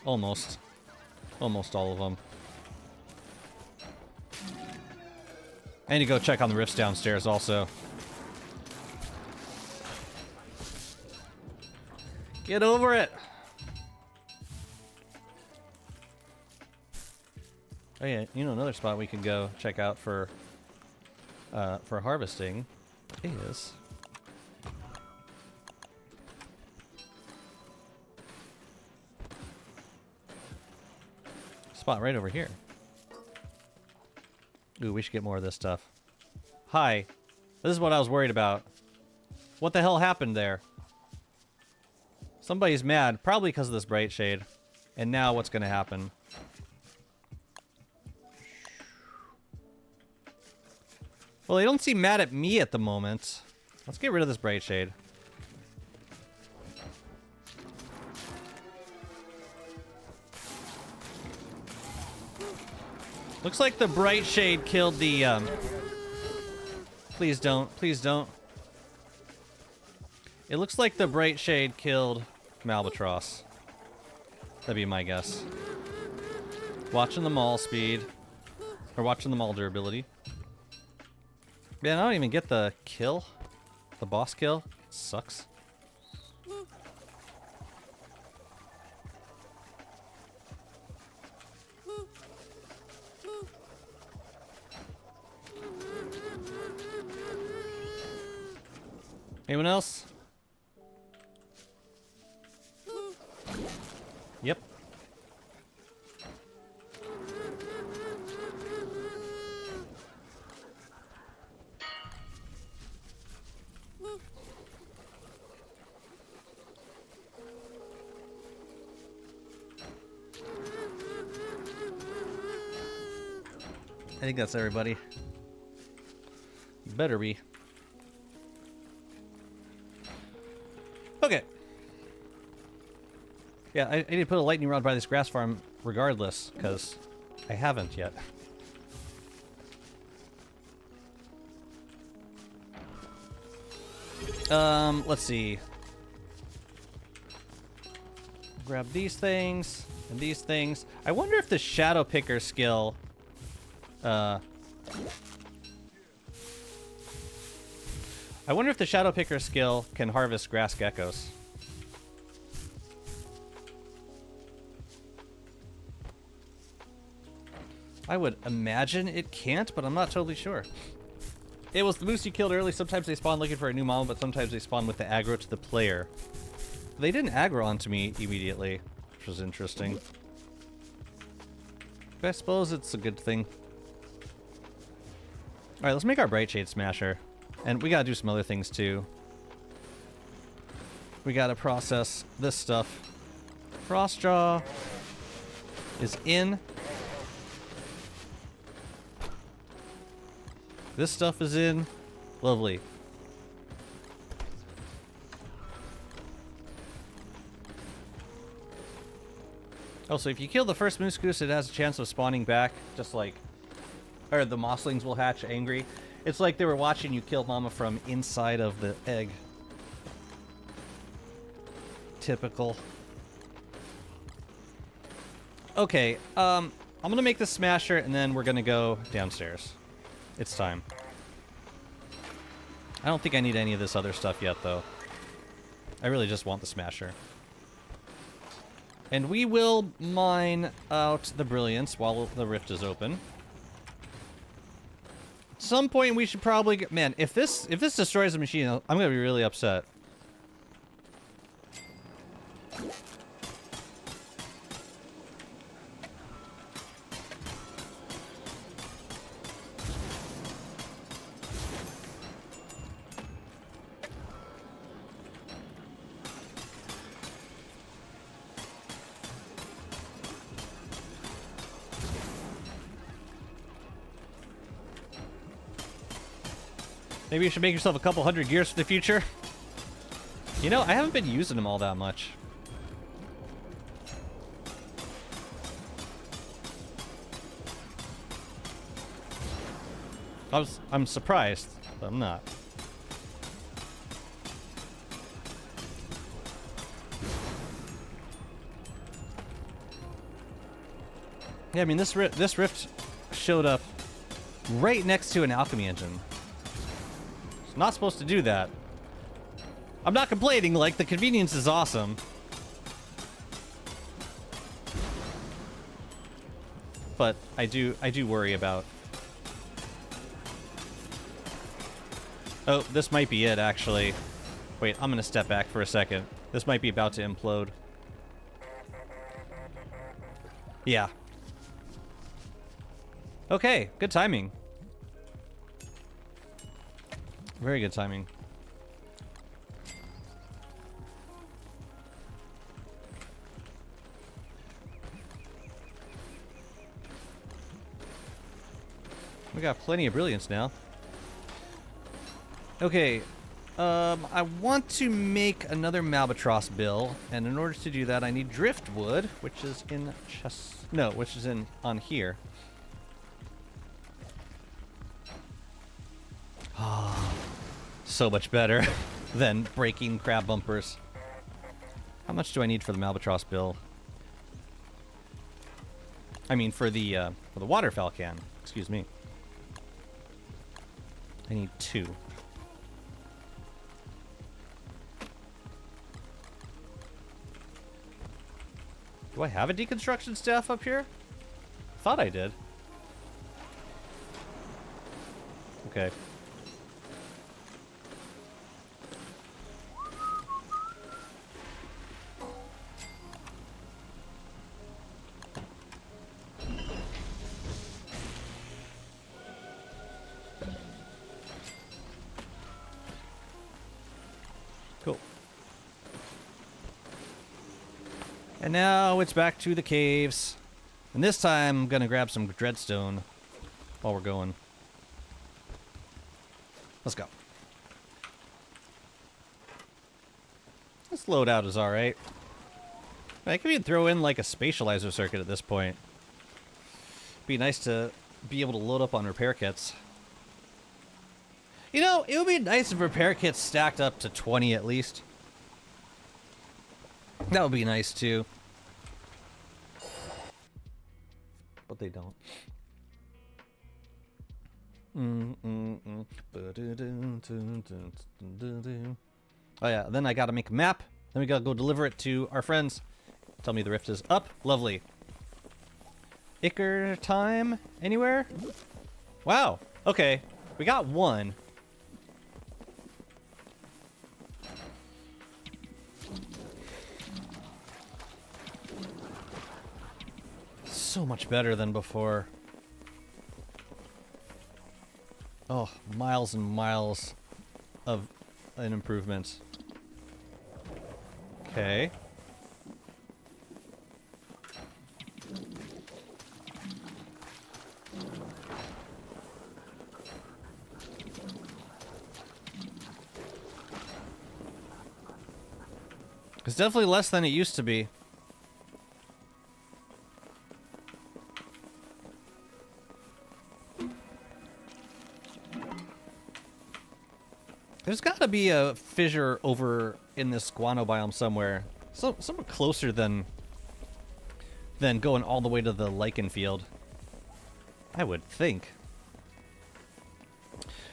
Almost. Almost all of them. I need to go check on the rifts downstairs also. Get over it! Oh yeah, you know another spot we can go check out for harvesting is... spot right over here. Ooh, we should get more of this stuff. Hi. This is what I was worried about. What the hell happened there? Somebody's mad, probably because of this bright shade. And now what's gonna happen? Well, they don't seem mad at me at the moment. Let's get rid of this bright shade. Looks like the bright shade killed the, Please don't. Please don't. It looks like the bright shade killed Malbatross. That'd be my guess. Watching the maul speed. Or watching the maul durability. Man, I don't even get the kill. The boss kill. Sucks. Anyone else? Yep. I think that's everybody. Better be. Yeah, I need to put a lightning rod by this grass farm regardless, because I haven't yet. Let's see. Grab these things and these things. I wonder if the Shadow Picker skill, I wonder if the Shadow Picker skill can harvest grass geckos. I would imagine it can't, but I'm not totally sure. It was the moose you killed early. Sometimes they spawn looking for a new mama, but sometimes they spawn with the aggro to the player. They didn't aggro onto me immediately, which was interesting. But I suppose it's a good thing. Alright, let's make our Bright Shade Smasher. And we gotta do some other things too. We gotta process this stuff. Frostjaw is in. This stuff is in. Lovely. Oh, so if you kill the first moose goose, it has a chance of spawning back, just like... Or the mosslings will hatch angry. It's like they were watching you kill mama from inside of the egg. Typical. Okay, I'm gonna make the smasher, and then we're gonna go downstairs. It's time. I don't think I need any of this other stuff yet, though. I really just want the smasher. And we will mine out the brilliance while the rift is open. At some point, we should probably get... Man, if this destroys the machine, I'm gonna be really upset. Maybe you should make yourself a couple hundred gears for the future. You know, I haven't been using them all that much. I'm surprised, but I'm not. Yeah, I mean, this rift showed up right next to an alchemy engine. It's not supposed to do that. I'm not complaining, like, the convenience is awesome. But I do worry about... Oh, this might be it, actually. Wait, I'm gonna step back for a second. This might be about to implode. Yeah. Okay, good timing. Very good timing. We got plenty of brilliance now. Okay, I want to make another Malbatross bill, and in order to do that, I need driftwood, which is in which is on here. Ah, so much better than breaking crab bumpers. How much do I need for the Malbatross bill? I mean, for the waterfowl can. Excuse me. I need 2. Do I have a deconstruction staff up here? Thought I did. Okay. Cool. And now it's back to the caves. And this time I'm gonna grab some dreadstone while we're going. Let's go. This loadout is alright. I could even throw in like a spatializer circuit at this point. Be nice to be able to load up on repair kits. You know, it would be nice if repair kits stacked up to 20 at least. That would be nice too. But they don't. Oh yeah, then I gotta make a map. Then we gotta go deliver it to our friends. Tell me the rift is up. Lovely. Icker time? Anywhere? Wow. Okay. We got one. So much better than before. Oh, miles and miles of an improvement. Okay. It's definitely less than it used to be. There's got to be a fissure over in this guano biome somewhere. Somewhere closer than going all the way to the lichen field. I would think.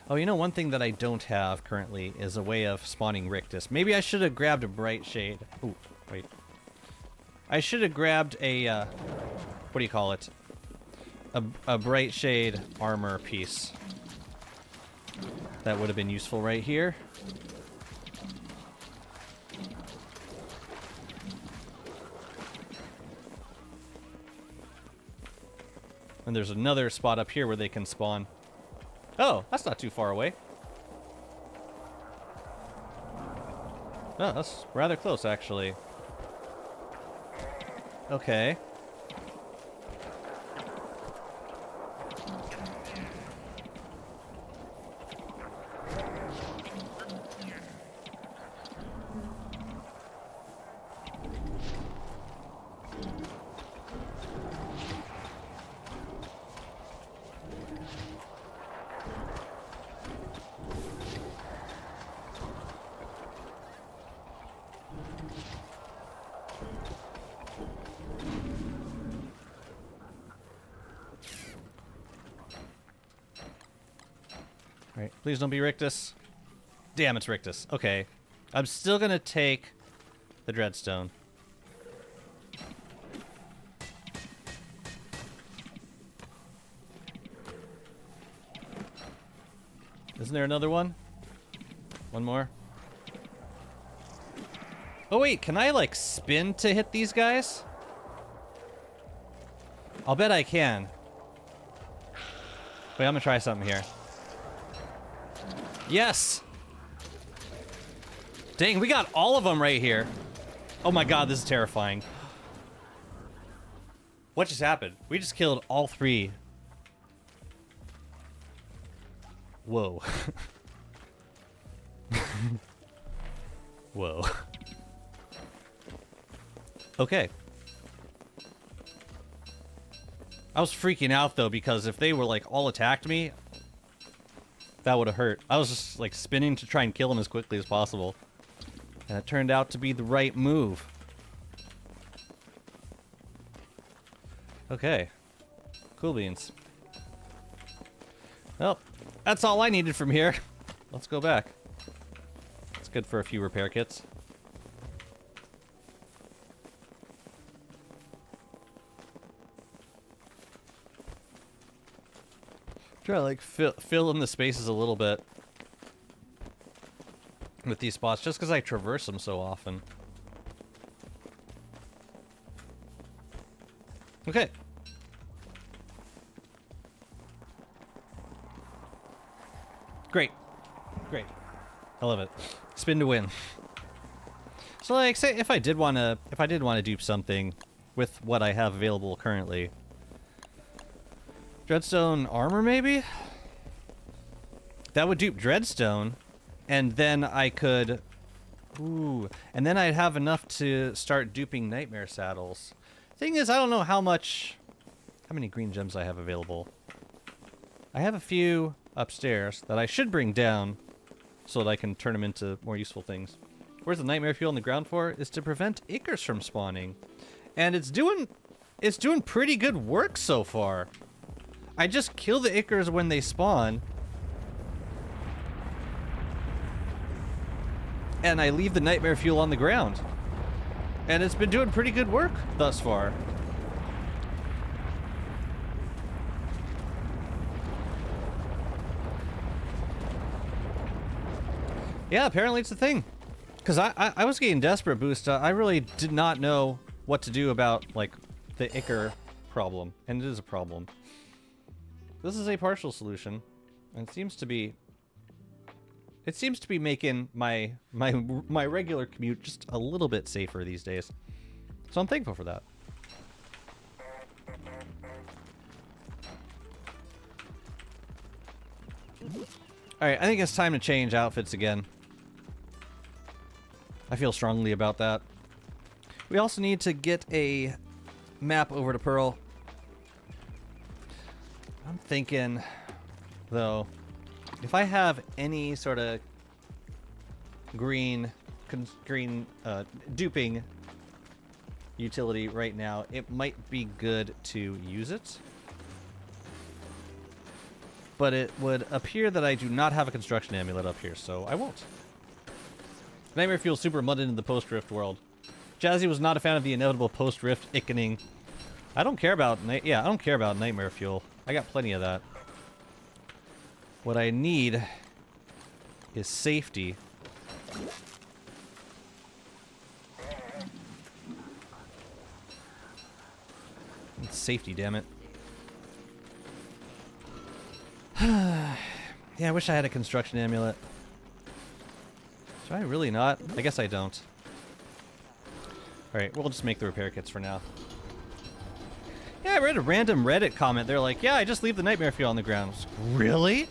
Oh, you know, one thing that I don't have currently is a way of spawning rictus. Maybe I should have grabbed a bright shade. Ooh, wait. I should have grabbed a, what do you call it? A bright shade armor piece. That would have been useful right here. And there's another spot up here where they can spawn. Oh, that's not too far away. Oh, that's rather close, actually. Okay. Alright, please don't be Rictus. Damn, it's Rictus. Okay. I'm still gonna take the Dreadstone. Isn't there another one? One more? Oh wait, can I like spin to hit these guys? I'll bet I can. Wait, I'm gonna try something here. Yes! Dang, we got all of them right here. Oh my god, this is terrifying. What just happened? We just killed all three. Whoa. Whoa. Okay. I was freaking out though because if they were like all attacked me, that would have hurt. I was just like spinning to try and kill them as quickly as possible. And it turned out to be the right move. Okay. Cool beans. Well, that's all I needed from here. Let's go back. It's good for a few repair kits. Try to like fill in the spaces a little bit with these spots just because I traverse them so often. Okay. Great. Great. I love it. Spin to win. So like say if I did want to dupe something with what I have available currently. Dreadstone armor, maybe? That would dupe Dreadstone, and then I could Ooh, and then I'd have enough to start duping nightmare saddles. Thing is, I don't know how many green gems I have available. I have a few upstairs that I should bring down so that I can turn them into more useful things. Where's the nightmare fuel on the ground for? Is to prevent ichors from spawning. And it's doing pretty good work so far. I just kill the ichors when they spawn. And I leave the nightmare fuel on the ground. And it's been doing pretty good work thus far. Yeah, apparently it's a thing. Because I was getting desperate boost. I really did not know what to do about, like, the ichor problem. And it is a problem. This is a partial solution. And it seems to be... It seems to be making my regular commute just a little bit safer these days. So I'm thankful for that. Alright, I think it's time to change outfits again. I feel strongly about that. We also need to get a map over to Pearl. I'm thinking, though, if I have any sort of green duping utility right now, it might be good to use it. But it would appear that I do not have a construction amulet up here, so I won't. Nightmare fuel super mudded in the post-rift world. Jazzy was not a fan of the inevitable post-rift ickening. I don't care about I don't care about nightmare fuel. I got plenty of that. What I need is safety. It's safety, damn it. Yeah, I wish I had a construction amulet. Do I really not? I guess I don't. Alright, we'll just make the repair kits for now. Yeah, I read a random Reddit comment. They're like, yeah, I just leave the nightmare fuel on the ground. I was like, really?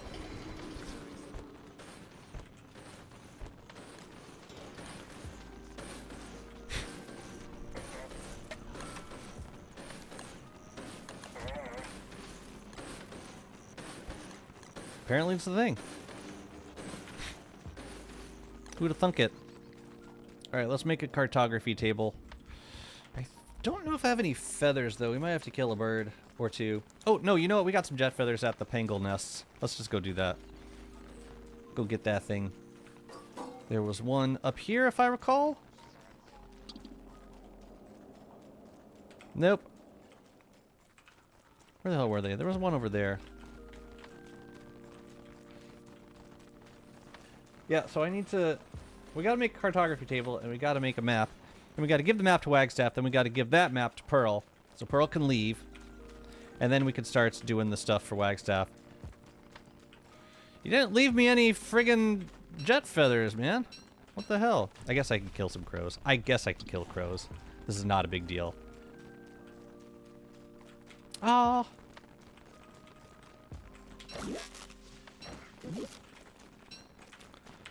Apparently it's the thing. Who'd have thunk it? Alright, let's make a cartography table. I don't know if I have any feathers, though. We might have to kill a bird or two. Oh, no, you know what? We got some jet feathers at the Pangle nests. Let's just go do that. Go get that thing. There was one up here, if I recall. Nope. Where the hell were they? There was one over there. Yeah, so I need to... We gotta make a cartography table, and we gotta make a map. And we gotta give the map to Wagstaff, then we gotta give that map to Pearl. So Pearl can leave. And then we can start doing the stuff for Wagstaff. You didn't leave me any friggin' jet feathers, man. What the hell? I guess I can kill some crows. I guess I can kill crows. This is not a big deal. Ah.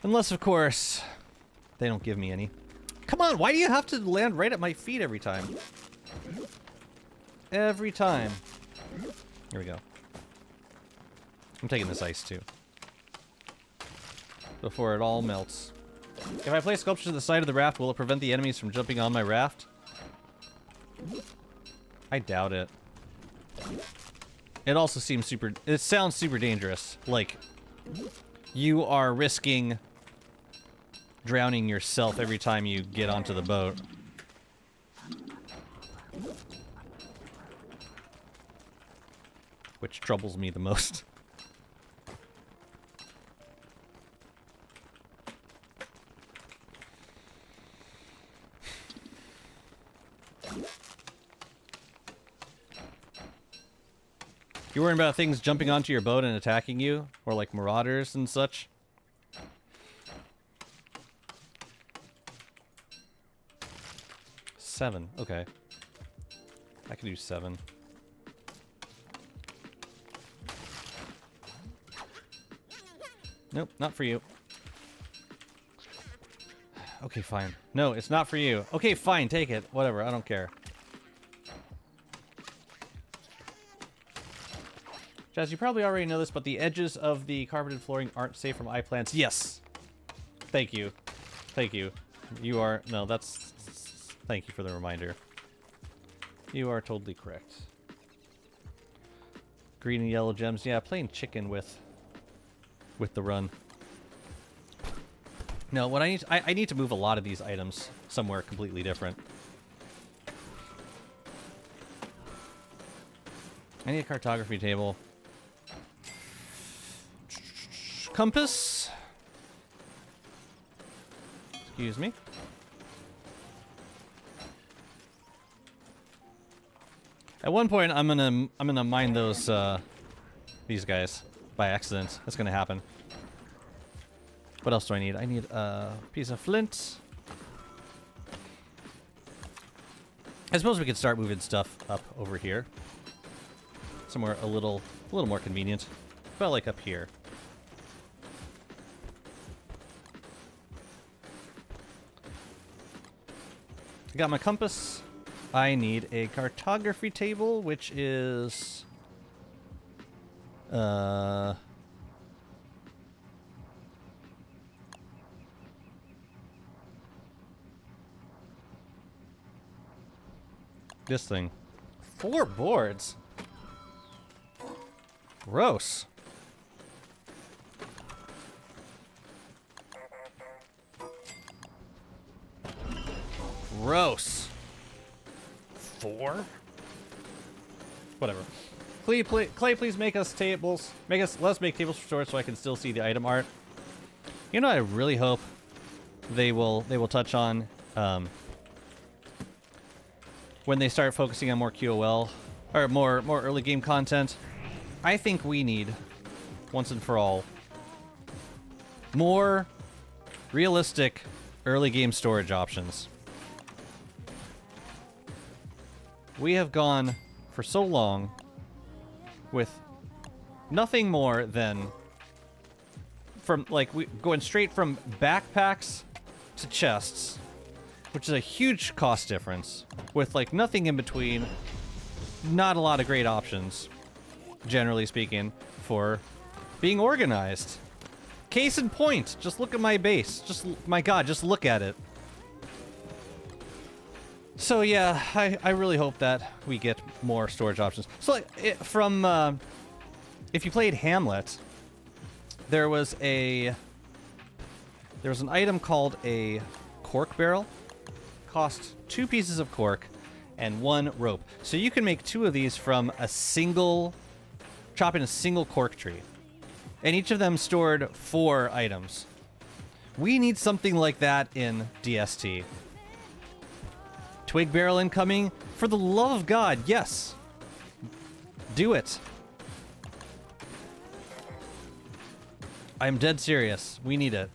Unless, of course, they don't give me any. Come on, why do you have to land right at my feet every time? Every time. Here we go. I'm taking this ice, too. Before it all melts. If I place sculpture to the side of the raft, will it prevent the enemies from jumping on my raft? I doubt it. It also seems super... It sounds super dangerous. Like, you are risking drowning yourself every time you get onto the boat. Which troubles me the most. You worrying about things jumping onto your boat and attacking you? Or like marauders and such? Seven, okay. I can do 7. Nope, not for you. Okay, fine. No, it's not for you. Okay, fine, take it. Whatever, I don't care. Jazz, you probably already know this, but the edges of the carpeted flooring aren't safe from eye plants. Yes! Thank you. Thank you. You are... No, that's... Thank you for the reminder. You are totally correct. Green and yellow gems. Yeah, playing chicken with the run. No, what I need... I need to move a lot of these items somewhere completely different. I need a cartography table. Compass. Excuse me. At one point, I'm gonna mine those these guys by accident. That's gonna happen. What else do I need? I need a piece of flint. I suppose we could start moving stuff up over here, somewhere a little more convenient. About like up here. I got my compass. I need a cartography table, which is... this thing. 4 boards? Gross. Gross. 4? Whatever. Clay, please make us tables. Let's make tables for storage so I can still see the item art. You know, I really hope they will touch on when they start focusing on more QOL or more early game content. I think we need, once and for all, more realistic early game storage options. We have gone for so long with nothing more than going straight from backpacks to chests, which is a huge cost difference, with like nothing in between. Not a lot of great options, generally speaking, for being organized. Case in point, just look at my base. My God, just look at it. So yeah, I really hope that we get more storage options. So like, if you played Hamlet, there was an item called a cork barrel. Cost 2 pieces of cork and 1 rope. So you can make 2 of these from chopping a single cork tree. And each of them stored 4 items. We need something like that in DST. Twig barrel incoming? For the love of God, yes. Do it. I'm dead serious. We need it.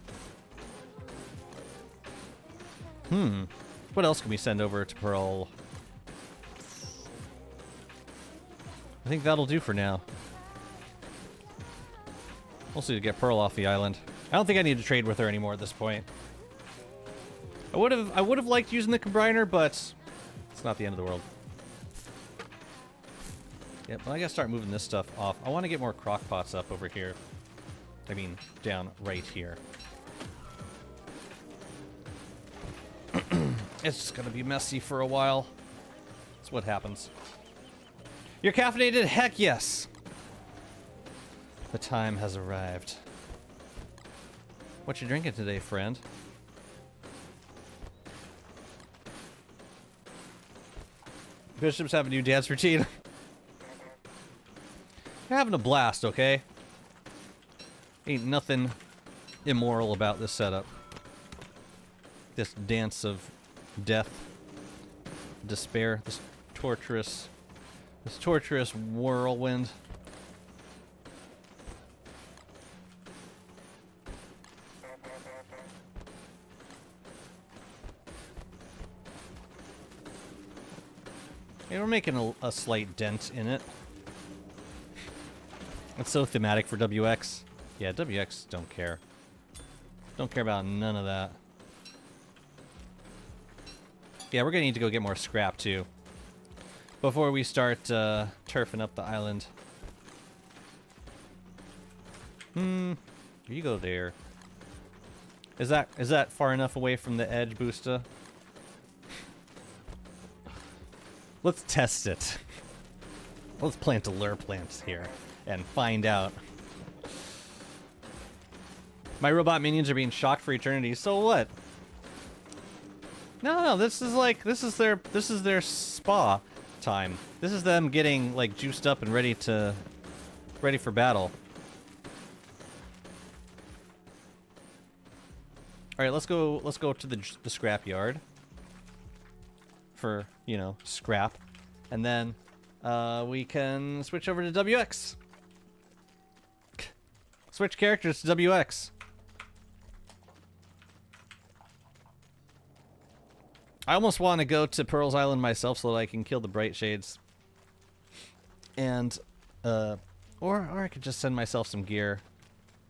What else can we send over to Pearl? I think that'll do for now. Mostly to get Pearl off the island. I don't think I need to trade with her anymore at this point. I would have liked using the combiner, but it's not the end of the world. Yep, well, I gotta start moving this stuff off. I want to get more crock pots up over here. I mean, down right here. It's just gonna be messy for a while. That's what happens. You're caffeinated? Heck yes! The time has arrived. What you drinking today, friend? Bishops have a new dance routine. You're having a blast, okay? Ain't nothing immoral about this setup. This dance of death, despair, this torturous whirlwind. Yeah, we're making a slight dent in it. It's so thematic for WX. Yeah, WX don't care. Don't care about none of that. Yeah, we're gonna need to go get more scrap too before we start turfing up the island. You go there. Is that far enough away from the edge, Boosta? Let's test it. Let's plant a lure plant here and find out. My robot minions are being shocked for eternity. So what? No, this is their spa time. This is them getting like juiced up and ready for battle. All right, let's go to the scrap yard for, you know, scrap, and then we can switch over to WX. Switch characters to WX. I almost want to go to Pearl's Island myself so that I can kill the Bright Shades. And, or I could just send myself some gear.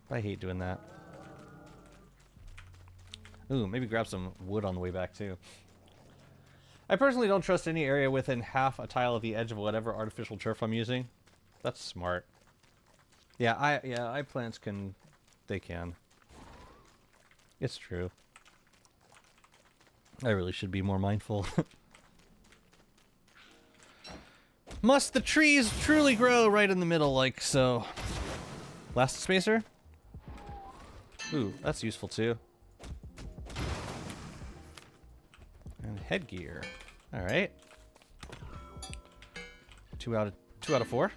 I hate doing that. Ooh, maybe grab some wood on the way back, too. I personally don't trust any area within half a tile of the edge of whatever artificial turf I'm using. That's smart. Yeah, iPlants can... They can. It's true. I really should be more mindful. Must the trees truly grow right in the middle like so? Last spacer? Ooh, that's useful too. And headgear. Alright. 2 out of 4.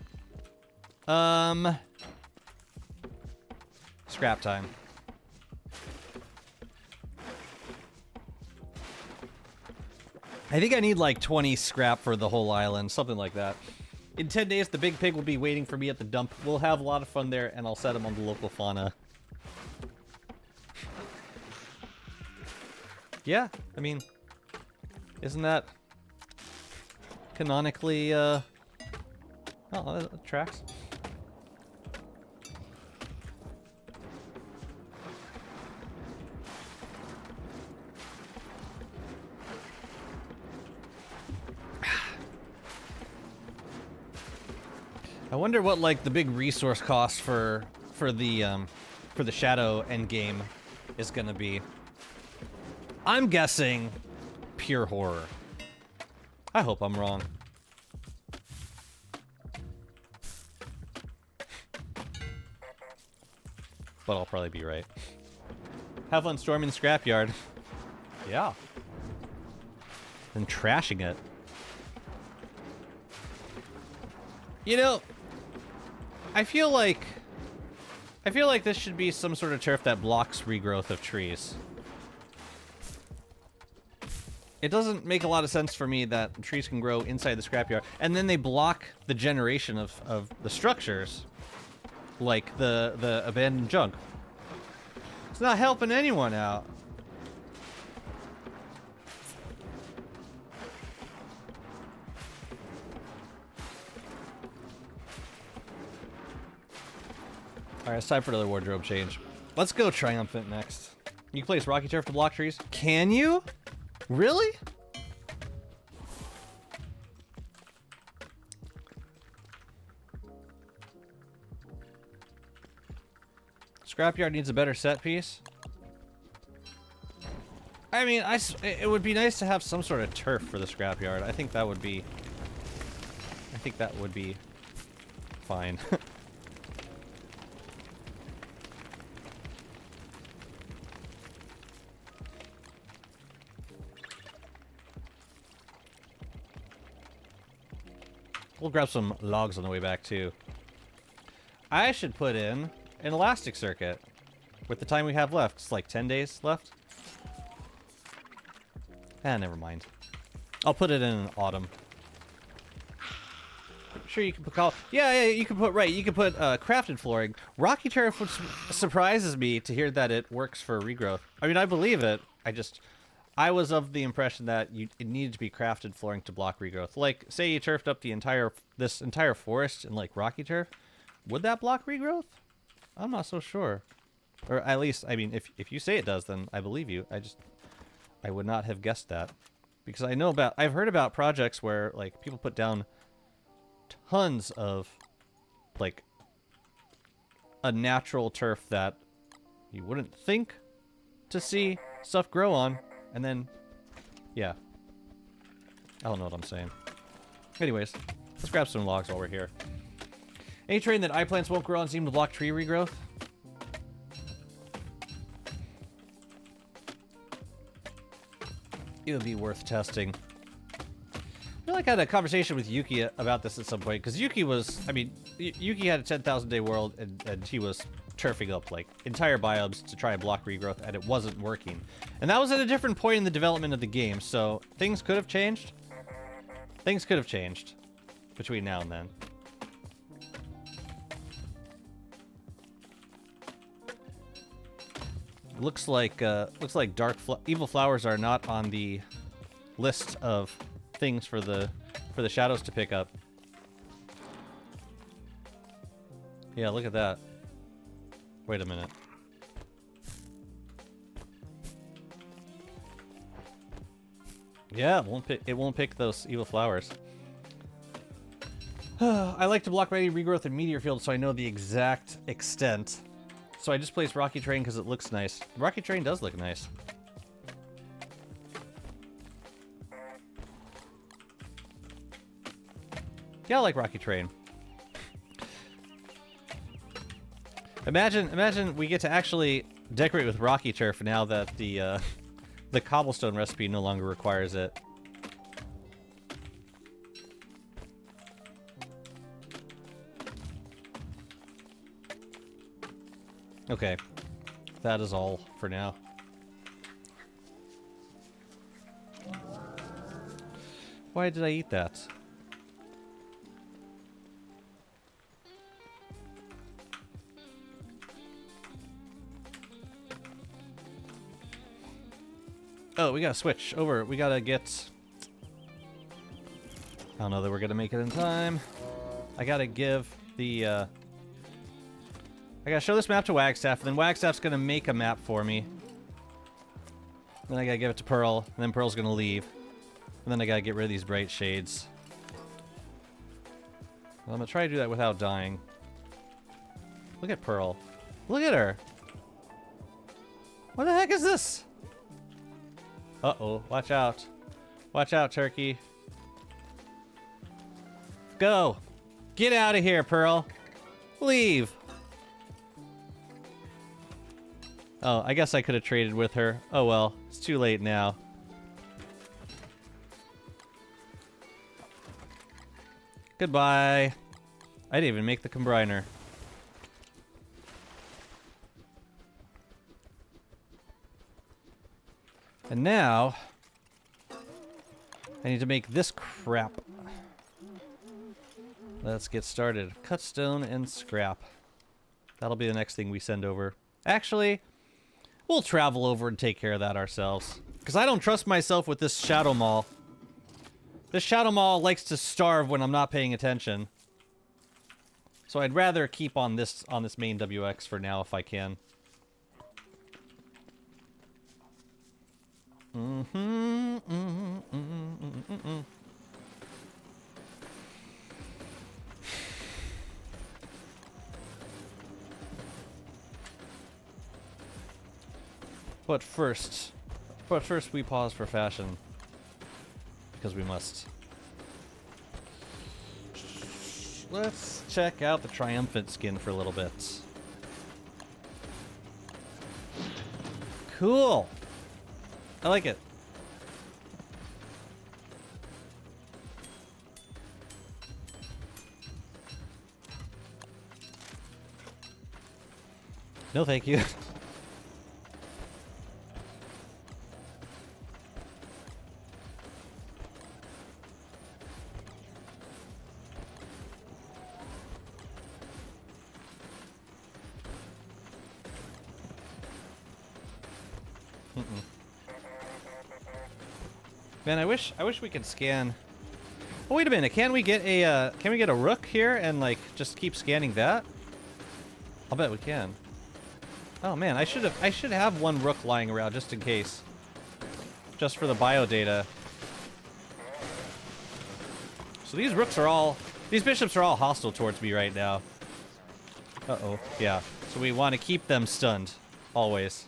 Scrap time. I think I need like 20 scrap for the whole island, something like that. In 10 days, the big pig will be waiting for me at the dump. We'll have a lot of fun there, and I'll set him on the local fauna. Yeah, I mean, isn't that canonically, oh, that tracks. I wonder what like the big resource cost for the shadow endgame is gonna be. I'm guessing pure horror. I hope I'm wrong. But I'll probably be right. Have fun storming the scrapyard. Yeah. And trashing it. You know, I feel like this should be some sort of turf that blocks regrowth of trees. It doesn't make a lot of sense for me that trees can grow inside the scrapyard, and then they block the generation of the structures, like the abandoned junk. It's not helping anyone out. Alright, it's time for another wardrobe change. Let's go Triumphant next. You can place Rocky Turf to block trees? Can you? Really? Scrapyard needs a better set piece. I mean, it would be nice to have some sort of turf for the scrapyard. I think that would be fine. We'll grab some logs on the way back, too. I should put in an elastic circuit with the time we have left. It's like 10 days left. Never mind. I'll put it in autumn. Sure, you can put yeah, you can put, right, you can put crafted flooring. Rocky turf, which surprises me to hear that it works for regrowth. I mean, I believe it. I was of the impression that it needed to be crafted flooring to block regrowth. Like, say you turfed up this entire forest in like rocky turf, would that block regrowth? I'm not so sure. Or at least, I mean, if you say it does, then I believe you. I would not have guessed that. Because I've heard about projects where, like, people put down tons of, like, a natural turf that you wouldn't think to see stuff grow on, and then, yeah. I don't know what I'm saying. Anyways, let's grab some logs while we're here. Any terrain that eye plants won't grow on seem to block tree regrowth? It would be worth testing. I feel like I had a conversation with Yuki about this at some point, because Yuki was, I mean, Yuki had a 10,000 day world, and he was turfing up, like, entire biomes to try and block regrowth, and it wasn't working. And that was at a different point in the development of the game, so things could have changed. Things could have changed between now and then. Looks like evil flowers are not on the list of things for the shadows to pick up. Yeah, look at that. Wait a minute. Yeah, it won't pick those evil flowers. I like to block any regrowth in meteor fields so I know the exact extent. So I just placed Rocky Train because it looks nice. Rocky Train does look nice. Yeah, I like Rocky Train. Imagine we get to actually decorate with Rocky Turf now that the cobblestone recipe no longer requires it. Okay, that is all for now. Why did I eat that? Oh, we gotta switch over. We gotta get... I don't know that we're gonna make it in time. I gotta give the... I gotta show this map to Wagstaff, and then Wagstaff's gonna make a map for me. Then I gotta give it to Pearl, and then Pearl's gonna leave. And then I gotta get rid of these bright shades. Well, I'm gonna try to do that without dying. Look at Pearl. Look at her! What the heck is this? Uh-oh, watch out. Watch out, turkey. Go! Get out of here, Pearl! Leave! Oh, I guess I could have traded with her. Oh well, it's too late now. Goodbye. I didn't even make the combiner. And now, I need to make this crap. Let's get started. Cut stone and scrap. That'll be the next thing we send over. Actually, we'll travel over and take care of that ourselves. Because I don't trust myself with this Shadow Mall. This Shadow Mall likes to starve when I'm not paying attention. So I'd rather keep on this main WX for now if I can. But first we pause for fashion. Because we must. Let's check out the triumphant skin for a little bit. Cool! I like it. No, thank you. Man, I wish we could scan. Oh, wait a minute. Can we get a rook here and like just keep scanning that? I'll bet we can. Oh man, I should have one rook lying around just in case. Just for the bio data. So these bishops are all hostile towards me right now. Uh-oh, yeah. So we want to keep them stunned. Always.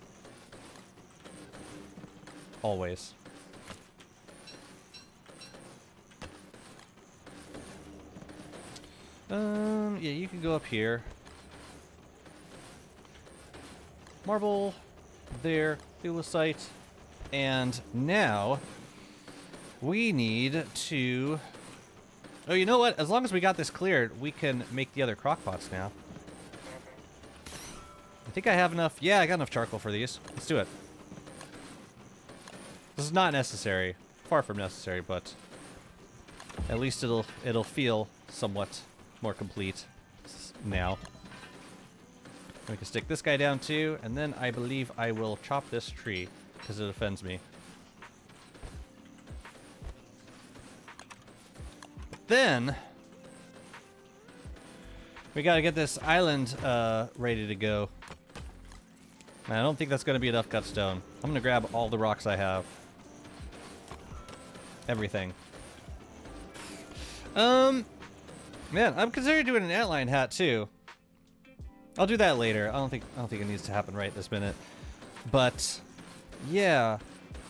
Always. Yeah, you can go up here. Marble, there, Thulecite, and now we need to... Oh, you know what? As long as we got this cleared, we can make the other crockpots now. I think I have enough... Yeah, I got enough charcoal for these. Let's do it. This is not necessary. Far from necessary, but at least it'll feel somewhat more complete now. We can stick this guy down too, and then I believe I will chop this tree because it offends me. Then we gotta get this island ready to go. And I don't think that's gonna be enough cut stone. I'm gonna grab all the rocks I have. Everything. Man, I'm considering doing an antlion hat too. I'll do that later. I don't think it needs to happen right this minute. But yeah,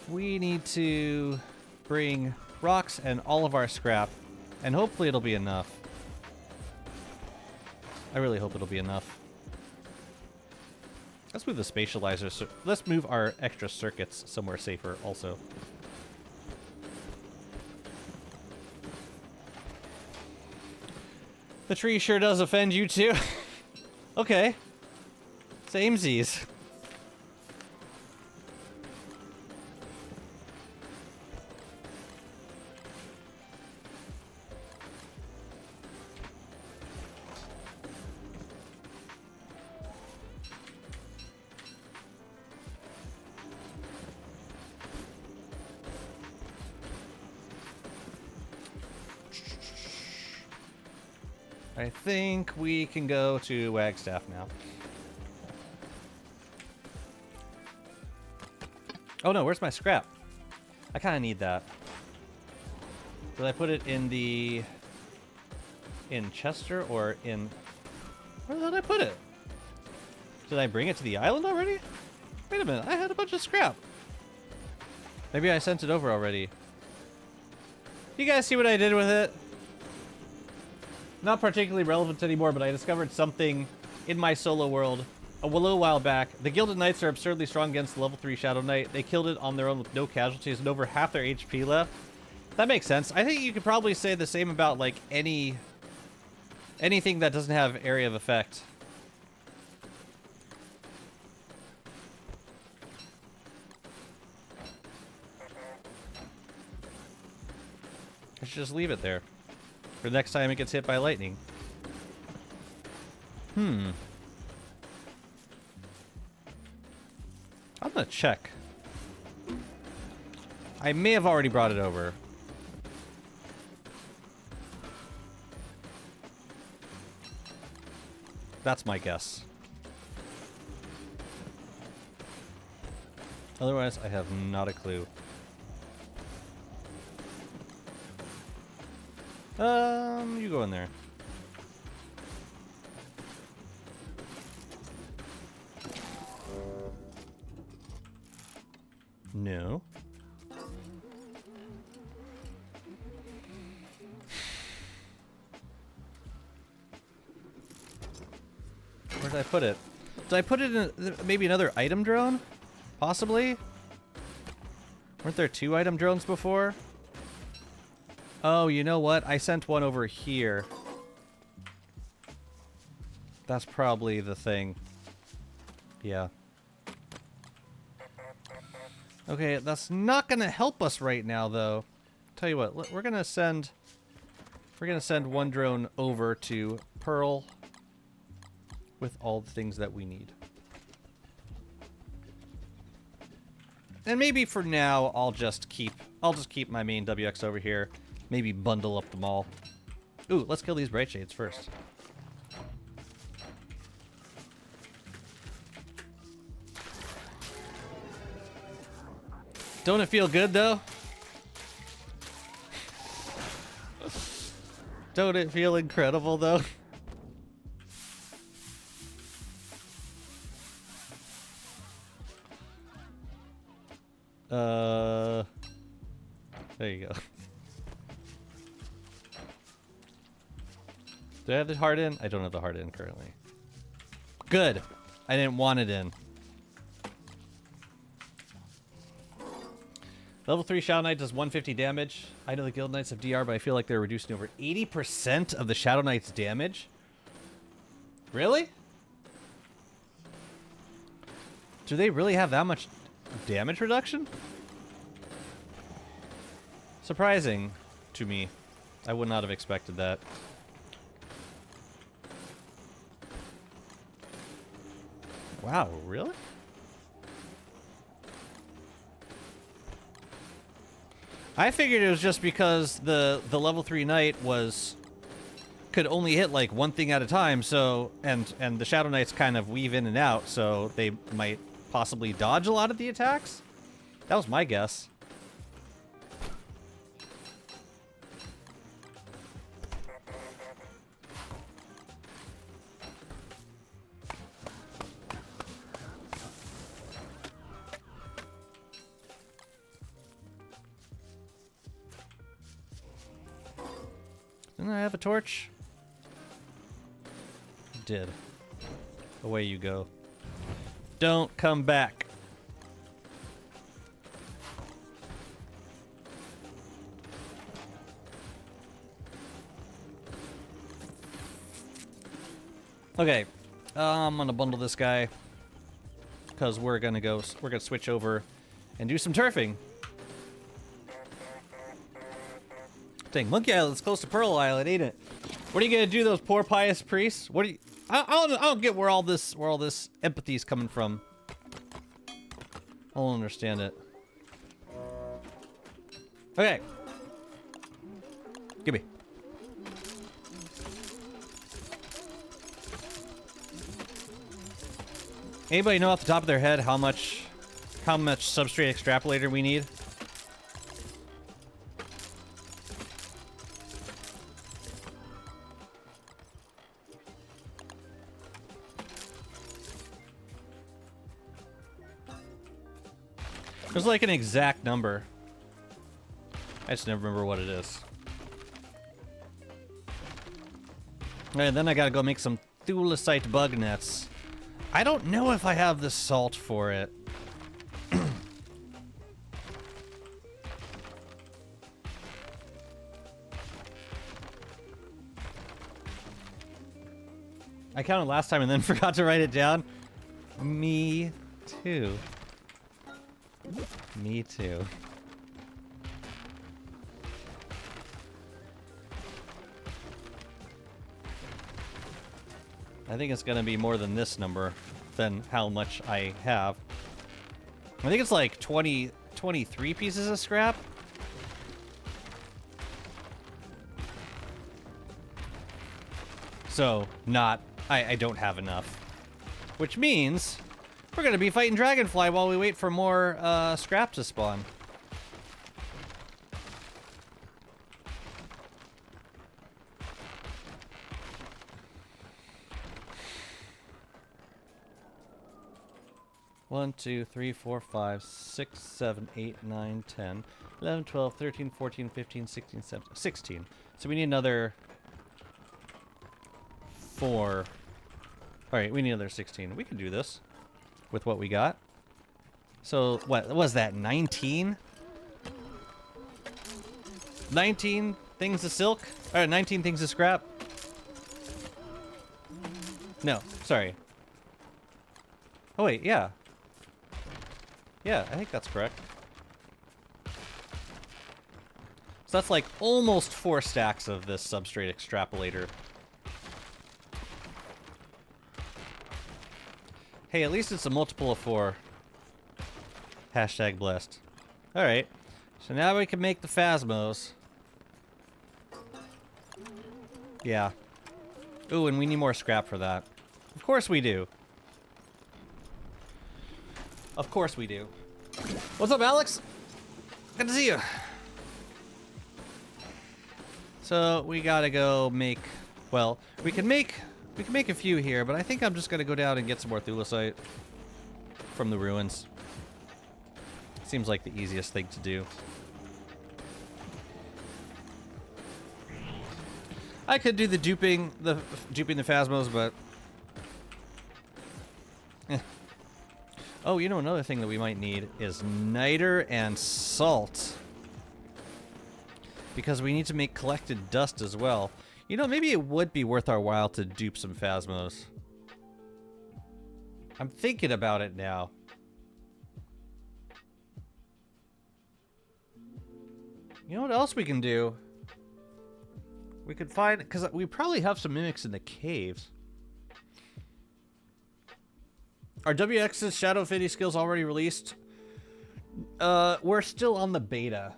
we need to bring rocks and all of our scrap, and hopefully it'll be enough. I really hope it'll be enough. Let's move the spatializer. So let's move our extra circuits somewhere safer also. The tree sure does offend you too. Okay. Samesies. I think we can go to Wagstaff now. Oh no, where's my scrap? I kind of need that. Did I put it in Chester or in... Where did I put it? Did I bring it to the island already? Wait a minute, I had a bunch of scrap. Maybe I sent it over already. You guys see what I did with it? Not particularly relevant anymore, but I discovered something in my solo world a little while back. The Gilded Knights are absurdly strong against the level 3 Shadow Knight. They killed it on their own with no casualties and over half their HP left. That makes sense. I think you could probably say the same about, like, anything that doesn't have area of effect. I should just leave it there for next time it gets hit by lightning. I'm gonna check. I may have already brought it over. That's my guess. Otherwise, I have not a clue. You go in there. No. Where did I put it? Did I put it in maybe another item drone? Possibly? Weren't there 2 item drones before? Oh, you know what? I sent one over here. That's probably the thing. Yeah. Okay, that's not gonna help us right now, though. Tell you what, we're gonna send one drone over to Pearl with all the things that we need. And maybe for now, I'll just keep my main WX over here. Maybe bundle up them all. Ooh, let's kill these Bright Shades first. Don't it feel good, though? Don't it feel incredible, though? There you go. Do I have the hard in? I don't have the hard in currently. Good. I didn't want it in. Level 3 Shadow Knight does 150 damage. I know the Guild Knights have DR, but I feel like they're reducing over 80% of the Shadow Knight's damage. Really? Do they really have that much damage reduction? Surprising to me. I would not have expected that. Wow, really? I figured it was just because the level 3 knight could only hit like one thing at a time, so and the Shadow Knights kind of weave in and out, so they might possibly dodge a lot of the attacks. That was my guess. Didn't I have a torch? Did. Away you go. Don't come back. Okay, I'm gonna bundle this guy because we're gonna switch over and do some turfing. Dang, Monkey Island's close to Pearl Island, ain't it? What are you gonna do, those poor pious priests? What do you? I don't get where all this empathy is coming from. I don't understand it. Okay, give me. Anybody know off the top of their head how much substrate extrapolator we need? There's like an exact number. I just never remember what it is. And then I gotta go make some thulecite bug nets. I don't know if I have the salt for it. I counted last time and then forgot to write it down. Me too. Me too. I think it's gonna be more than this number, than how much I have. I think it's like 23 pieces of scrap. So, I don't have enough. Which means we're gonna be fighting Dragonfly while we wait for more scrap to spawn. One, 2, 3, 4, 5, 6, 7, 8, 9, 10, 11, 12, 13, 14, 15, 16, 17, 16. So we need another 4. Alright, we need another 16. We can do this with what we got. So, what was that, 19? 19 things of silk? Or 19 things of scrap? No, sorry. Oh wait, yeah. Yeah, I think that's correct. So that's like almost 4 stacks of this substrate extrapolator. Hey, at least it's a multiple of 4. Hashtag blessed. Alright. So now we can make the Phasmos. Yeah. Ooh, and we need more scrap for that. Of course we do. Of course we do. What's up, Alex? Good to see you. So we gotta go make. Well, we can make a few here, but I think I'm just gonna go down and get some more thulecite from the ruins. Seems like the easiest thing to do. I could do the duping the phasmos, but oh, you know, another thing that we might need is niter and salt, because we need to make collected dust as well. You know, maybe it would be worth our while to dupe some phasmos. I'm thinking about it now. You know what else we can do? We could find, because we probably have some mimics in the caves. Are WX's Shadow Fitty skills already released? We're still on the beta.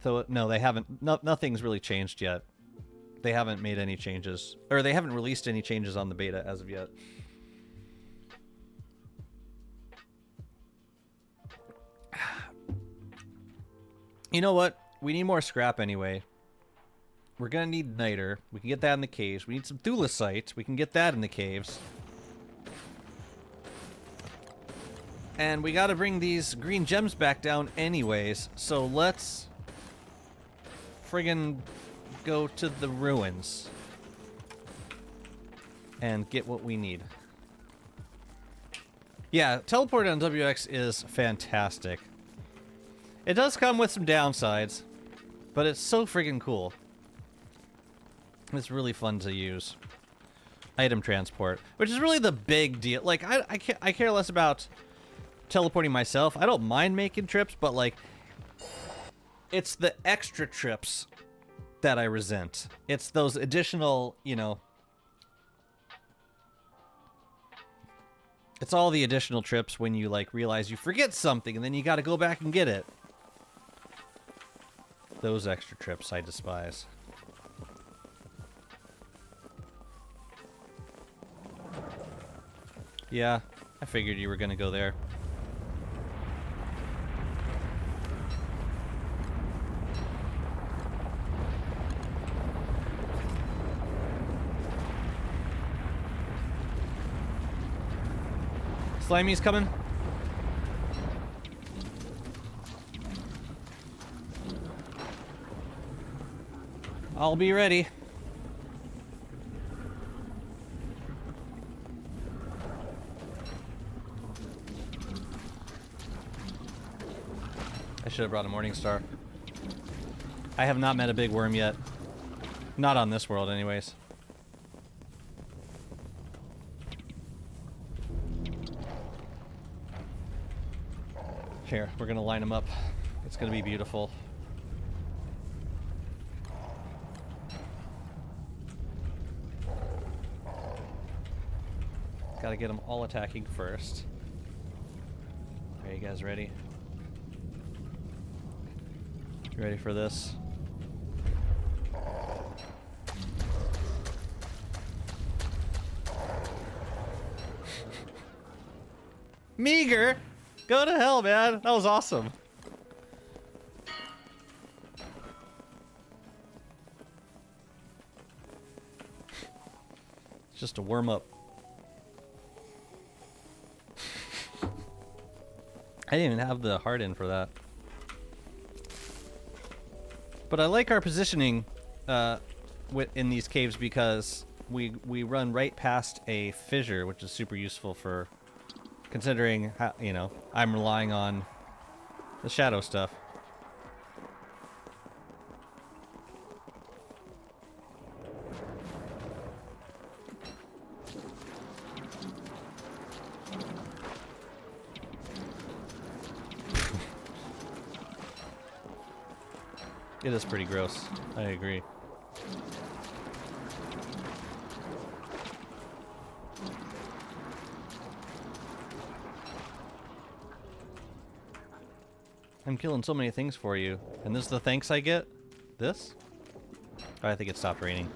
So, no, they haven't. Nothing's really changed yet. They haven't made any changes. Or they haven't released any changes on the beta as of yet. You know what? We need more scrap anyway. We're gonna need niter. We can get that in the caves. We need some thulecite. We can get that in the caves. And we gotta bring these green gems back down anyways. So let's friggin' go to the ruins and get what we need. Yeah, teleporting on WX is fantastic. It does come with some downsides, but it's so friggin' cool. It's really fun to use. Item transport, which is really the big deal. Like, I care less about teleporting myself. I don't mind making trips, but like, it's the extra trips that I resent. It's those additional, you know, it's all the additional trips when you like realize you forget something and then you got to go back and get it. Those extra trips I despise. Yeah, I figured you were gonna go there. Slimy's coming. I'll be ready. I should have brought a Morning Star. I have not met a big worm yet. Not on this world, anyways. Here, we're gonna line them up. It's gonna be beautiful. Gotta get them all attacking first. Are you guys ready? You ready for this? Meager! Go to hell, man! That was awesome. It's just a warm up. I didn't even have the heart in for that. But I like our positioning in these caves because we run right past a fissure, which is super useful for considering how, you know, I'm relying on the shadow stuff. It is pretty gross. I agree. I'm killing so many things for you. And this is the thanks I get? This? Oh, I think it stopped raining.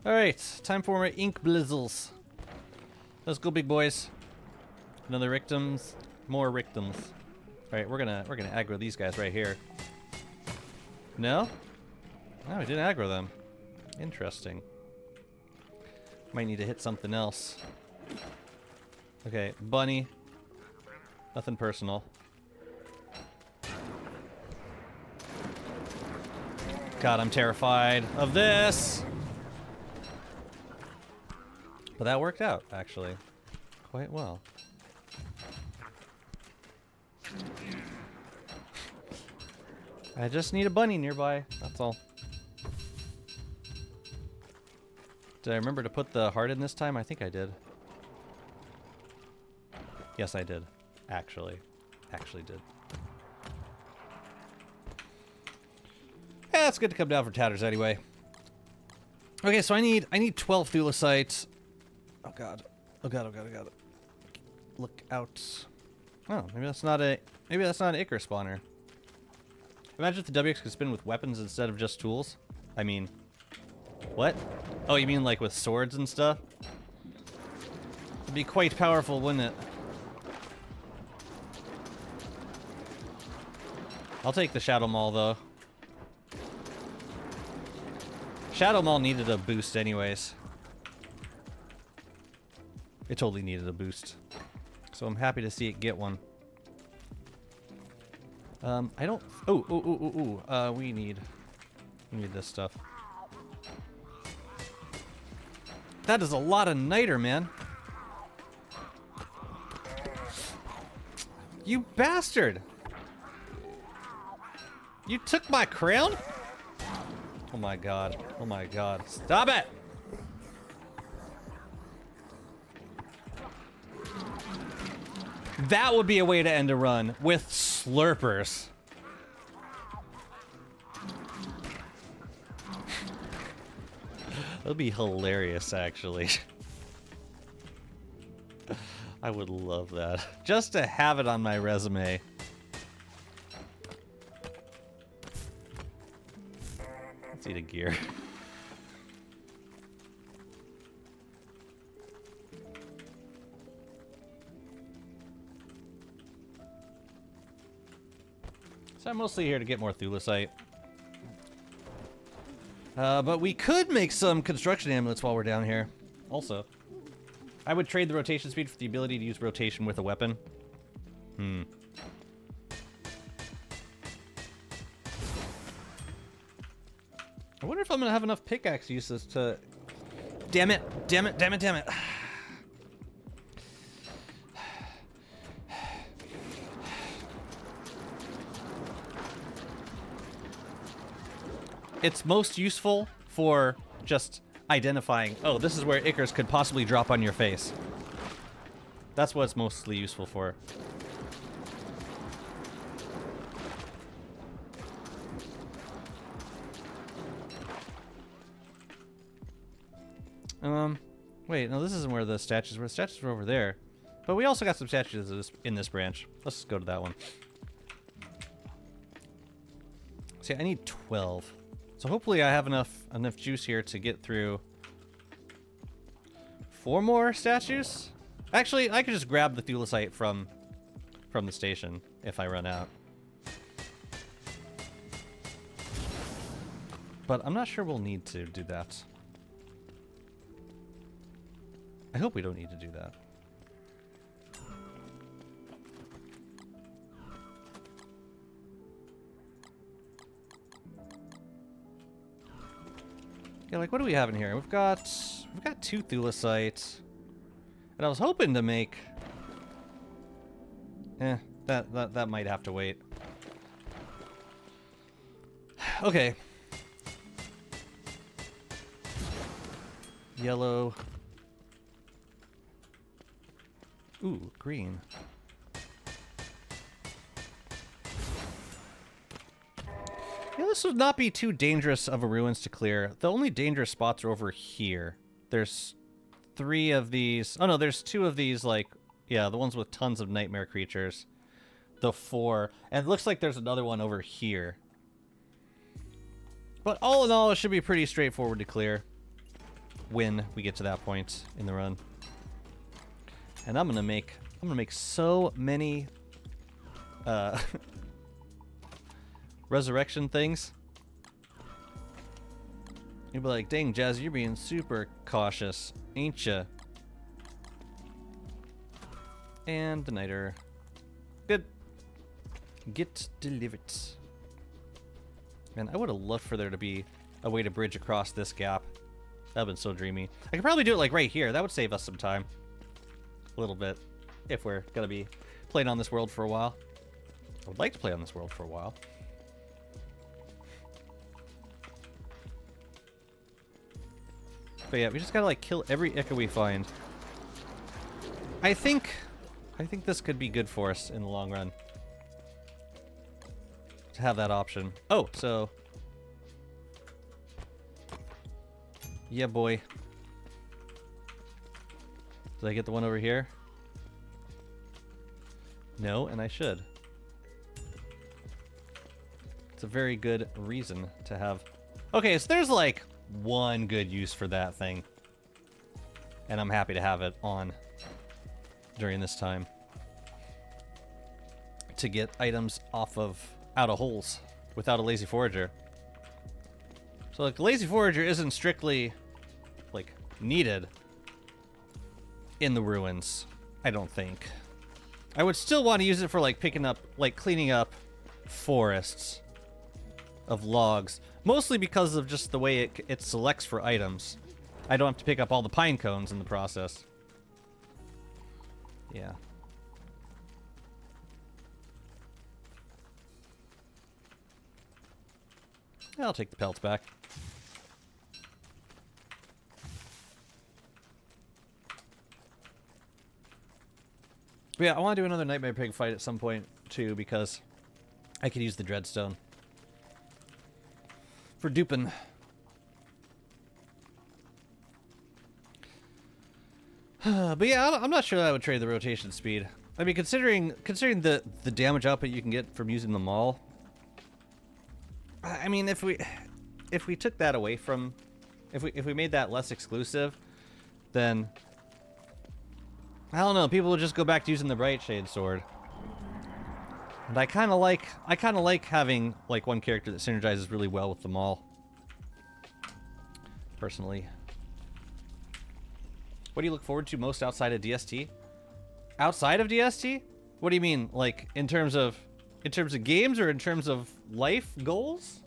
Alright, time for my ink blizzles. Let's go, big boys. Another rictums. More rictums. Alright, we're gonna aggro these guys right here. No? No, we didn't aggro them. Interesting. Might need to hit something else. Okay, bunny. Nothing personal. God, I'm terrified of this! But that worked out, actually. Quite well. I just need a bunny nearby, that's all. Did I remember to put the heart in this time? I think I did. Yes, I did. Actually. Actually did. Yeah, it's good to come down for tatters anyway. Okay, so I need 12 thulicites. Oh god. Oh god, oh god, oh god. Look out. Oh, maybe that's not an Icarus spawner. Imagine if the WX could spin with weapons instead of just tools. I mean, what? Oh, you mean like with swords and stuff? It'd be quite powerful, wouldn't it? I'll take the Shadow Maul, though. Shadow Maul needed a boost anyways. It totally needed a boost. So I'm happy to see it get one. I don't... we need this stuff. That is a lot of niter, man. You bastard! You took my crown? Oh my god. Oh my god. Stop it! That would be a way to end a run, with slurpers. That would be hilarious, actually. I would love that. Just to have it on my resume. Let's eat a gear. So I'm mostly here to get more thulicite. But we could make some construction amulets while we're down here. Also, I would trade the rotation speed for the ability to use rotation with a weapon. I wonder if I'm gonna have enough pickaxe uses to... Damn it! Damn it! Damn it! Damn it! It's most useful for just identifying, oh, this is where Icarus could possibly drop on your face. That's what it's mostly useful for. Wait, no, this isn't where the statues were. The statues were over there. But we also got some statues in this branch. Let's just go to that one. See, I need 12. So hopefully I have enough juice here to get through 4 more statues. Actually, I could just grab the thulicite from the station if I run out. But I'm not sure we'll need to do that. I hope we don't need to do that. Yeah, like what do we have in here? We've got 2 thulicite. And I was hoping to make... that might have to wait. Okay. Yellow. Ooh, green. Yeah, this would not be too dangerous of a ruins to clear. The only dangerous spots are over here. There's 3 of these. Oh no, there's 2 of these, like, yeah, the ones with tons of nightmare creatures. The 4. And it looks like there's another one over here. But all in all, it should be pretty straightforward to clear when we get to that point in the run. And I'm gonna make so many resurrection things. You'd be like, dang, Jazz, you're being super cautious, ain't ya? And the niter. Good. Get delivered. Man, I would have loved for there to be a way to bridge across this gap. That would have been so dreamy. I could probably do it like right here. That would save us some time. A little bit. If we're gonna be playing on this world for a while. I would like to play on this world for a while. But yeah, we just gotta like kill every Ica we find. I think this could be good for us in the long run. To have that option. Oh, so yeah, boy. Did I get the one over here? No, and I should. It's a very good reason to have. Okay, so there's like one good use for that thing. And I'm happy to have it on during this time. To get items out of holes without a lazy forager. So like the lazy forager isn't strictly like needed in the ruins, I don't think. I would still want to use it for like picking up, like cleaning up forests of logs, mostly because of just the way it selects for items. I don't have to pick up all the pine cones in the process. Yeah. I'll take the pelts back. But yeah, I want to do another Nightmare Pig fight at some point, too, because I could use the Dreadstone for duping. But yeah, I'm not sure that I would trade the rotation speed. I mean, considering the damage output you can get from using them all, I mean, if we took that away from, if we made that less exclusive, then I don't know, people would just go back to using the Bright Shade sword. And I kind of like having like one character that synergizes really well with them all. Personally. What do you look forward to most outside of DST? Outside of DST? What do you mean? Like in terms of games or in terms of life goals?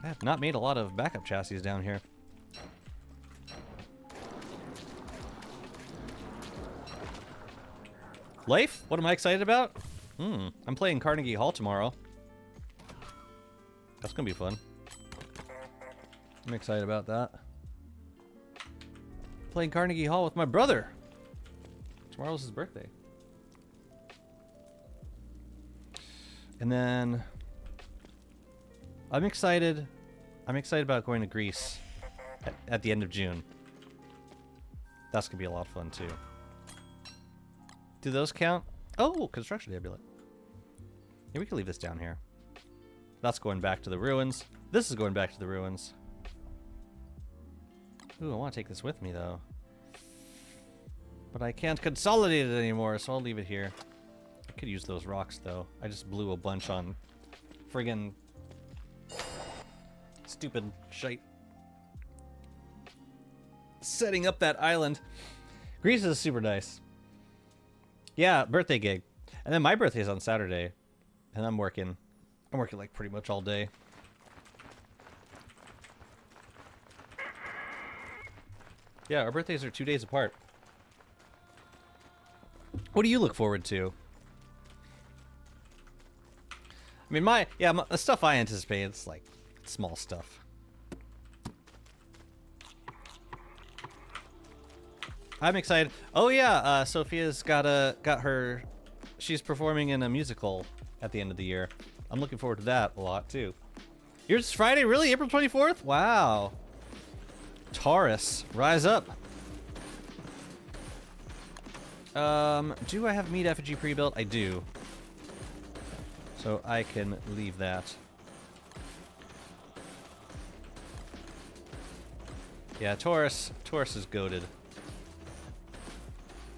I have not made a lot of backup chassis down here. Life? What am I excited about? I'm playing Carnegie Hall tomorrow. That's gonna be fun. I'm excited about that. Playing Carnegie Hall with my brother. Tomorrow's his birthday. And then I'm excited about going to Greece at the end of June. That's gonna be a lot of fun too. Do those count? Oh, construction amulet. Yeah, we can leave this down here. That's going back to the ruins. This is going back to the ruins. Ooh, I want to take this with me though. But I can't consolidate it anymore, so I'll leave it here. I could use those rocks though. I just blew a bunch on friggin' stupid shite. Setting up that island. Greece is super nice. Yeah, birthday gig. And then my birthday's on Saturday. And I'm working like pretty much all day. Yeah, our birthdays are 2 days apart. What do you look forward to? I mean, the stuff I anticipate, it's like small stuff. I'm excited. Oh yeah, Sophia's got her. She's performing in a musical at the end of the year. I'm looking forward to that a lot too. Yours Friday, really? April 24th? Wow. Taurus, rise up. Do I have meat effigy pre-built? I do. So I can leave that. Yeah, Taurus is goated.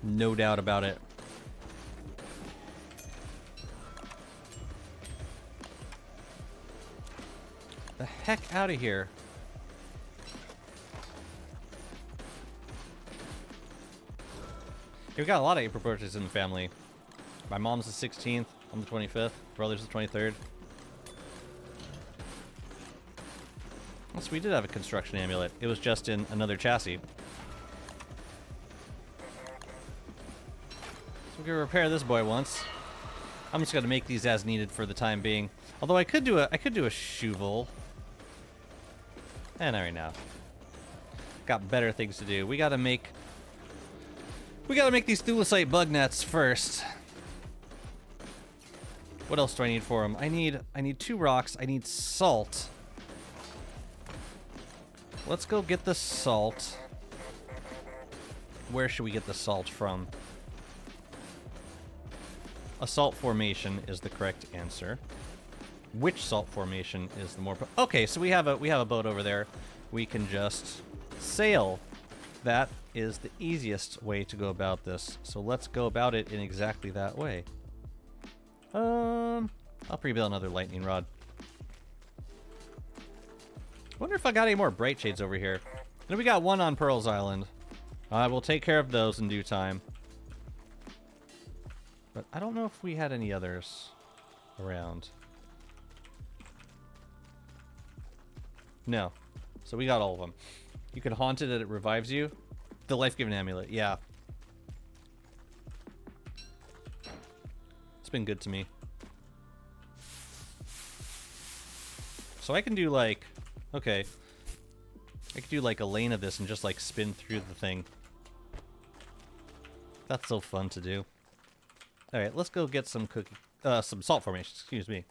No doubt about it. The heck out of here. We've got a lot of April birthdays in the family. My mom's the 16th, I'm the 25th, brother's the 23rd. So we did have a construction amulet. It was just in another chassis. So we're gonna repair this boy once. I'm just gonna make these as needed for the time being. Although I could do a Shuvel. And not right now. Got better things to do. We gotta make these thulecite bug nets first. What else do I need for them? I need 2 rocks. I need salt. Let's go get the salt. Where should we get the salt from? A salt formation is the correct answer. Which salt formation is the more... Okay, so we have a boat over there. We can just sail. That is the easiest way to go about this. So let's go about it in exactly that way. I'll pre-build another lightning rod. Wonder if I got any more bright shades over here. And we got 1 on Pearl's Island. I will take care of those in due time. But I don't know if we had any others around. No. So we got all of them. You can haunt it and it revives you. The life-giving amulet, yeah. It's been good to me. So I can do like... Okay. I could do like a lane of this and just like spin through the thing. That's so fun to do. Alright, let's go get some some salt formations, excuse me.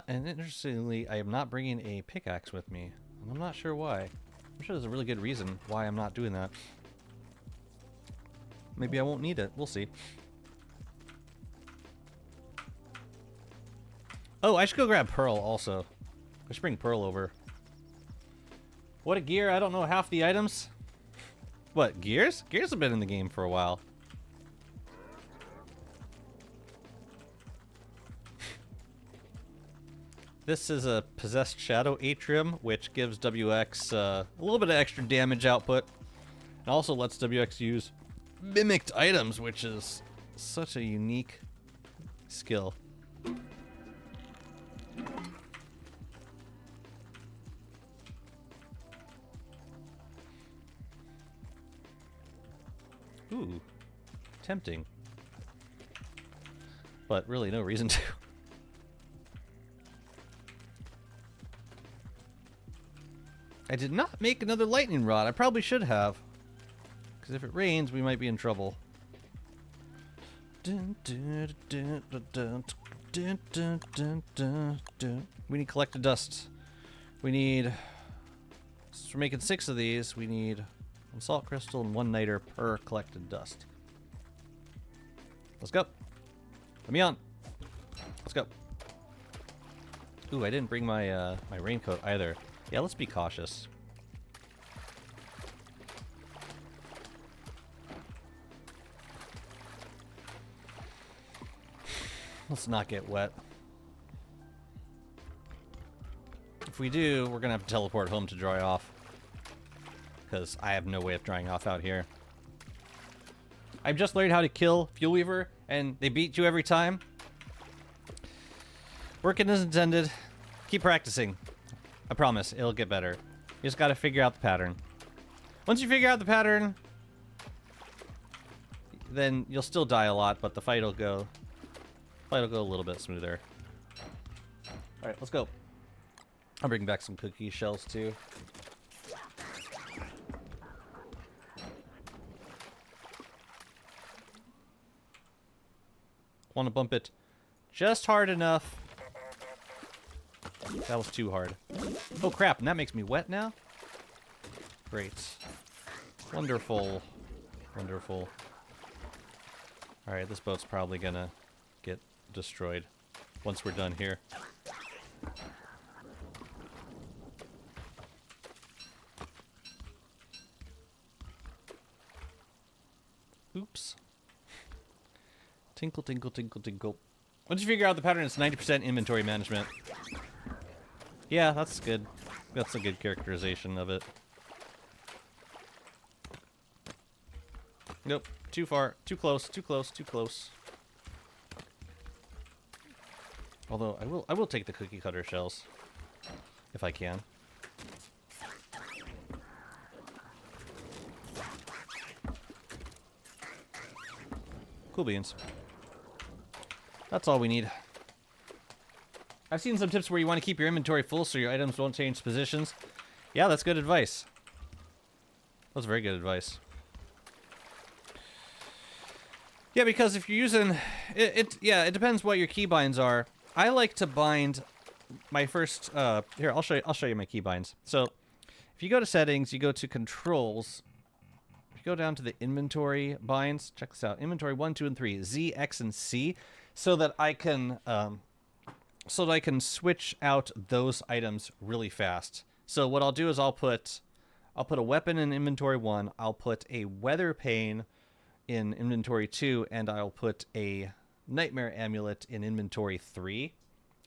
And interestingly, I am not bringing a pickaxe with me. And I'm not sure why. I'm sure there's a really good reason why I'm not doing that. Maybe I won't need it. We'll see. Oh, I should go grab Pearl also. I should bring Pearl over. What a gear. I don't know half the items. What, gears? Gears have been in the game for a while. This is a Possessed Shadow Atrium, which gives WX a little bit of extra damage output. And also lets WX use mimicked items, which is such a unique skill. Ooh, tempting. But really no reason to. I did not make another lightning rod. I probably should have. Because if it rains, we might be in trouble. We need collected dust. We need... Since we're making 6 of these, we need 1 salt crystal and 1 niter per collected dust. Let's go. Let me on. Let's go. Ooh, I didn't bring my my raincoat either. Yeah, let's be cautious. Let's not get wet. If we do, we're gonna have to teleport home to dry off. Because I have no way of drying off out here. I've just learned how to kill Fuel Weaver, and they beat you every time. Working as intended. Keep practicing. I promise, it'll get better. You just gotta figure out the pattern. Once you figure out the pattern, then you'll still die a lot, but the fight will go a little bit smoother. Alright, let's go. I'll bring back some cookie shells too. Want to bump it just hard enough. That was too hard. Oh crap, and that makes me wet now? Great. Wonderful. Wonderful. Alright, this boat's probably gonna get destroyed once we're done here. Tinkle, tinkle, tinkle, tinkle. Once you figure out the pattern, it's 90% inventory management. Yeah, that's good. That's a good characterization of it. Nope. Too far. Too close. Too close. Too close. Although I will take the cookie cutter shells if I can. Cool beans. That's all we need. I've seen some tips where you want to keep your inventory full so your items won't change positions. Yeah, that's good advice. That's very good advice. Yeah, because if you're using it depends what your keybinds are. I like to bind my first here, I'll show you my keybinds. So, if you go to settings, you go to controls, if you go down to the inventory binds, check this out. Inventory 1, 2, and 3, Z, X, and C, so that I can switch out those items really fast. So what I'll do is I'll put a weapon in inventory 1, I'll put a weather pane in inventory 2, and I'll put a nightmare amulet in inventory 3.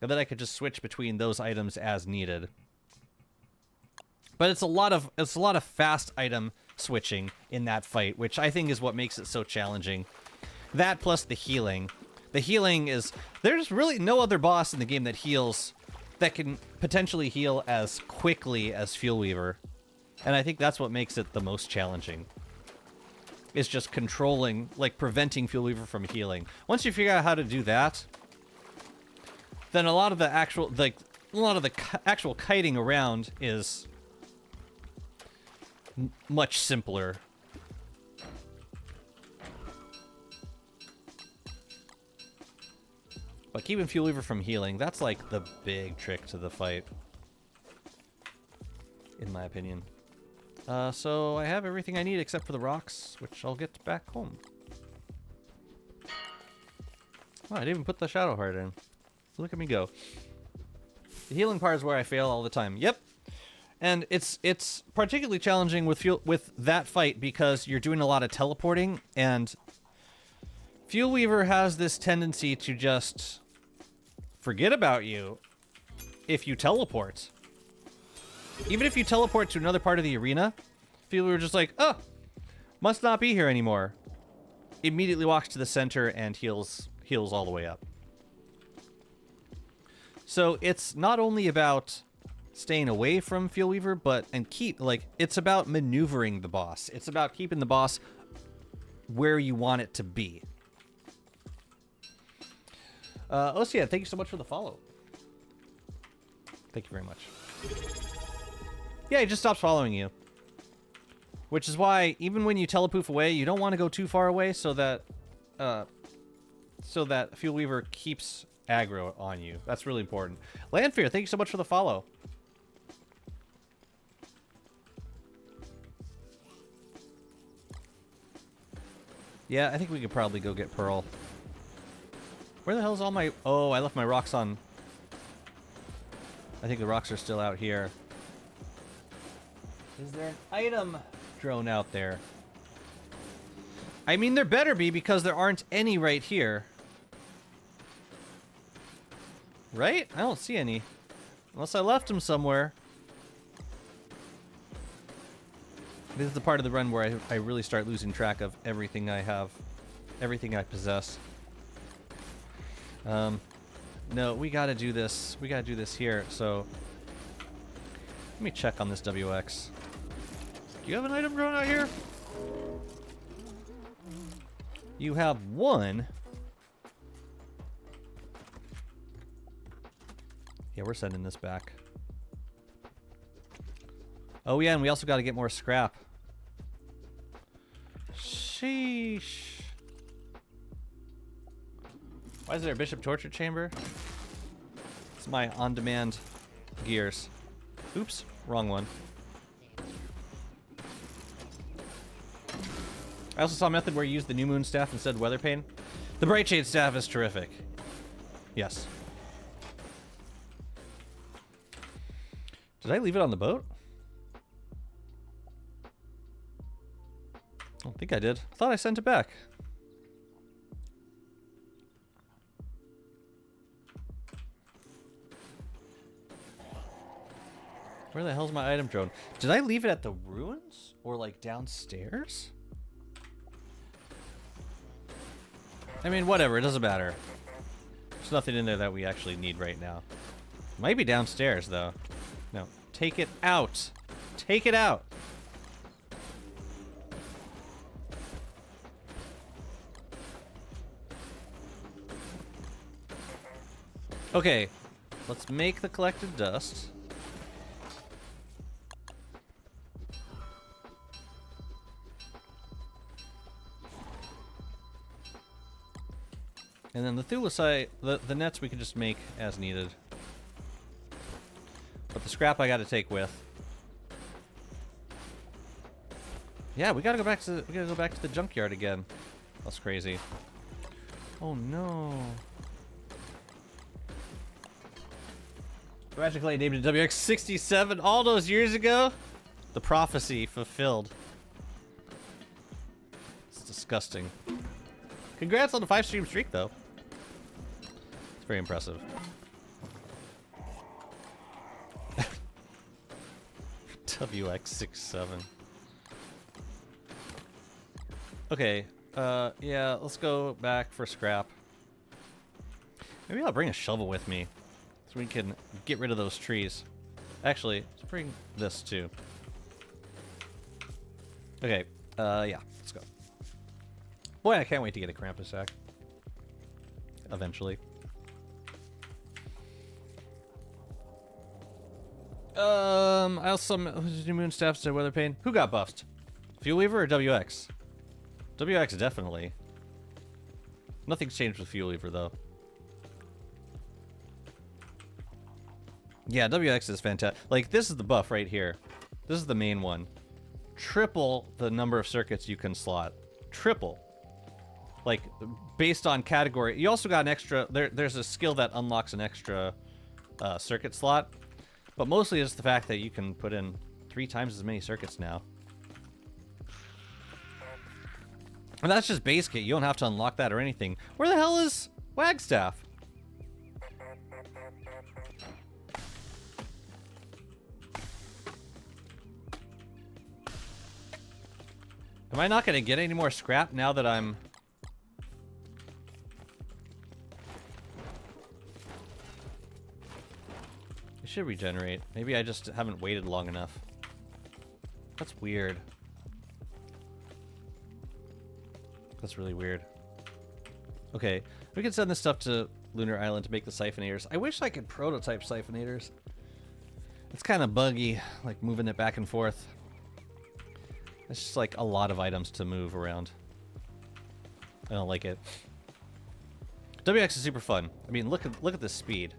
And then I could just switch between those items as needed. But it's a lot of fast item switching in that fight, which I think is what makes it so challenging. That plus the healing. The healing is, there's really no other boss in the game that heals, that can potentially heal as quickly as Fuel Weaver. And I think that's what makes it the most challenging. Is just controlling, like preventing Fuel Weaver from healing. Once you figure out how to do that, then a lot of the actual kiting around is much simpler. But keeping Fuel Weaver from healing, that's like the big trick to the fight. In my opinion. So I have everything I need except for the rocks, which I'll get back home. Oh, I didn't even put the Shadow Heart in. Look at me go. The healing part is where I fail all the time. Yep. And it's particularly challenging with that fight because you're doing a lot of teleporting, and Fuel Weaver has this tendency to just forget about you if you teleport. Even if you teleport to another part of the arena, Fuel Weaver just like, oh, must not be here anymore. Immediately walks to the center and heals all the way up. So it's not only about staying away from Fuel Weaver, but it's about maneuvering the boss. It's about keeping the boss where you want it to be. Osia, thank you so much for the follow. Thank you very much. Yeah, he just stops following you. Which is why, even when you telepoof away, you don't want to go too far away so that Fuel Weaver keeps aggro on you. That's really important. Landfear, thank you so much for the follow. Yeah, I think we could probably go get Pearl. Where the hell's all my... Oh, I left my rocks on... I think the rocks are still out here. Is there an item drone out there? I mean, there better be, because there aren't any right here. Right? I don't see any. Unless I left them somewhere. This is the part of the run where I really start losing track of everything I have. Everything I possess. No, we gotta do this. We gotta do this here, so... Let me check on this WX. Do you have an item drone out here? You have one. Yeah, we're sending this back. Oh yeah, and we also got to get more scrap. Sheesh. Why is there a Bishop Torture Chamber? It's my on-demand gears. Oops, wrong one. I also saw a method where you use the New Moon Staff instead of Weather Pane. The Bright Shade Staff is terrific. Yes. Did I leave it on the boat? I don't think I did. I thought I sent it back. Where the hell's my item drone? Did I leave it at the ruins? Or like downstairs? I mean, whatever, it doesn't matter. There's nothing in there that we actually need right now. Might be downstairs though. No, take it out. Take it out. Okay, let's make the collected dust. And then the thulecite, the nets we can just make as needed. But the scrap I gotta take with. Yeah, we gotta go back to the junkyard again. That's crazy. Oh no. Magically named it WX-77 all those years ago. The prophecy fulfilled. It's disgusting. Congrats on the 5-stream streak, though. It's very impressive. WX-67. Okay, yeah, let's go back for scrap. Maybe I'll bring a shovel with me, so we can get rid of those trees. Actually, let's bring this, too. Okay, yeah, let's go. Boy, I can't wait to get a Krampus sack. Eventually. I also new moon staffs to weather pane. Who got buffed? Fuel Weaver or WX? WX definitely. Nothing's changed with Fuel Weaver though. Yeah, WX is fantastic. Like this is the buff right here. This is the main one. Triple the number of circuits you can slot. Triple. Like based on category. You also got an extra. There's a skill that unlocks an extra circuit slot. But mostly it's the fact that you can put in 3 times as many circuits now. And that's just base kit. You don't have to unlock that or anything. Where the hell is Wagstaff? Am I not going to get any more scrap now that I'm... should regenerate. Maybe I just haven't waited long enough. That's weird. That's really weird. Okay, we can send this stuff to Lunar Island to make the siphonators. I wish I could prototype siphonators. It's kind of buggy, like moving it back and forth. It's just like a lot of items to move around. I don't like it. WX is super fun. I mean, look at this speed.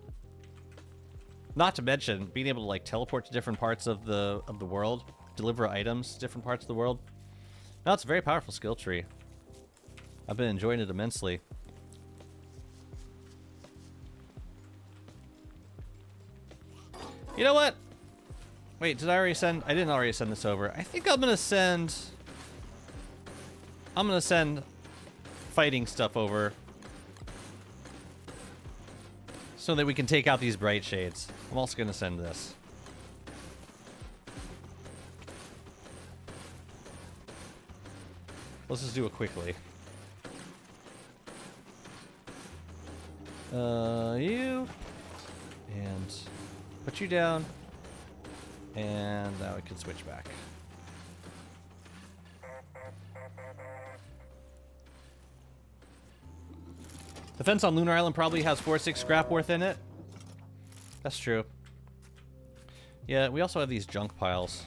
Not to mention being able to like teleport to different parts of the world, deliver items to different parts of the world. No, it's a very powerful skill tree. I've been enjoying it immensely. You know what? Wait, did I already send? I didn't already send this over. I think I'm gonna send fighting stuff over so that we can take out these bright shades. I'm also gonna send this. Let's just do it quickly. You and put you down, and now we can switch back. The fence on Lunar Island probably has 4-6 scrap worth in it. That's true. Yeah, we also have these junk piles.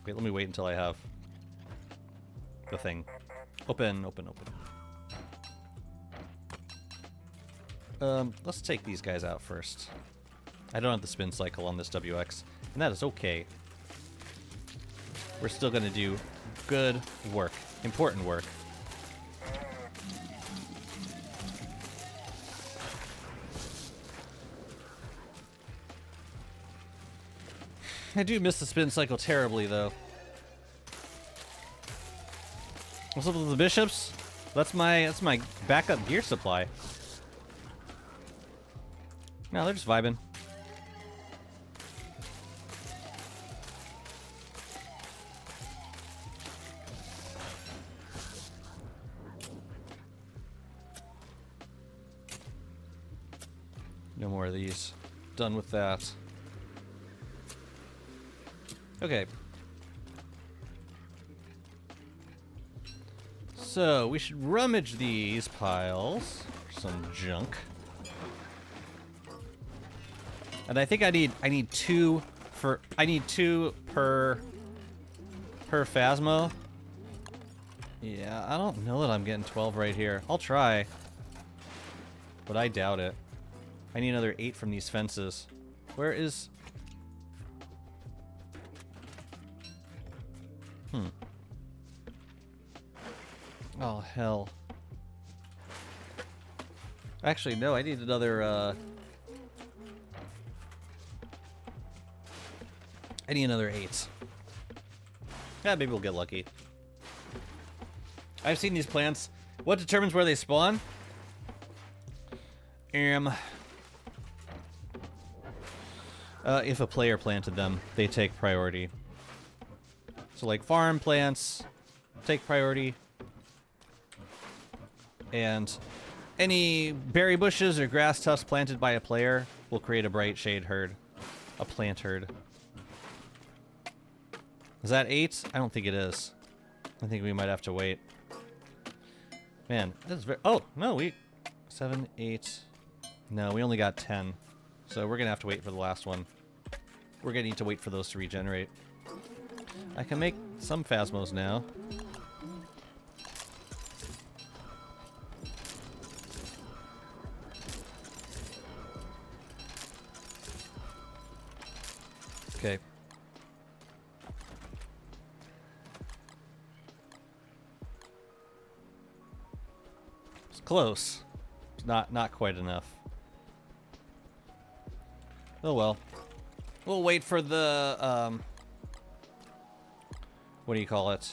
Wait, let me wait until I have the thing. Open, open, open. Let's take these guys out first. I don't have the spin cycle on this WX, and that is okay. We're still gonna do good work, important work. I do miss the spin cycle terribly, though. What's up with the bishops? That's my backup gear supply. No, they're just vibing. No more of these. Done with that. Okay. So we should rummage these piles for some junk. And I think I need two per Phasmo. Yeah, I don't know that I'm getting 12 right here. I'll try. But I doubt it. I need another 8 from these fences. Where is... Oh, hell. Actually, no, I need another, I need another 8. Yeah, maybe we'll get lucky. I've seen these plants. What determines where they spawn? If a player planted them, they take priority. So, like, farm plants take priority. And any berry bushes or grass tufts planted by a player will create a bright shade herd. A plant herd. Is that 8? I don't think it is. I think we might have to wait. Man, that's very... Oh, no, we... 7, 8... No, we only got 10. So we're gonna have to wait for the last one. We're gonna need to wait for those to regenerate. I can make some Phasmos now. Okay. It's close. It's not quite enough. Oh well. We'll wait for the what do you call it?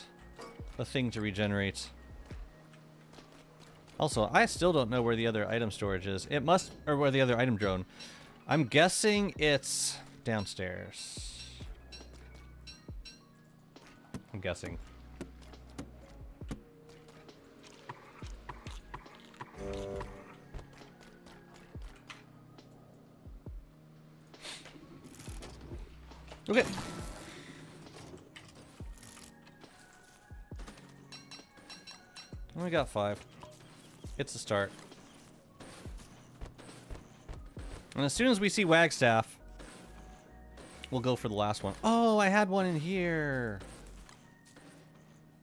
The thing to regenerate. Also, I still don't know where the other item storage is. It must, or where the other item drone. I'm guessing it's downstairs. I'm guessing. Okay. We got 5. It's a start. And as soon as we see Wagstaff, we'll go for the last one. Oh, I had one in here.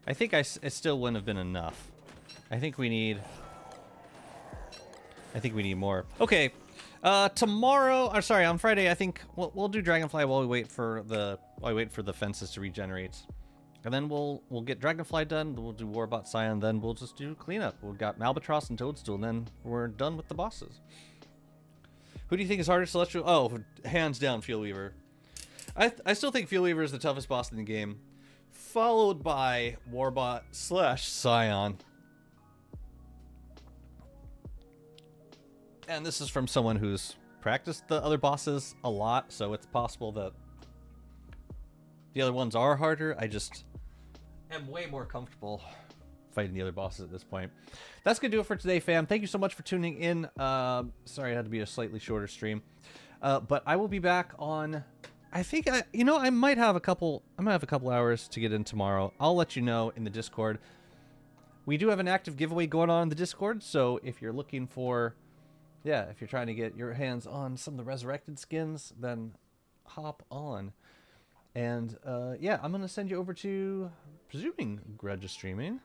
I think it still wouldn't have been enough. I think we need more. Okay. Tomorrow, or sorry, on Friday, I think we'll do Dragonfly while we wait for the fences to regenerate. And then we'll get Dragonfly done, we'll do Warbot Scion, then we'll just do cleanup. We've got Malbatross and Toadstool, and then we're done with the bosses. Who do you think is harder, Celestial? Oh, hands down, Fieldweaver. I still think Fieldweaver is the toughest boss in the game, followed by Warbot / Scion. And this is from someone who's practiced the other bosses a lot, so it's possible that the other ones are harder. I just am way more comfortable fighting the other bosses at this point. That's going to do it for today, fam. Thank you so much for tuning in. Sorry it had to be a slightly shorter stream. But I will be back on... I think, I might have a couple hours to get in tomorrow. I'll let you know in the Discord. We do have an active giveaway going on in the Discord, so if you're looking for... Yeah, if you're trying to get your hands on some of the resurrected skins, then hop on. And, yeah, I'm going to send you over to, presuming Grudge is streaming.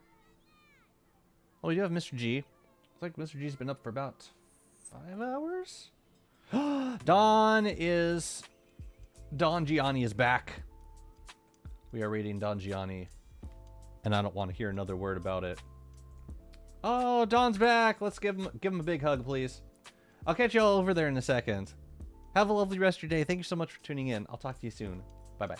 Oh, we do have Mr. G. Looks like Mr. G's been up for about 5 hours? Don Gianni is back. We are raiding Don Gianni. And I don't want to hear another word about it. Oh, Don's back. Let's give him a big hug, please. I'll catch you all over there in a second. Have a lovely rest of your day. Thank you so much for tuning in. I'll talk to you soon. Bye-bye.